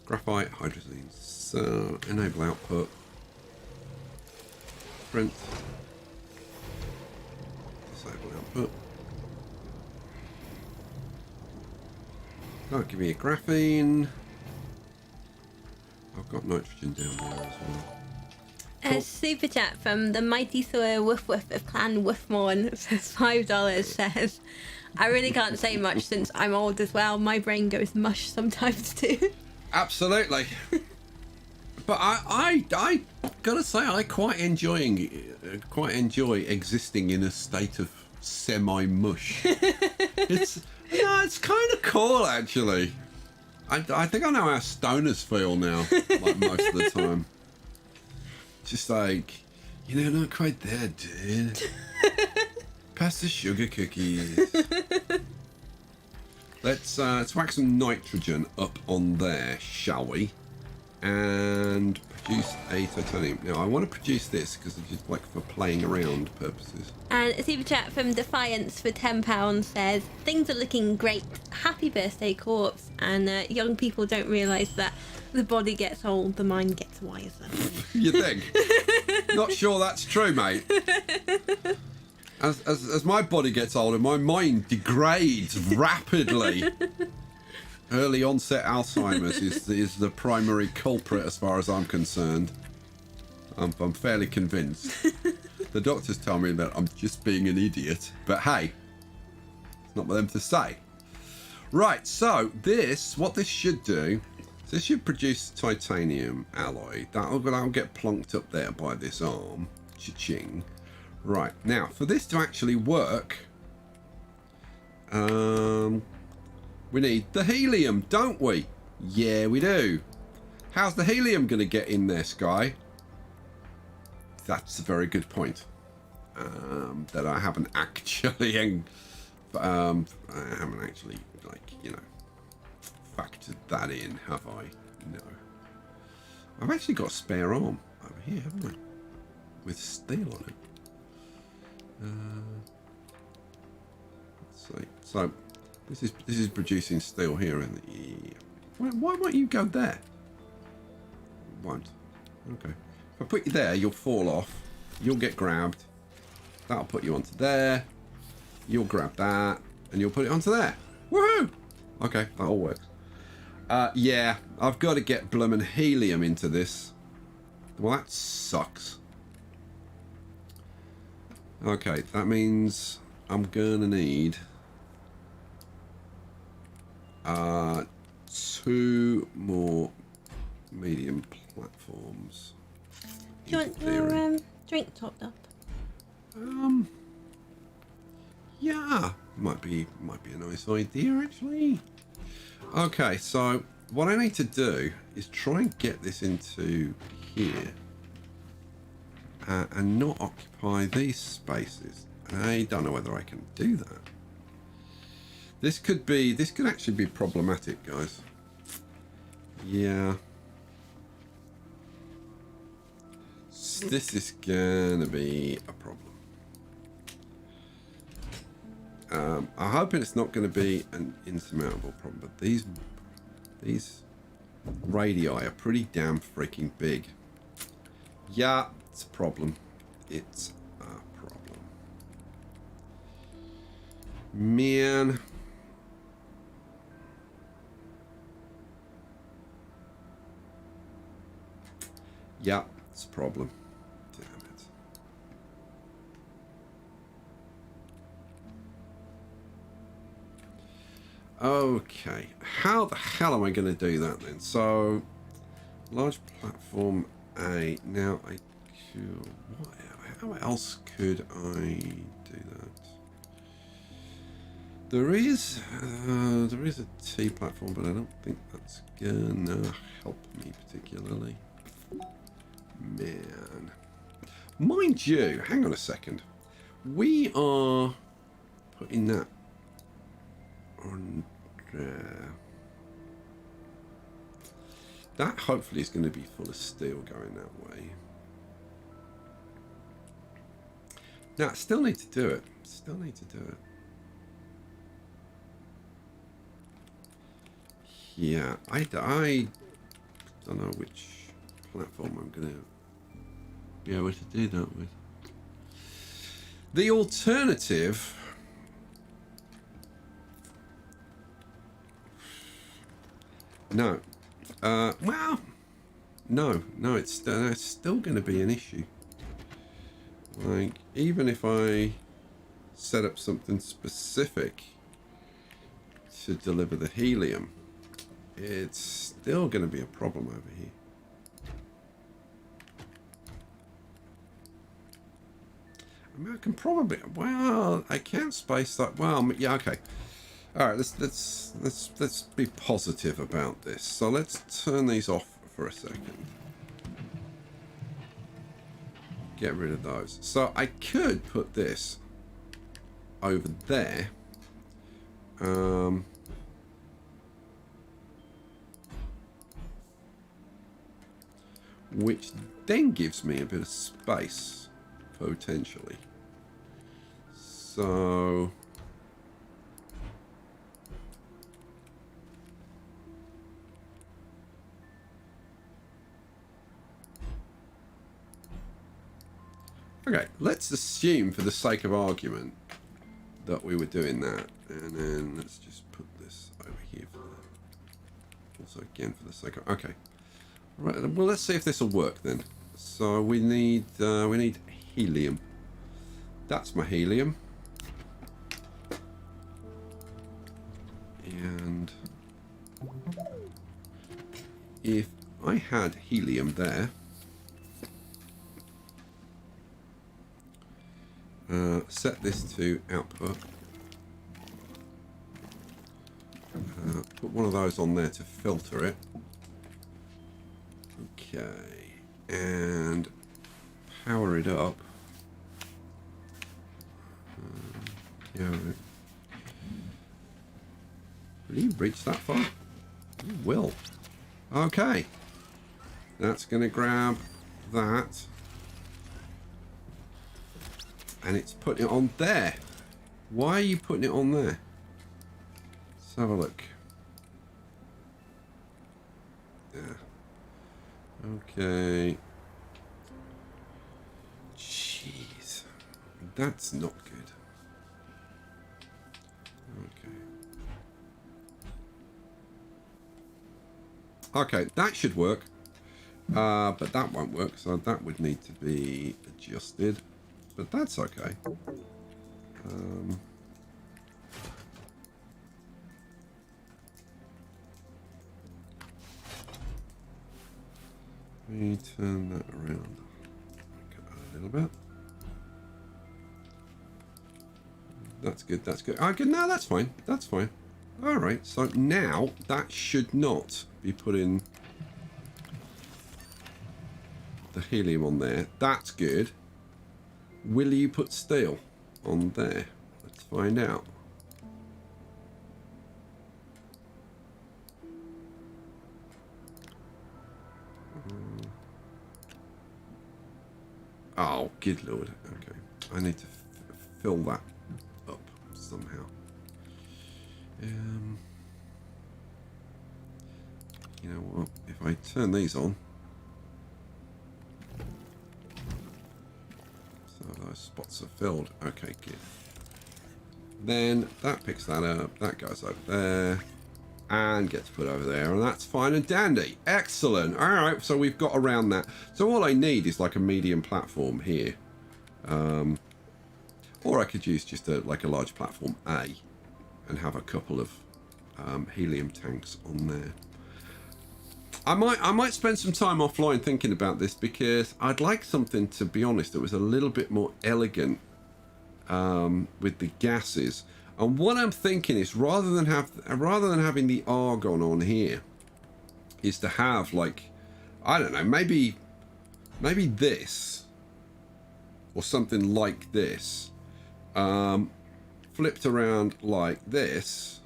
Speaker 1: graphite, hydrazine. So enable output, print, disable output. Oh, give me a graphene. I've got nitrogen down there as well.
Speaker 2: A super chat from the mighty Thor Woof Woof of Clan Woofmorn says $5 says, I really can't say much since I'm old as well. My brain goes mush sometimes too. Absolutely.
Speaker 1: But I gotta say I quite enjoy existing in a state of semi-mush. it's kind of cool actually. I think I know how stoners feel now, like most of the time. Just like, not quite there, dude. Pass the sugar cookies. Let's whack some nitrogen up on there, shall we? And produce a titanium. Now, I want to produce this because it's just like for playing around purposes.
Speaker 2: And a super chat from Defiance for £10 says, things are looking great. Happy birthday, Corpse. And young people don't realise that the body gets old, the mind gets wiser.
Speaker 1: You think? Not sure that's true, mate. As my body gets older, my mind degrades rapidly. Early onset Alzheimer's is the primary culprit as far as I'm concerned. I'm fairly convinced. The doctors tell me that I'm just being an idiot, but hey, it's not for them to say. Right, so what this should do, this should produce titanium alloy. That'll get plonked up there by this arm. Cha-ching. Right, now, for this to actually work, we need the helium, don't we? Yeah, we do. How's the helium going to get in there, Sky? That's a very good point. That I haven't actually, factored that in, have I? No. I've actually got a spare arm over here, haven't I? With steel on it. Let's see. So this is producing steel here, and why won't you go there? Won't. Okay. If I put you there, you'll fall off. You'll get grabbed. That'll put you onto there. You'll grab that, and you'll put it onto there. Woohoo! Okay, that all works. Yeah, I've got to get bloomin' helium into this. Well, that sucks. Okay, that means I'm gonna need 2 more medium platforms.
Speaker 2: Do you want your drink topped up?
Speaker 1: Yeah, might be a nice idea actually. Okay, so what I need to do is try and get this into here and not occupy these spaces. I don't know whether I can do that. This could actually be problematic, guys. Yeah. This is gonna be a problem. I'm hoping it's not going to be an insurmountable problem, but these radii are pretty damn freaking big. Yeah, it's a problem. It's a problem. Man. Yeah, it's a problem. Damn it. Okay, how the hell am I going to do that then? So, large platform A. Now, how else could I do that? There is a T platform, but I don't think that's gonna help me particularly. Man, mind you, hang on a second. We are putting that on there. That hopefully is going to be full of steel going that way. Now, I still need to do it. Still need to do it. Yeah, I don't know which platform I'm going to be able to do that with. The alternative... No. Well, no, it's still going to be an issue. Like, even if I set up something specific to deliver the helium, it's still going to be a problem over here. I mean, I can probably, well, I can space that. Well, yeah, okay. All right, let's be positive about this. So let's turn these off for a second. Get rid of those. So I could put this over there. Which then gives me a bit of space, potentially. So... Okay, let's assume for the sake of argument that we were doing that, and then let's just put this over here for the, also again for the sake of, okay. Right, well, let's see if this will work then. So we need helium. That's my helium. And if I had helium there, set this to output. Put one of those on there to filter it. Okay, and power it up. Yeah, will you reach that far? You will. Okay, that's going to grab that. And it's putting it on there. Why are you putting it on there? Let's have a look. Yeah. Okay. That's not good. Okay. Okay, that should work. But that won't work, so that would need to be adjusted. But that's okay. Let me turn that around a little bit. That's good, that's good. Good, no, that's fine. That's fine. Alright, so now that should not be putting the helium on there. That's good. Will you put steel on there? Let's find out. Oh, good lord. Okay. I need to fill that up somehow. You know what? If I turn these on, so those spots are filled. Okay, good. Then that picks that up. That goes over there and gets put over there, and that's fine and dandy. Excellent. All right, so we've got around that. So all I need is like a medium platform here, or I could use just like a large platform A and have a couple of helium tanks on there. I might spend some time offline thinking about this, because I'd like something, to be honest, that was a little bit more elegant with the gases. And what I'm thinking is, rather than having the argon on here, is to have, like, I don't know, maybe this or something like this, flipped around like this,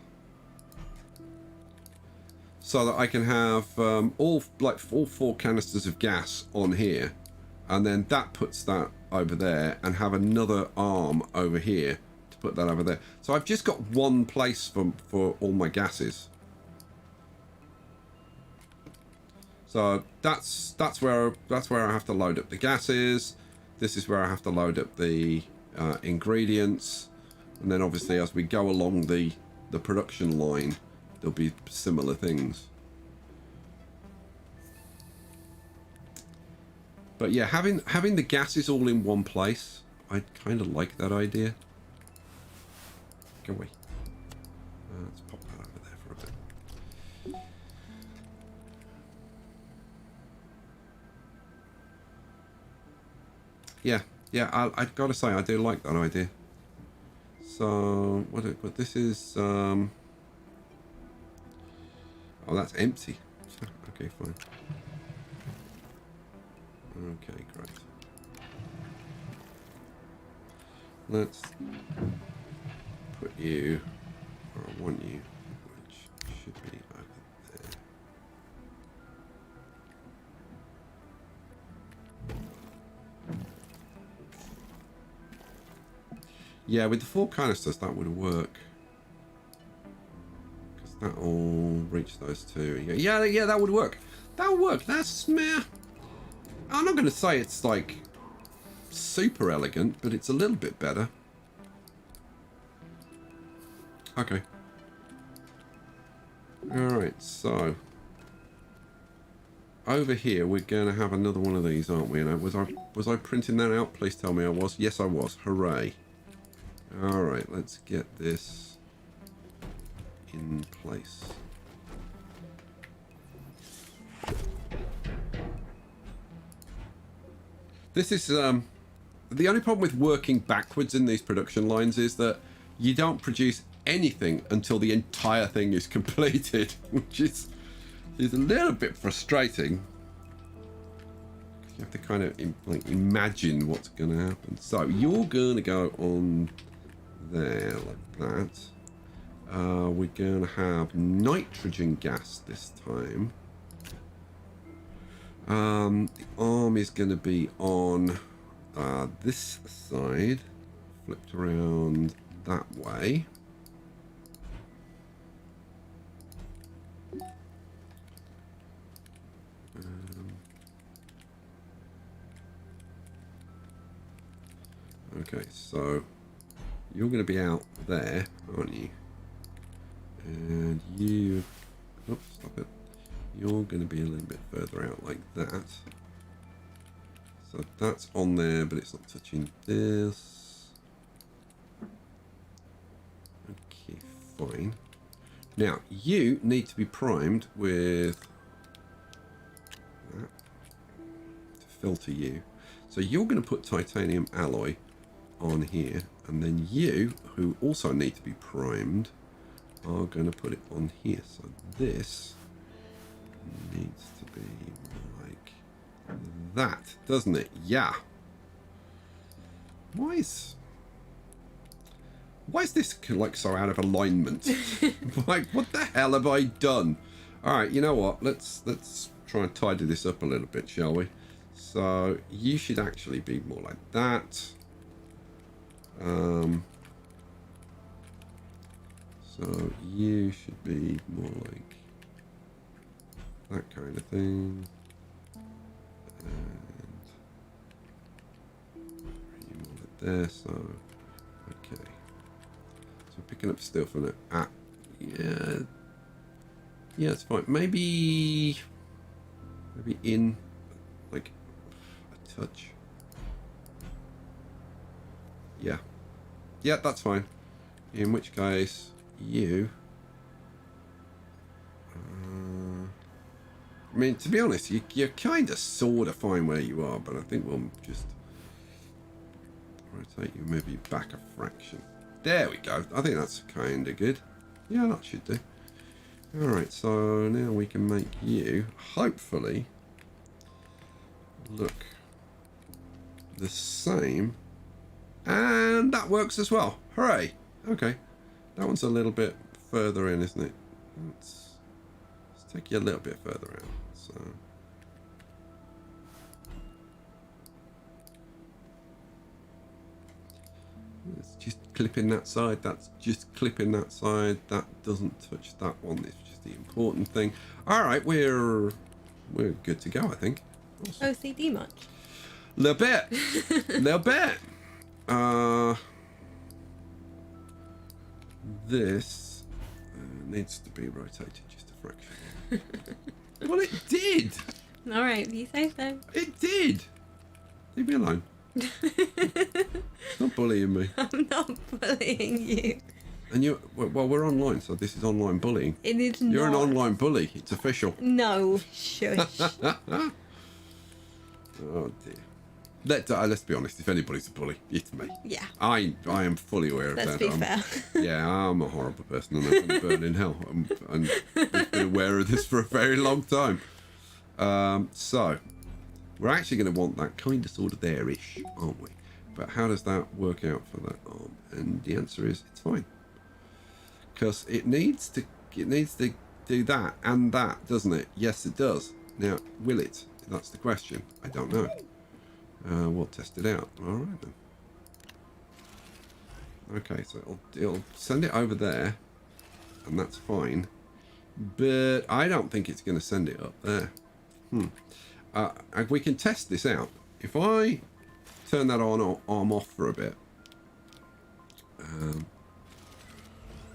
Speaker 1: so that I can have all 4 canisters of gas on here, and then that puts that over there, and have another arm over here to put that over there. So I've just got one place for all my gases. So that's where I have to load up the gases. This is where I have to load up the ingredients, and then obviously as we go along the production line, there'll be similar things. But yeah, having the gases all in one place, I kind of like that idea. Go away. Let's pop that over there for a bit. Yeah, I've got to say, I do like that idea. So, but this is, oh, that's empty. Okay, fine. Okay, great. Let's put you, or I want you, which should be over there. Yeah, with the 4 canisters, that would work. Because that'll reach those 2. Yeah, that would work. That would work. That's meh. I'm not going to say it's like super elegant, but it's a little bit better. Okay. Alright, so over here we're going to have another one of these, aren't we? And was I printing that out? Please tell me I was. Yes, I was. Hooray. Alright, let's get this in place. This is, the only problem with working backwards in these production lines is that you don't produce anything until the entire thing is completed, which is a little bit frustrating. You have to kind of imagine what's going to happen. So you're going to go on there like that. We're going to have nitrogen gas this time. The arm is going to be on this side, flipped around that way. Okay, so you're going to be out there, aren't you? And you... Oops, stop it. You're going to be a little bit further out like that. So that's on there, but it's not touching this. Okay, fine. Now, you need to be primed with that to filter you. So you're going to put titanium alloy on here, and then you, who also need to be primed, are going to put it on here. So this needs to be like that, doesn't it? Yeah. Why is this like so out of alignment? Like, what the hell have I done? All right, you know what? Let's try and tidy this up a little bit, shall we? So you should actually be more like that. So you should be more like that kind of thing. And you more like there, so okay. So picking up still from it. Yeah. Yeah, it's fine. Maybe in like a touch. Yeah. Yeah, that's fine. In which case, you... I mean, to be honest, you're kind of sort of fine where you are, but I think we'll just rotate you maybe back a fraction. There we go. I think that's kind of good. Yeah, that should do. Alright, so now we can make you, hopefully, look the same. And that works as well. Hooray. Okay. That one's a little bit further in, isn't it? Let's take you a little bit further out. So it's just clipping that side. That's just clipping that side. That doesn't touch that one. It's just the important thing. All right, we're good to go, I think. Awesome.
Speaker 2: OCD much?
Speaker 1: Little bit. Little bit. This needs to be rotated just a fraction. Well, it did.
Speaker 2: All right, you say so.
Speaker 1: It did. Leave me alone. Stop bullying me.
Speaker 2: I'm not bullying you.
Speaker 1: And you, well, we're online, so this is online bullying.
Speaker 2: It is
Speaker 1: You're
Speaker 2: not.
Speaker 1: an online bully. It's official.
Speaker 2: No, shush.
Speaker 1: Oh dear. Let's be honest. If anybody's a bully, it's me.
Speaker 2: Yeah.
Speaker 1: I am fully aware of
Speaker 2: Let's
Speaker 1: that.
Speaker 2: be fair.
Speaker 1: Yeah, I'm a horrible person, and I'm going to burn in hell. And I've been aware of this for a very long time. So we're actually going to want that kind of sort of there-ish, aren't we? But how does that work out for that arm? And the answer is it's fine, because it needs to do that and that, doesn't it? Yes, it does. Now, will it? That's the question. I don't know. We'll test it out. All right then. Okay, so it'll send it over there, and that's fine. But I don't think it's going to send it up there. We can test this out. If I turn that arm off for a bit,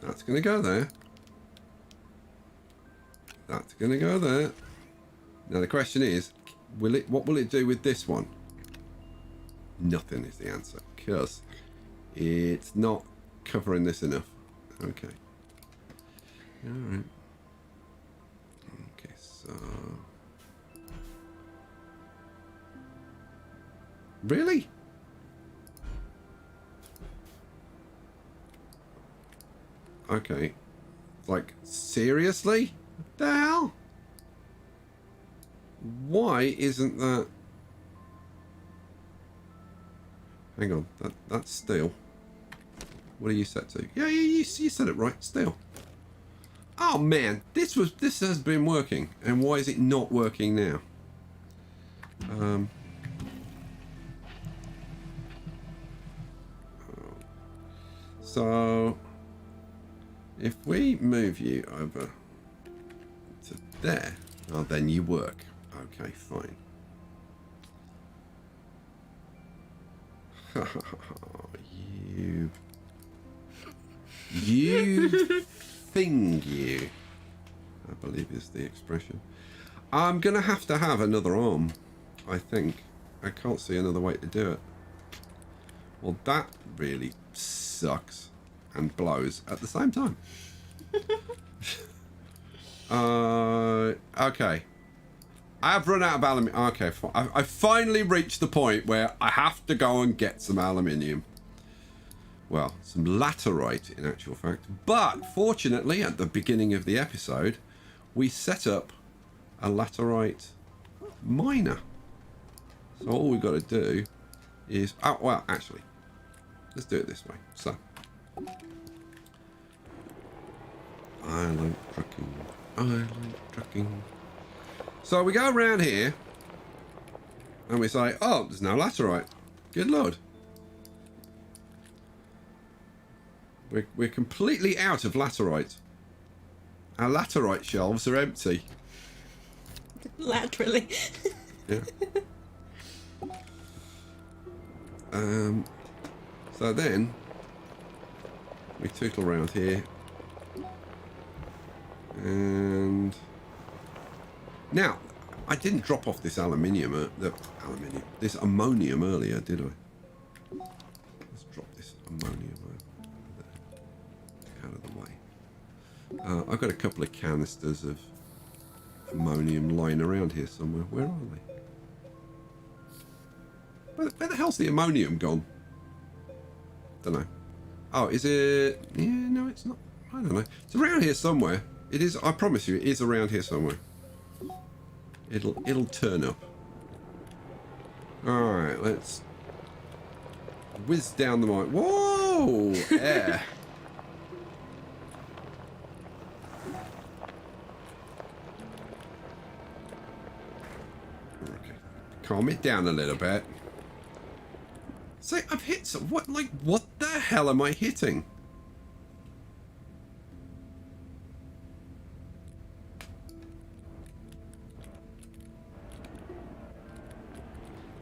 Speaker 1: that's going to go there. That's going to go there. Now the question is, what will it do with this one? Nothing is the answer, because it's not covering this enough. Okay. Alright. Okay, so... Really? Okay. Like, seriously? What the hell? Why isn't that... Hang on, that's steel. What are you set to? Yeah, you said it right, steel. Oh man, this has been working, and why is it not working now? So if we move you over to there, then you work. Okay, fine. You thing, you. I believe is the expression. I'm going to have another arm, I think. I can't see another way to do it. Well, that really sucks and blows at the same time. Okay. I have run out of aluminium. Okay, I finally reached the point where I have to go and get some aluminium. Well, some laterite in actual fact. But fortunately, at the beginning of the episode, we set up a laterite miner. So all we've got to do is... Oh, well, actually, let's do it this way. So, I like trucking. I like trucking. So we go around here and we say, oh, there's no laterite. Good Lord. We're completely out of laterite. Our laterite shelves are empty.
Speaker 2: Laterally.
Speaker 1: Yeah. So then we tootle around here, and now I didn't drop off this this ammonium earlier, did I? Let's drop this ammonium out of the way. I've got a couple of canisters of ammonium lying around here somewhere. Where are they? Where the hell's the ammonium gone? Don't know. Oh, is it? Yeah, no, it's not. I don't know. It's around here somewhere. It is. I promise you, it is around here somewhere. It'll turn up. All right, let's whiz down the mine. Whoa! Air. Okay, calm it down a little bit. So I've hit some. What the hell am I hitting?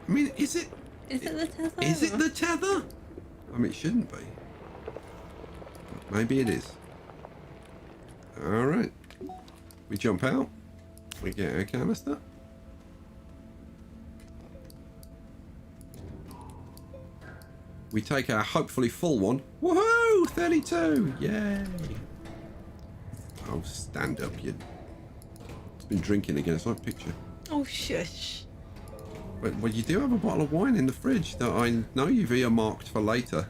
Speaker 1: I mean, is it?
Speaker 2: Is it the tether?
Speaker 1: Is it the tether? I mean, it shouldn't be. But maybe it is. All right. We jump out. We get our canister. We take our hopefully full one. Woohoo! 32! Yay! Oh, stand up, you. It's been drinking again. It's like a picture.
Speaker 2: Oh, shush.
Speaker 1: Well, you do have a bottle of wine in the fridge that I know you've earmarked for later.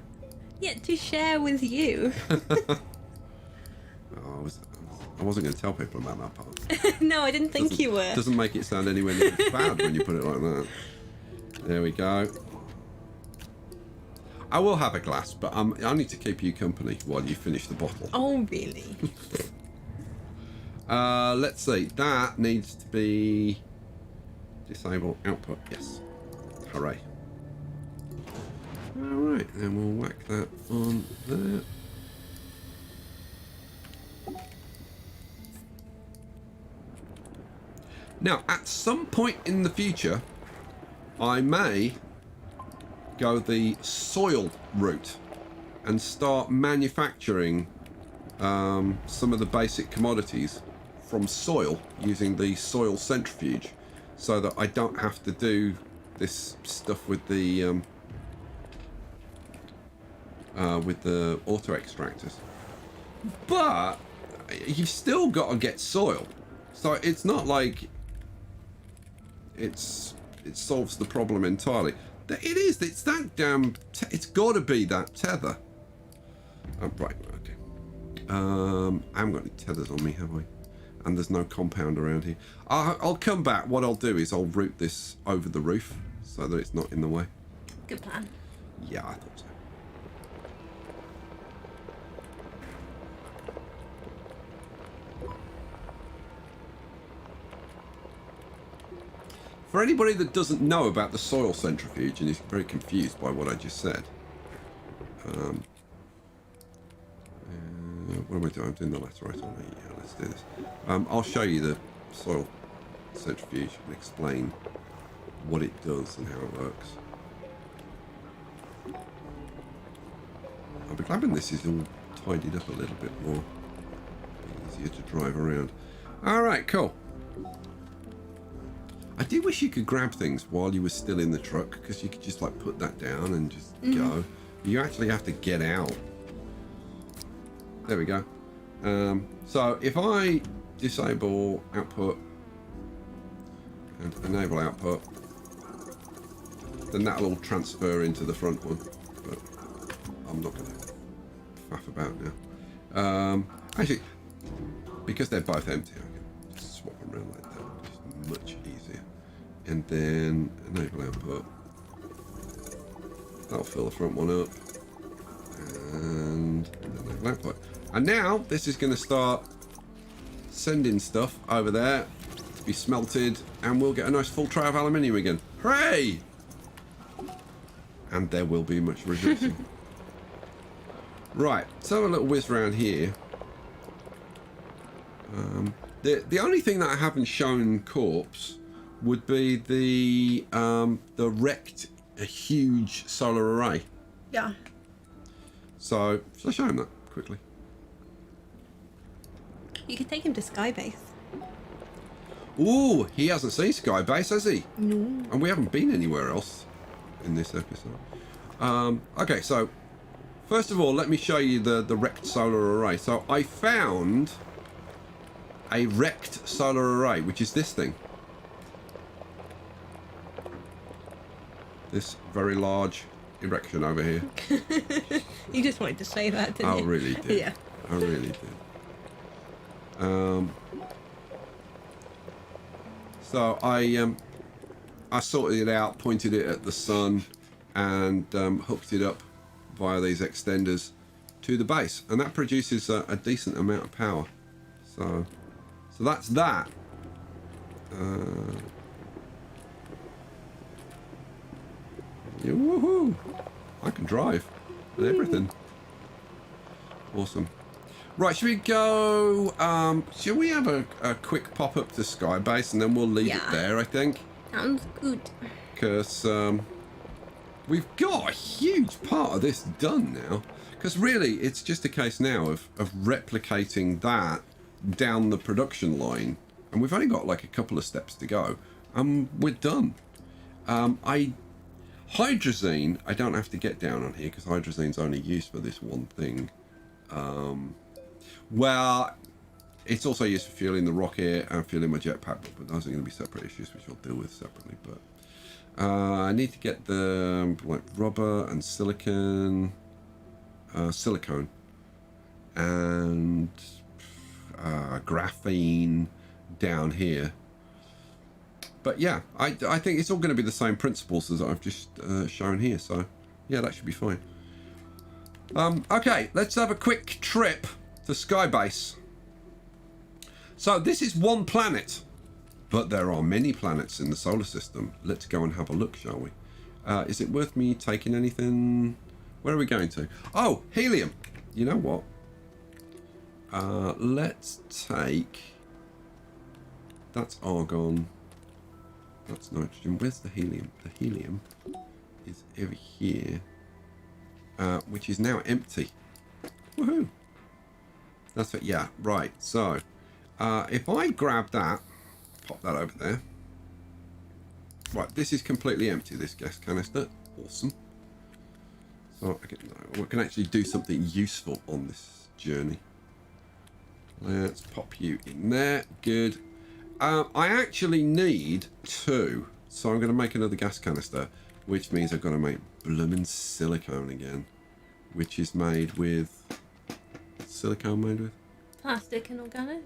Speaker 2: Yeah, to share with you.
Speaker 1: Oh, I wasn't going to tell people about that part.
Speaker 2: No, I didn't think you were.
Speaker 1: Doesn't make it sound anywhere near as bad when you put it like that. There we go. I will have a glass, but I need to keep you company while you finish the bottle.
Speaker 2: Oh, really?
Speaker 1: Let's see. That needs to be disable output. Yes. Hooray. All right, then we'll whack that on there. Now, at some point in the future, I may go the soil route and start manufacturing some of the basic commodities from soil using the soil centrifuge, so that I don't have to do this stuff with the auto extractors. But you've still got to get soil, so it's not like it solves the problem entirely. It is. It's that damn. It's got to be that tether. Oh, right. Okay. I haven't got any tethers on me, have I? And there's no compound around here. I'll come back. What I'll do is I'll route this over the roof so that it's not in the way.
Speaker 2: Good plan.
Speaker 1: Yeah, I thought so. For anybody that doesn't know about the soil centrifuge and is very confused by what I just said, what am I doing? I'm doing the laterite on it. Yeah, let's do this. I'll show you the soil centrifuge and explain what it does and how it works. I'll be glad when this is all tidied up a little bit more. Easier to drive around. Alright, cool. I do wish you could grab things while you were still in the truck, because you could just like put that down and just go. You actually have to get out. There we go. So if I disable output and enable output, then that'll all transfer into the front one. But I'm not going to faff about now. Actually, because they're both empty, I can just swap them around like that, which is much easier. And then enable output. That'll fill the front one up. And enable output. And now this is going to start sending stuff over there to be smelted, and we'll get a nice full tray of aluminium again. Hooray! And there will be much rejoicing. Right, so a little whiz around here. The only thing that I haven't shown corpse would be the wrecked a huge solar array.
Speaker 2: Yeah.
Speaker 1: So shall I show him that quickly?
Speaker 2: You could take him to Skybase.
Speaker 1: Ooh, he hasn't seen Skybase, has he?
Speaker 2: No.
Speaker 1: And we haven't been anywhere else in this episode. Okay, so first of all, let me show you the wrecked solar array. So I found a wrecked solar array, which is this thing. This very large erection over here.
Speaker 2: You just wanted to say that, didn't you?
Speaker 1: I really did.
Speaker 2: Yeah.
Speaker 1: I really did. So I sorted it out, pointed it at the sun, and hooked it up via these extenders to the base, and that produces a decent amount of power. So that's that. Yeah, woohoo! I can drive and everything. Awesome. Right, should we go? Should we have a quick pop up to Skybase, and then we'll leave it there? I think.
Speaker 2: Sounds good.
Speaker 1: Because we've got a huge part of this done now. Because really, it's just a case now of replicating that down the production line, and we've only got like a couple of steps to go. We're done. Hydrazine, I don't have to get down on here because hydrazine's only used for this one thing. Well, it's also used for fueling the rocket and fueling my jetpack, but those are going to be separate issues which I'll deal with separately. But I need to get the like rubber and silicone, and graphene down here. But yeah, I think it's all going to be the same principles as I've just shown here. So yeah, that should be fine. Okay, let's have a quick trip to Skybase. So this is one planet, but there are many planets in the solar system. Let's go and have a look, shall we? Is it worth me taking anything? Where are we going to? Oh, helium. You know what? Let's take... That's argon. That's nitrogen. Where's the helium? The helium is over here, which is now empty. Woohoo! That's it. Yeah, right. So, if I grab that, pop that over there. Right, this is completely empty, this gas canister. Awesome. So we can actually do something useful on this journey. Let's pop you in there. Good. I actually need 2, so I'm going to make another gas canister, which means I've got to make bloomin' silicone again, which is made with... What's silicone made with?
Speaker 2: Plastic and organic?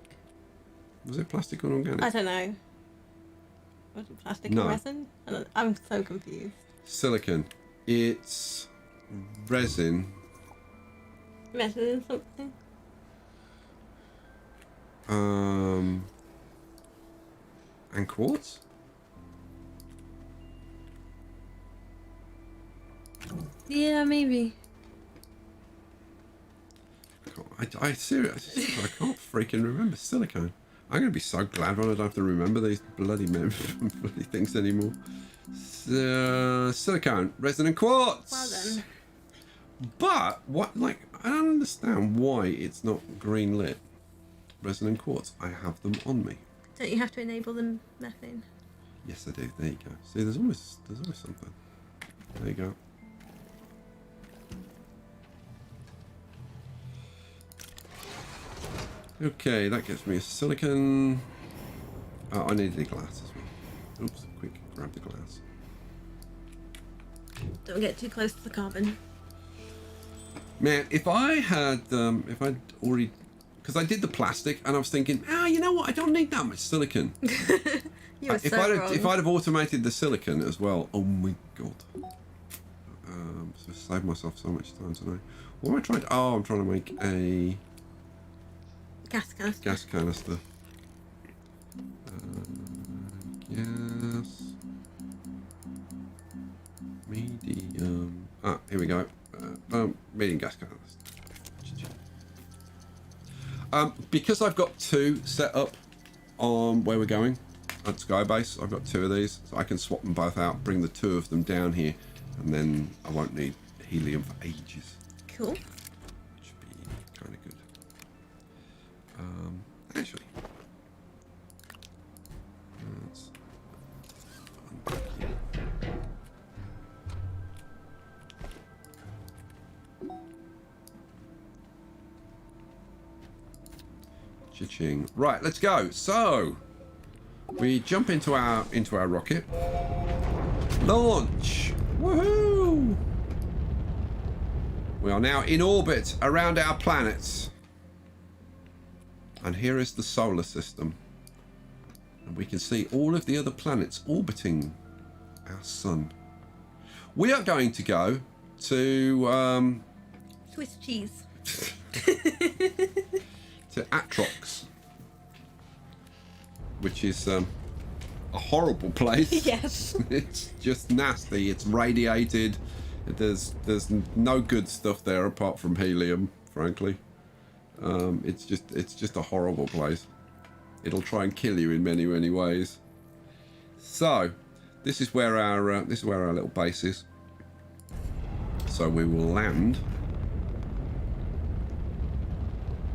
Speaker 1: Was it plastic or organic?
Speaker 2: I don't know. Was it plastic
Speaker 1: No.
Speaker 2: and resin? I'm so confused.
Speaker 1: Silicon. It's resin.
Speaker 2: Resin something?
Speaker 1: And quartz?
Speaker 2: Yeah, maybe.
Speaker 1: I seriously, I can't freaking remember silicone. I'm going to be so glad when I don't have to remember these bloody things anymore. Silicone, resin and quartz.
Speaker 2: Well then.
Speaker 1: But what, like, I don't understand why it's not green lit. Resin quartz. I have them on me.
Speaker 2: Don't you have to enable the methane?
Speaker 1: Yes, I do. There you go. See, there's always something. There you go. Okay, that gives me a silicon. Oh, I need the glass as well. Oops, quick, grab the glass.
Speaker 2: Don't get too close to the carbon.
Speaker 1: Man, if I'd already, because I did the plastic and I was thinking, you know what? I don't need that much silicon.
Speaker 2: You were
Speaker 1: if
Speaker 2: so
Speaker 1: I'd have automated the silicon as well, oh my god. So save myself so much time tonight. What am I trying to? Oh, I'm trying to make a
Speaker 2: gas canister.
Speaker 1: Gas canister. Gas. Medium. Ah, here we go. Medium gas canister. Because I've got two set up on where we're going at Skybase, I've got two of these, so I can swap them both out, bring the two of them down here, and then I won't need helium for ages.
Speaker 2: Cool.
Speaker 1: Should be kind of good. Actually, let's unpack here. Cha-ching. Right, let's go. So we jump into our rocket. Launch. Woohoo! We are now in orbit around our planets. And here is the solar system. And we can see all of the other planets orbiting our sun. We are going to go to
Speaker 2: Swiss cheese.
Speaker 1: to Atrox, which is a horrible place.
Speaker 2: Yes.
Speaker 1: It's just nasty. It's radiated. There's no good stuff there apart from helium, frankly. It's just a horrible place. It'll try and kill you in many ways. So this is where our little base is. So we will land.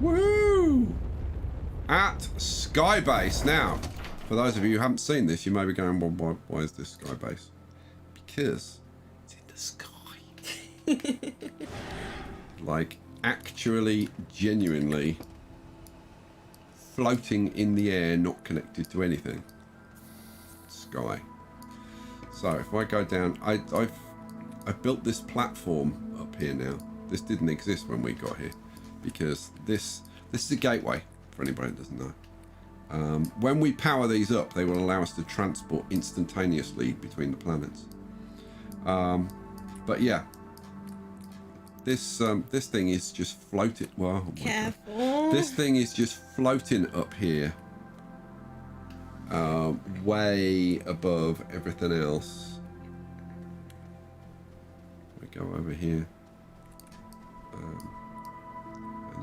Speaker 1: Woo! At Skybase. Now, for those of you who haven't seen this, you may be going, well, why is this Skybase? Because it's in the sky. Like, actually, genuinely floating in the air, not connected to anything. Sky. So if I go down, I've built this platform up here now. This didn't exist when we got here, because this is a gateway for anybody that doesn't know. When we power these up, they will allow us to transport instantaneously between the planets. But yeah, this thing is just floating. Well, oh
Speaker 2: Careful.
Speaker 1: this thing is just floating up here, way above everything else. We go over here, and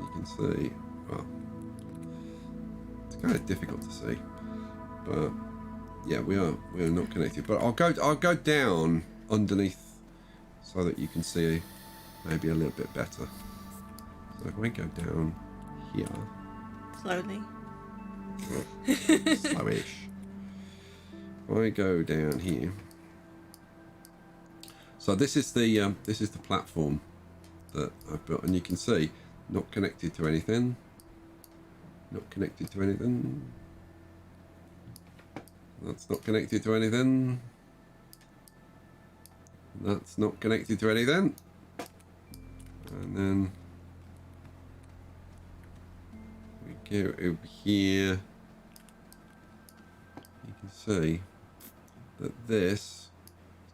Speaker 1: you can see. Well, it's kind of difficult to see, but yeah, we are not connected. But I'll go down underneath so that you can see maybe a little bit better. So if I go down here,
Speaker 2: Slowly.
Speaker 1: slowish. If I go down here, so this is the platform that I've built, and you can see not connected to anything. Not connected to anything. That's not connected to anything. That's not connected to anything. And then we go over here. You can see that this is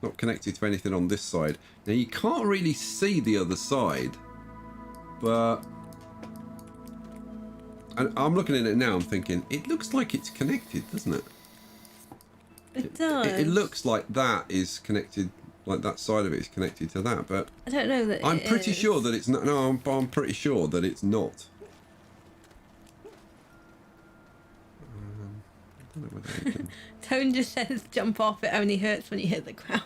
Speaker 1: not connected to anything on this side. Now you can't really see the other side, but and I'm looking at it now, I'm thinking, it looks like it's connected, doesn't it?
Speaker 2: It does.
Speaker 1: It looks like that is connected, like that side of it is connected to that, but
Speaker 2: I don't know that
Speaker 1: I'm pretty sure that it's not. No, I'm pretty sure that it's not. I don't know whether you can...
Speaker 2: Tone just says jump off, it only hurts when you hit the ground.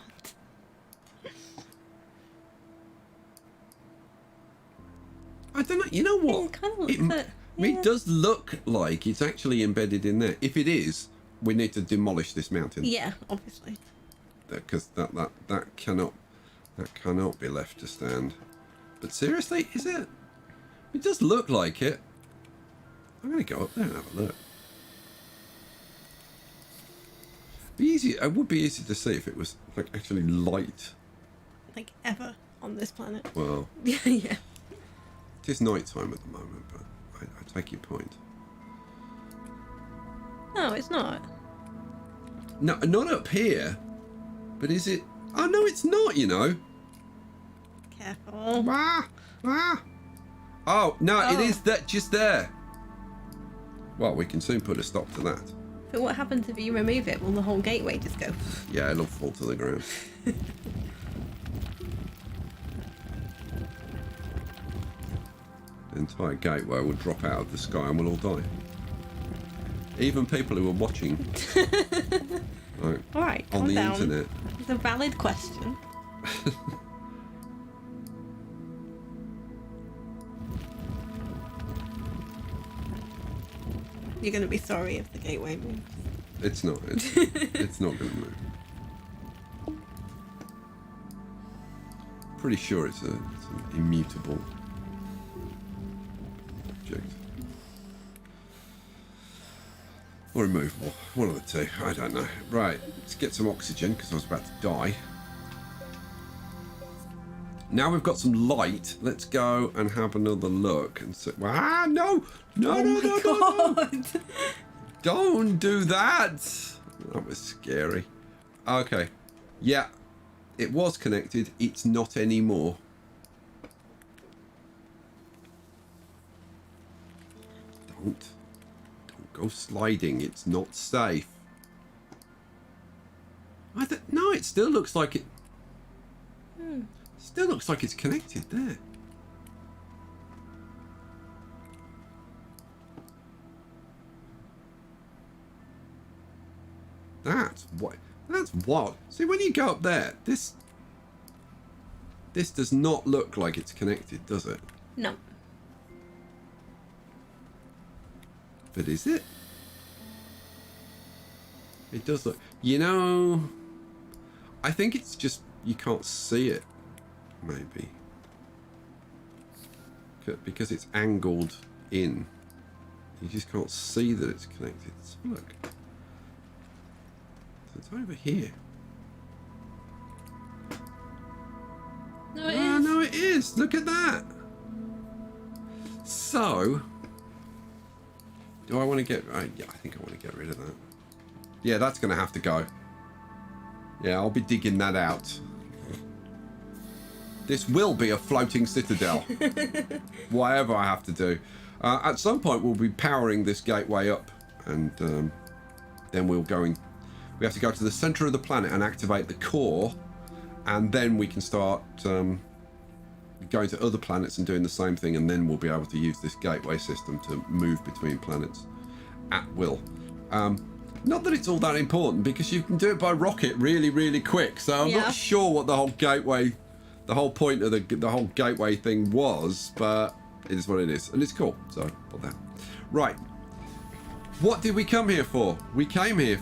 Speaker 1: You know what?
Speaker 2: It kind of looks
Speaker 1: It does look like it's actually embedded in there. If it is, we need to demolish this mountain.
Speaker 2: Yeah, obviously.
Speaker 1: Because that cannot be left to stand. But seriously, is it? It does look like it. I'm gonna go up there and have a look. It would be easy to see if it was like actually light.
Speaker 2: Like ever on this planet.
Speaker 1: Well,
Speaker 2: yeah.
Speaker 1: it is night time at the moment, but I take your point.
Speaker 2: No, it's not.
Speaker 1: No, not up here. But is it? Oh no, it's not. You know.
Speaker 2: Careful.
Speaker 1: Oh no, it is that just there. Well, we can soon put a stop to that.
Speaker 2: So what happens if you remove it? Will the whole gateway just go?
Speaker 1: Yeah, it'll fall to the ground. The entire gateway will drop out of the sky and we'll all die. Even people who are watching like,
Speaker 2: All right,
Speaker 1: on the
Speaker 2: down.
Speaker 1: internet.
Speaker 2: It's a valid question. You're going to be sorry if the gateway moves.
Speaker 1: It's not. It's not going to move. Pretty sure it's an immutable object. Or immovable. One of the two. I don't know. Right. Let's get some oxygen because I was about to die. Now we've got some light. Let's go and have another look and see. Ah, no! No. Don't do that. That was scary. Okay. Yeah. It was connected. It's not anymore. Don't go sliding. It's not safe. No, it still looks like it. Still looks like it's connected there. That's what. See, when you go up there, this does not look like it's connected, does it?
Speaker 2: No.
Speaker 1: But is it? It does look. You know, I think it's just you can't see it. Maybe because it's angled in, you just can't see that it's connected. So look, so it's over here.
Speaker 2: No, it is.
Speaker 1: No, it is. Look at that. So, do I want to get? Yeah, I think I want to get rid of that. Yeah, that's going to have to go. Yeah, I'll be digging that out. This will be a floating citadel. Whatever I have to do. At some point, we'll be powering this gateway up. And then we'll go in. We have to go to the center of the planet and activate the core. And then we can start going to other planets and doing the same thing. And then we'll be able to use this gateway system to move between planets at will. Not that it's all that important, because you can do it by rocket really, really quick. So I'm not sure what the whole gateway... The whole point of the whole gateway thing was, but it is what it is, and it's cool. So put that right. What did we come here for? We came here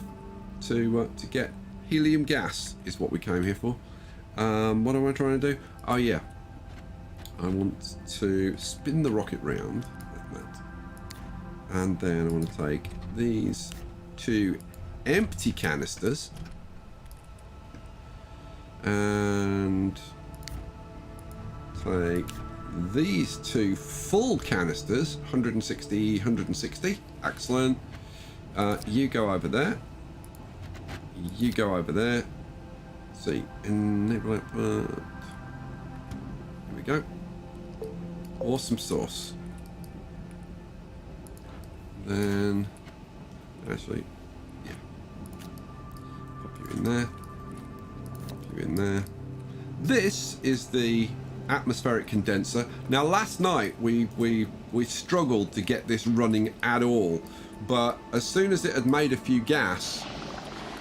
Speaker 1: to get helium gas. Is what we came here for. What am I trying to do? Oh yeah, I want to spin the rocket round like that, and then I want to take these two empty canisters and take these two full canisters, 160, 160. Excellent. You go over there. You go over there. See, enable output. There we go. Awesome sauce. Then, actually, yeah. Pop you in there. Pop you in there. This is the atmospheric condenser. Now last night we struggled to get this running at all, but as soon as it had made a few gas,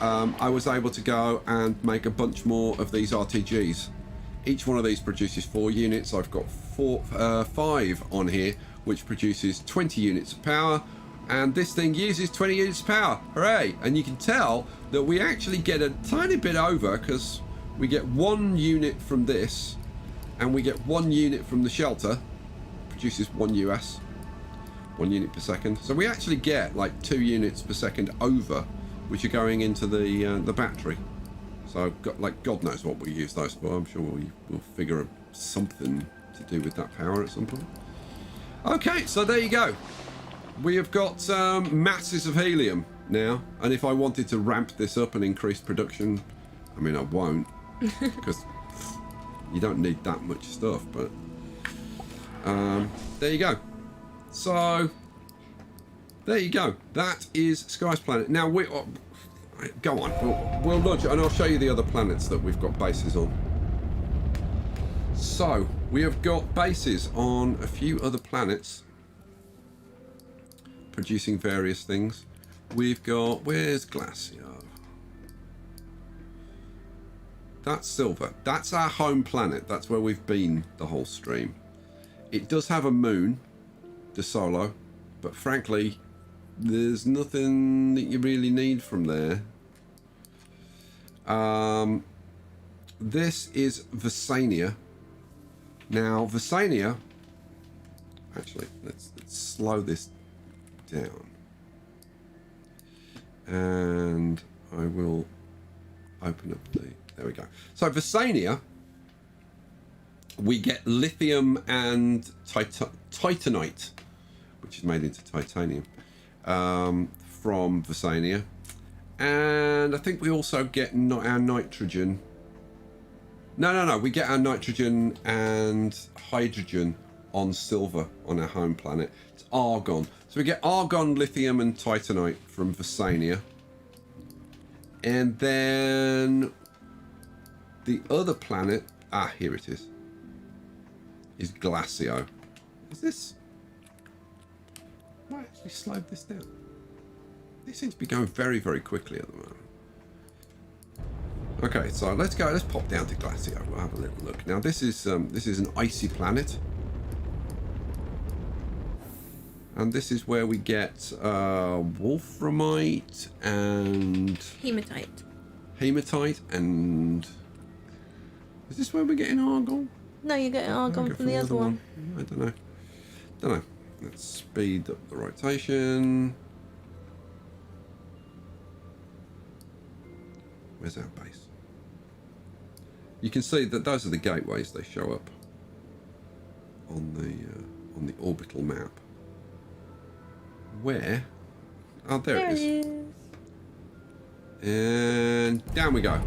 Speaker 1: I was able to go and make a bunch more of these RTGs Each one of these produces 4 units. I've got 5 on here, which produces 20 units of power. And this thing uses 20 units of power. Hooray! And you can tell that we actually get a tiny bit over, because we get 1 unit from this, and we get 1 unit from the shelter. Produces 1 US. 1 unit per second. So we actually get like 2 units per second over, which are going into the battery. So like God knows what we use those for. I'm sure we'll figure something to do with that power at some point. Okay, so there you go. We have got masses of helium now, and if I wanted to ramp this up and increase production, I mean I won't, because you don't need that much stuff. But there you go. So there you go. That is Sky's planet. Now we go on. We'll launch it, and I'll show you the other planets that we've got bases on. So we have got bases on a few other planets, producing various things. We've got, where's Glacio? That's Silver. That's our home planet. That's where we've been the whole stream. It does have a moon, De Solo, but frankly, there's nothing that you really need from there. This is Visania. Now, Visania, actually, let's slow this down. And I will open up there we go. So Visania, we get lithium and titanite, which is made into titanium, from Visania. And I think we also get our nitrogen. No. We get our nitrogen and hydrogen on Silver, on our home planet. It's argon. So we get argon, lithium, and titanite from Visania. And then the other planet, here it is Glacio. Is this? I might actually slow this down. This seems to be going very, very quickly at the moment. Okay, so let's pop down to Glacio. We'll have a little look. Now this is an icy planet. And this is where we get wolframite and hematite, and is this where we're getting argon?
Speaker 2: No, you're getting argon from the other one.
Speaker 1: I don't know. Let's speed up the rotation. Where's our base? You can see that those are the gateways. They show up on the orbital map. Where? Oh, there it is. And down we go.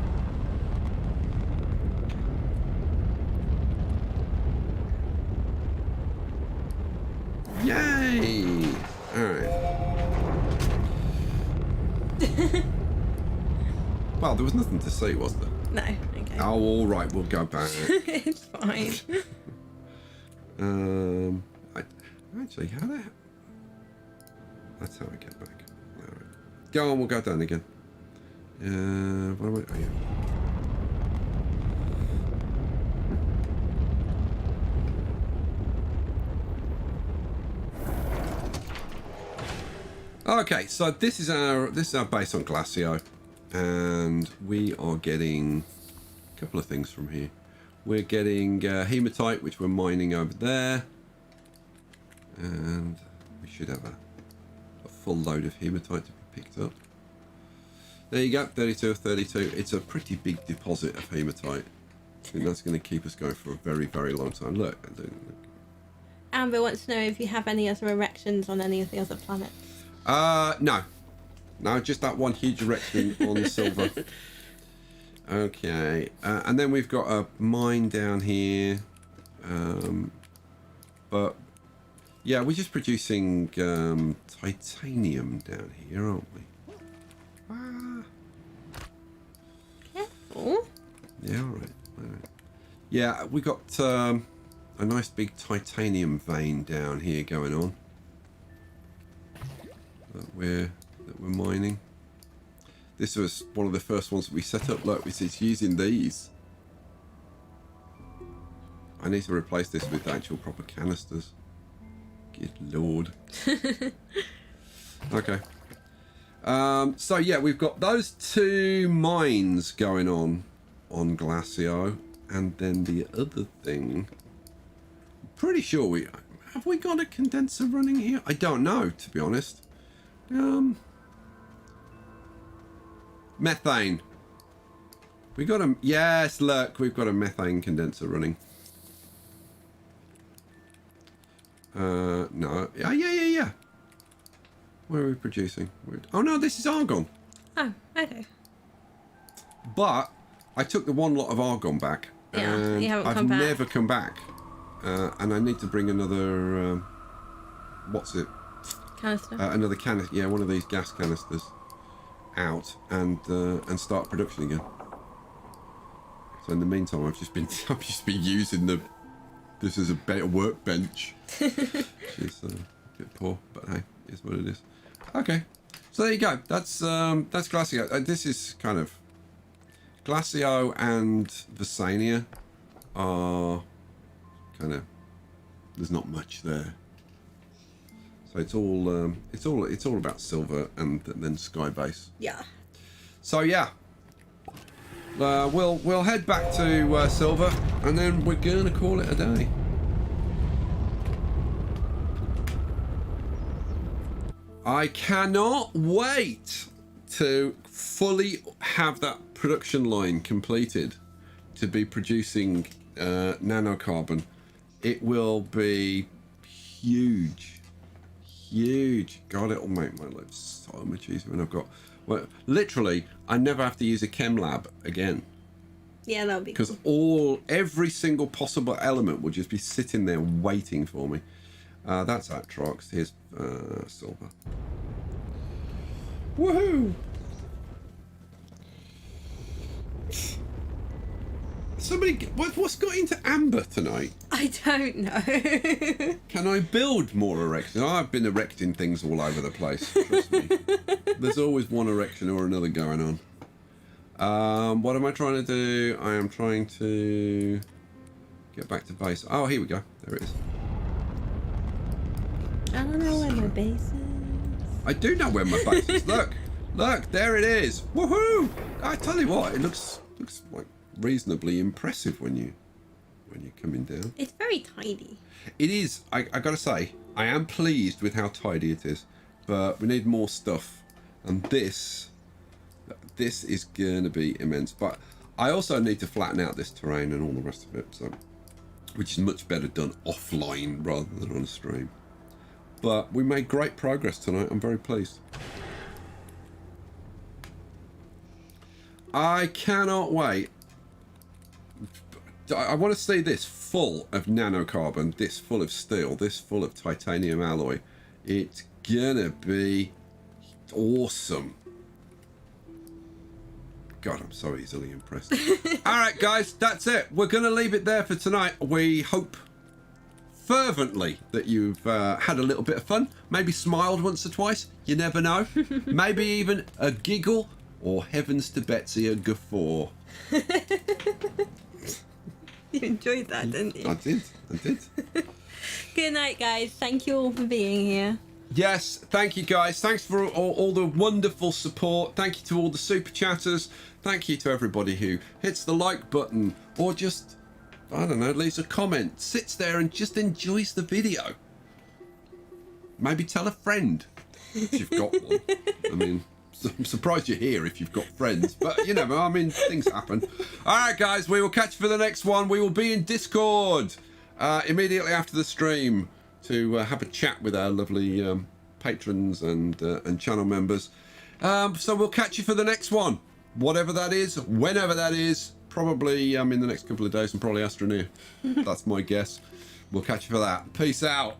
Speaker 1: Yay! Alright. Well, there was nothing to see, was there?
Speaker 2: No, okay.
Speaker 1: Oh, alright, we'll go back.
Speaker 2: It's fine.
Speaker 1: Actually, how the hell? That's how I get back. Alright. Go on, we'll go down again. What am I? Oh, yeah. Okay, so this is our base on Glacio, and we are getting a couple of things from here. We're getting hematite, which we're mining over there, and we should have a full load of hematite to be picked up. There you go, 32 of 32. It's a pretty big deposit of hematite. I think that's going to keep us going for a very, very long time. Look.
Speaker 2: Amber wants to know if you have any other erections on any of the other planets.
Speaker 1: No, just that one huge erection on Silver. Okay, and then we've got a mine down here, but yeah, we're just producing titanium down here, aren't we?
Speaker 2: Careful.
Speaker 1: Yeah, all right. Yeah, we got a nice big titanium vein down here going on that we're mining. This was one of the first ones that we set up. Look, it's using these. I need to replace this with actual proper canisters. Good lord. Okay. So yeah, we've got those 2 mines going on Glacio, and then the other thing. I'm pretty sure have we got a condenser running here? I don't know, to be honest. Methane. We got a yes. Look, we've got a methane condenser running. No. Yeah. Where are we producing? Oh no, this is argon.
Speaker 2: Oh, okay.
Speaker 1: But I took the 1 lot of argon back, and
Speaker 2: you haven't
Speaker 1: I've
Speaker 2: come back.
Speaker 1: never come back. And I need to bring another. What's it?
Speaker 2: Canister.
Speaker 1: Another canister. Yeah, one of these gas canisters out and start production again. So in the meantime, I've just been using this as a better workbench. Which is a bit poor, but hey, it's what it is. Okay, so there you go. That's Glacio. This is kind of Glacio and Visania are kind of, there's not much there. So it's all about silver and then Skybase.
Speaker 2: Yeah.
Speaker 1: So yeah, we'll head back to silver, and then we're gonna call it a day. I cannot wait to fully have that production line completed to be producing nanocarbon. It will be huge. God, it'll make my life so much easier when I've got, well, literally I never have to use a chem lab again.
Speaker 2: Yeah, that'll be
Speaker 1: because
Speaker 2: cool.
Speaker 1: every single possible element will just be sitting there waiting for me. That's Atrox. Here's silver. Woohoo! Somebody, what's got into amber tonight?
Speaker 2: I don't know.
Speaker 1: Can I build more erections? I've been erecting things all over the place. Trust me. There's always one erection or another going on. What am I trying to do? I am trying to get back to base. Oh, here we go. There it is.
Speaker 2: I don't know where my base is.
Speaker 1: I do know where my base is. Look, there it is. Woohoo! I tell you what, it looks like reasonably impressive when you're coming down. It's
Speaker 2: very tidy.
Speaker 1: It is. I gotta say, I am pleased with how tidy it is, but we need more stuff, and this is gonna be immense. But I also need to flatten out this terrain and all the rest of it, so which is much better done offline rather than on a stream. But we made great progress tonight. I'm very pleased. I cannot wait. I want to see this full of nanocarbon, this full of steel, this full of titanium alloy. It's gonna be awesome. God, I'm so easily impressed. Alright guys, that's it. We're gonna leave it there for tonight. We hope fervently that you've had a little bit of fun, maybe smiled once or twice, you never know. Maybe even a giggle, or heavens to Betsy, a guffaw.
Speaker 2: You enjoyed that, didn't you?
Speaker 1: I did.
Speaker 2: Good night, guys. Thank you all for being here.
Speaker 1: Yes, thank you guys. Thanks for all the wonderful support. Thank you to all the super chatters. Thank you to everybody who hits the like button or just, I don't know, leaves a comment, sits there and just enjoys the video. Maybe tell a friend if you've got one. I mean, I'm surprised you're here if you've got friends, but you know, I mean, things happen. All right, guys, we will catch you for the next one. We will be in Discord immediately after the stream to have a chat with our lovely patrons and channel members. So we'll catch you for the next one, whatever that is, whenever that is. Probably in the next couple of days, and probably ASTRONEER. That's my guess. We'll catch you for that. Peace out.